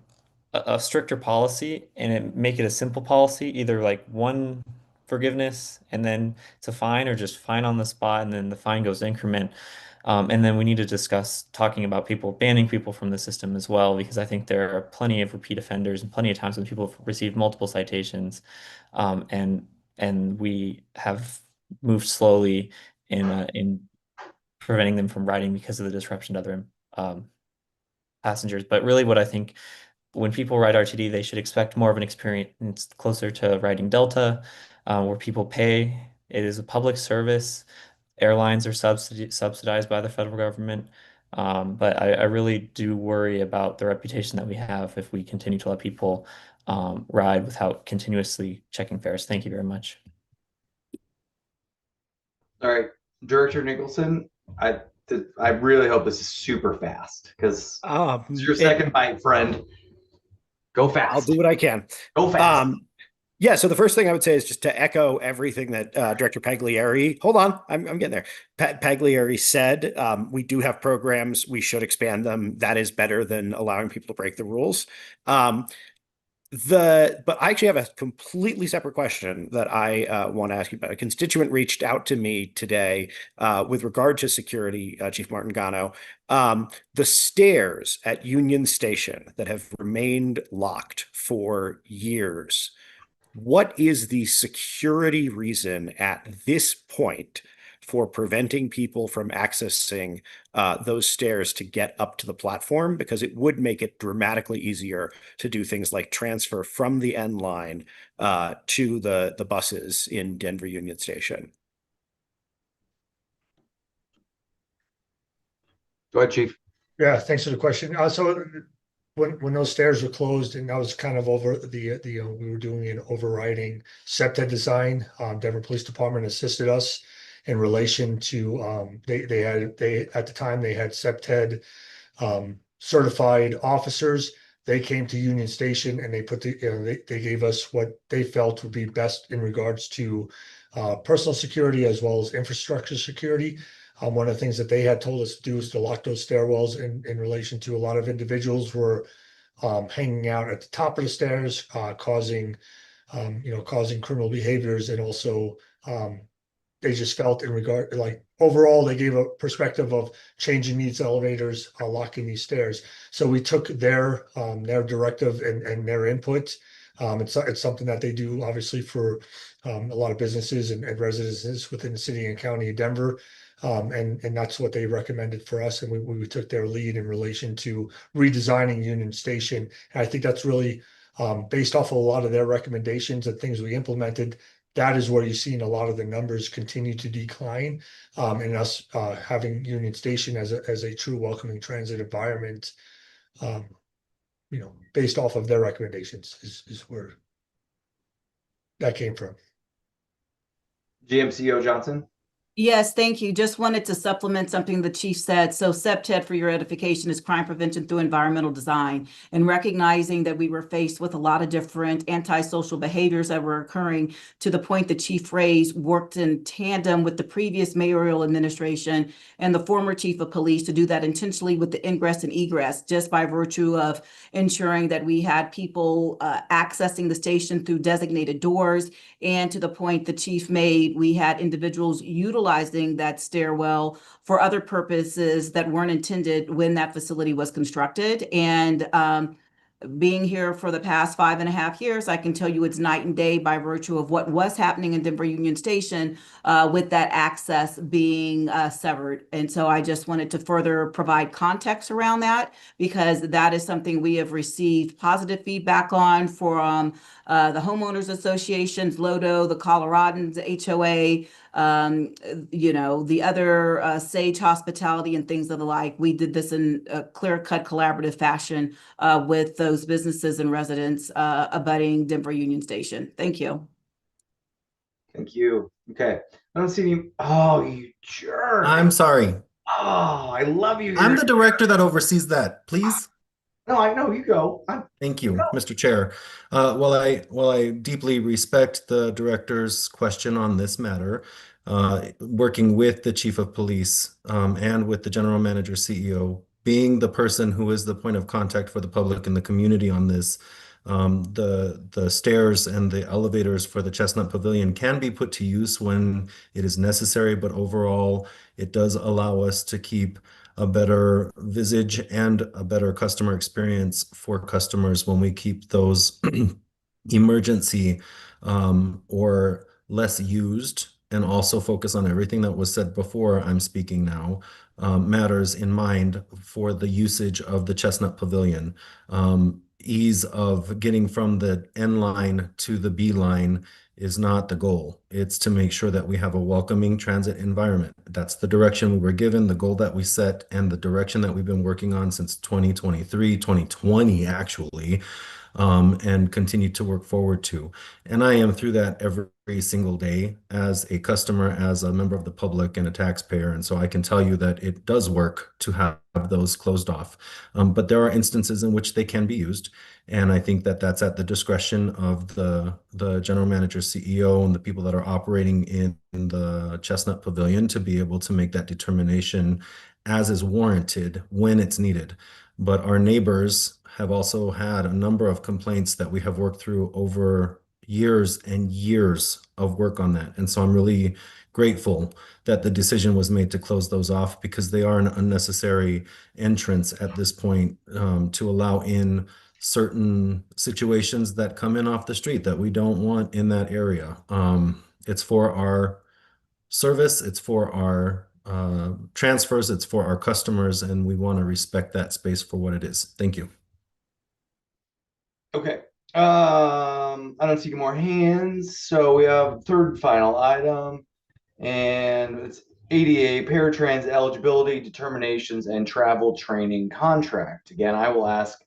a stricter policy and make it a simple policy, either like one forgiveness and then it's a fine, or just fine on the spot and then the fine goes increment. And then we need to discuss talking about banning people from the system as well, because I think there are plenty of repeat offenders and plenty of times when people have received multiple citations, and we have moved slowly in preventing them from riding because of the disruption to other passengers. But really, what I think, when people ride RTD, they should expect more of an experience closer to riding Delta, where people pay. It is a public service. Airlines are subsidized by the federal government. But I really do worry about the reputation that we have if we continue to let people ride without continuously checking fares. Thank you very much. All right, Director Nicholson, I really hope this is super fast, because it's your second bite, friend. Go fast. I'll do what I can. Go fast. Yeah, so the first thing I would say is just to echo everything that Director Pagliari, hold on, I'm getting there. Pagliari said, we do have programs, we should expand them. That is better than allowing people to break the rules. But I actually have a completely separate question that I want to ask you about. A constituent reached out to me today with regard to security, Chief Martingano. The stairs at Union Station that have remained locked for years. What is the security reason at this point for preventing people from accessing those stairs to get up to the platform? Because it would make it dramatically easier to do things like transfer from the N line to the buses in Denver Union Station. Go ahead, Chief. Yeah, thanks for the question. So when those stairs were closed, and that was kind of over the we were doing an overriding SEPTED design. Denver Police Department assisted us in relation to they at the time they had SEPTED certified officers. They came to Union Station and they put they gave us what they felt would be best in regards to personal security as well as infrastructure security. One of the things that they had told us to do is to lock those stairwells in relation to a lot of individuals were hanging out at the top of the stairs, causing criminal behaviors, and also they just felt in regard, like overall, they gave a perspective of changing these elevators, locking these stairs. So we took their directive and their input. It's something that they do obviously for a lot of businesses and residences within the city and county of Denver. And that's what they recommended for us. And we took their lead in relation to redesigning Union Station. And I think that's really based off of a lot of their recommendations and things we implemented. That is where you're seeing a lot of the numbers continue to decline, and us having Union Station as a true welcoming transit environment, based off of their recommendations is where that came from. GMCO Johnson. Yes, thank you. Just wanted to supplement something the chief said. So SEPTED, for your edification, is crime prevention through environmental design, and recognizing that we were faced with a lot of different antisocial behaviors that were occurring, to the point the chief raised, worked in tandem with the previous mayoral administration and the former chief of police to do that intentionally with the ingress and egress, just by virtue of ensuring that we had people accessing the station through designated doors. And to the point the chief made, we had individuals utilizing that stairwell for other purposes that weren't intended when that facility was constructed. And being here for the past 5.5 years, I can tell you it's night and day by virtue of what was happening in Denver Union Station with that access being severed. And so I just wanted to further provide context around that, because that is something we have received positive feedback on from the homeowners associations, LODO, the Coloradans, HOA, the other Sage Hospitality and things of the like. We did this in a clear-cut collaborative fashion with those businesses and residents abutting Denver Union Station. Thank you. Thank you. Okay. I don't see any. Oh, you jerk. I'm sorry. Oh, I love you. I'm the director that oversees that. Please. No, I know you go. Thank you, Mr. Chair. While I deeply respect the director's question on this matter, working with the chief of police and with the general manager CEO, being the person who is the point of contact for the public and the community on this, the stairs and the elevators for the Chestnut Pavilion can be put to use when it is necessary, but overall, it does allow us to keep a better visage and a better customer experience for customers when we keep those emergency or less used, and also focus on everything that was said before I'm speaking now, matters in mind for the usage of the Chestnut Pavilion. Ease of getting from the N line to the B line is not the goal. It's to make sure that we have a welcoming transit environment. That's the direction we were given, the goal that we set, and the direction that we've been working on since 2023, 2020 actually. and continue to work forward to. And I am through that every single day as a customer, as a member of the public, and a taxpayer. And so I can tell you that it does work to have those closed off. But there are instances in which they can be used. And I think that that's at the discretion of the general manager, CEO, and the people that are operating in the Chestnut Pavilion to be able to make that determination as is warranted when it's needed. But our neighbors have also had a number of complaints that we have worked through over years and years of work on that. And so I'm really grateful that the decision was made to close those off, because they are an unnecessary entrance at this point, to allow in certain situations that come in off the street that we don't want in that area. It's for our service, it's for our transfers, it's for our customers, and we want to respect that space for what it is. Thank you. Okay. I don't see more hands, so we have third final item, and it's ADA Paratrans eligibility determinations and travel training contract. Again, I will ask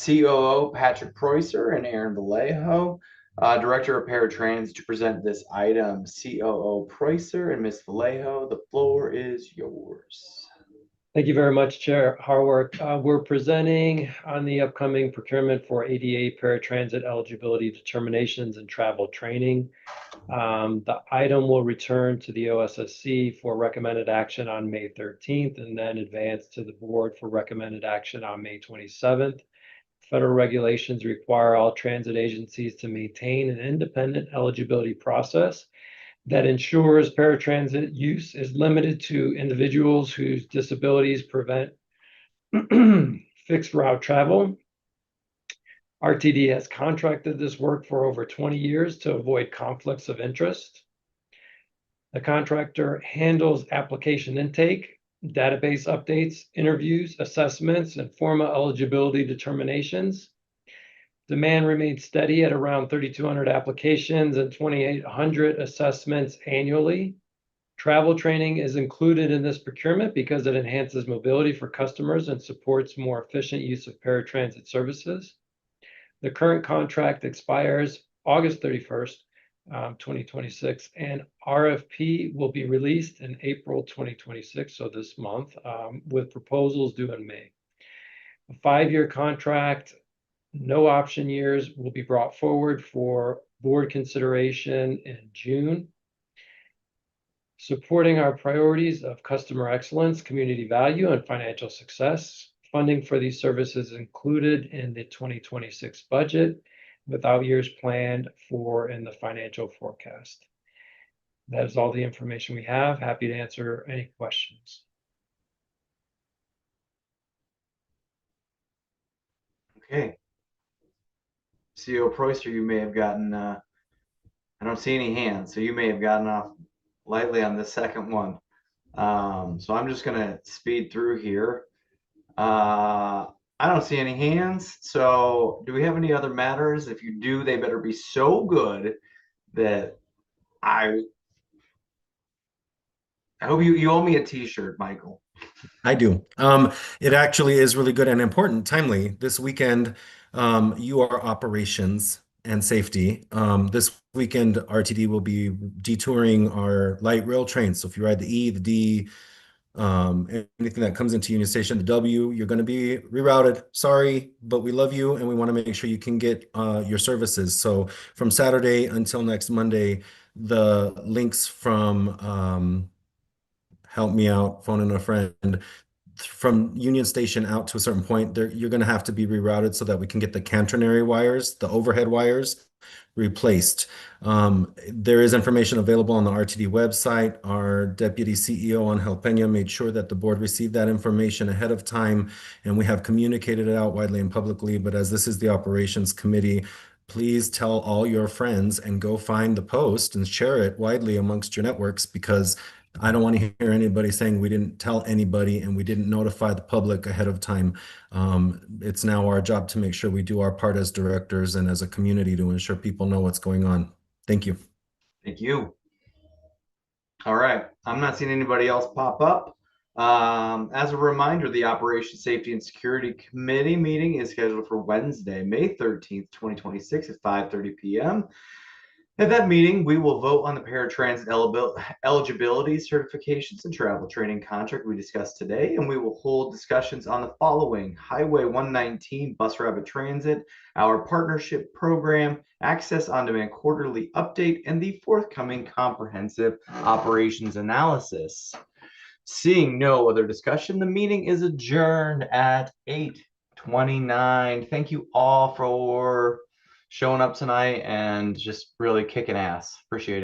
COO Patrick Preuser and Aaron Vallejo, Director of Paratrans, to present this item. COO Preuser and Ms. Vallejo, the floor is yours. Thank you very much, Chair Harworth. We're presenting on the upcoming procurement for ADA paratransit eligibility determinations and travel training. The item will return to the OSSC for recommended action on May 13th and then advance to the board for recommended action on May 27th. Federal regulations require all transit agencies to maintain an independent eligibility process that ensures paratransit use is limited to individuals whose disabilities prevent fixed route travel. RTD has contracted this work for over 20 years to avoid conflicts of interest. The contractor handles application intake, database updates, interviews, assessments, and formal eligibility determinations. Demand remains steady at around 3,200 applications and 2,800 assessments annually. Travel training is included in this procurement because it enhances mobility for customers and supports more efficient use of paratransit services. The current contract expires August 31st, 2026, and RFP will be released in April 2026, so this month, with proposals due in May. A 5-year contract, no option years, will be brought forward for board consideration in June. Supporting our priorities of customer excellence, community value, and financial success, funding for these services included in the 2026 budget, with out years planned for in the financial forecast. That is all the information we have. Happy to answer any questions. Okay. CEO Preuser, you may have gotten, I don't see any hands, so you may have gotten off lightly on the second one. So I'm just going to speed through here. I don't see any hands. So do we have any other matters? If you do, they better be so good that I hope you owe me a t-shirt, Michael. I do. It actually is really good and important, timely. This weekend, UR operations and safety. This weekend, RTD will be detouring our light rail trains. So if you ride the E, the D, anything that comes into Union Station, the W, you're going to be rerouted. Sorry, but we love you and we want to make sure you can get your services. So from Saturday until next Monday, the links from help me out, phone in a friend, from Union Station out to a certain point, you're going to have to be rerouted so that we can get the catenary wires, the overhead wires, replaced. There is information available on the RTD website. Our Deputy CEO, Angel Peña, made sure that the board received that information ahead of time, and we have communicated it out widely and publicly. But as this is the operations committee, please tell all your friends and go find the post and share it widely amongst your networks, because I don't want to hear anybody saying we didn't tell anybody and we didn't notify the public ahead of time. It's now our job to make sure we do our part as directors and as a community to ensure people know what's going on. Thank you. Thank you. All right. I'm not seeing anybody else pop up. As a reminder, the Operations Safety and Security Committee meeting is scheduled for Wednesday, May 13th, 2026 at 5:30 p.m. At that meeting, we will vote on the paratransit eligibility certifications and travel training contract we discussed today, and we will hold discussions on the following: Highway 119 Bus Rapid Transit, our partnership program, Access on Demand quarterly update, and the forthcoming comprehensive operations analysis. Seeing no other discussion, the meeting is adjourned at 8:29. Thank you all for showing up tonight and just really kicking ass. Appreciate it.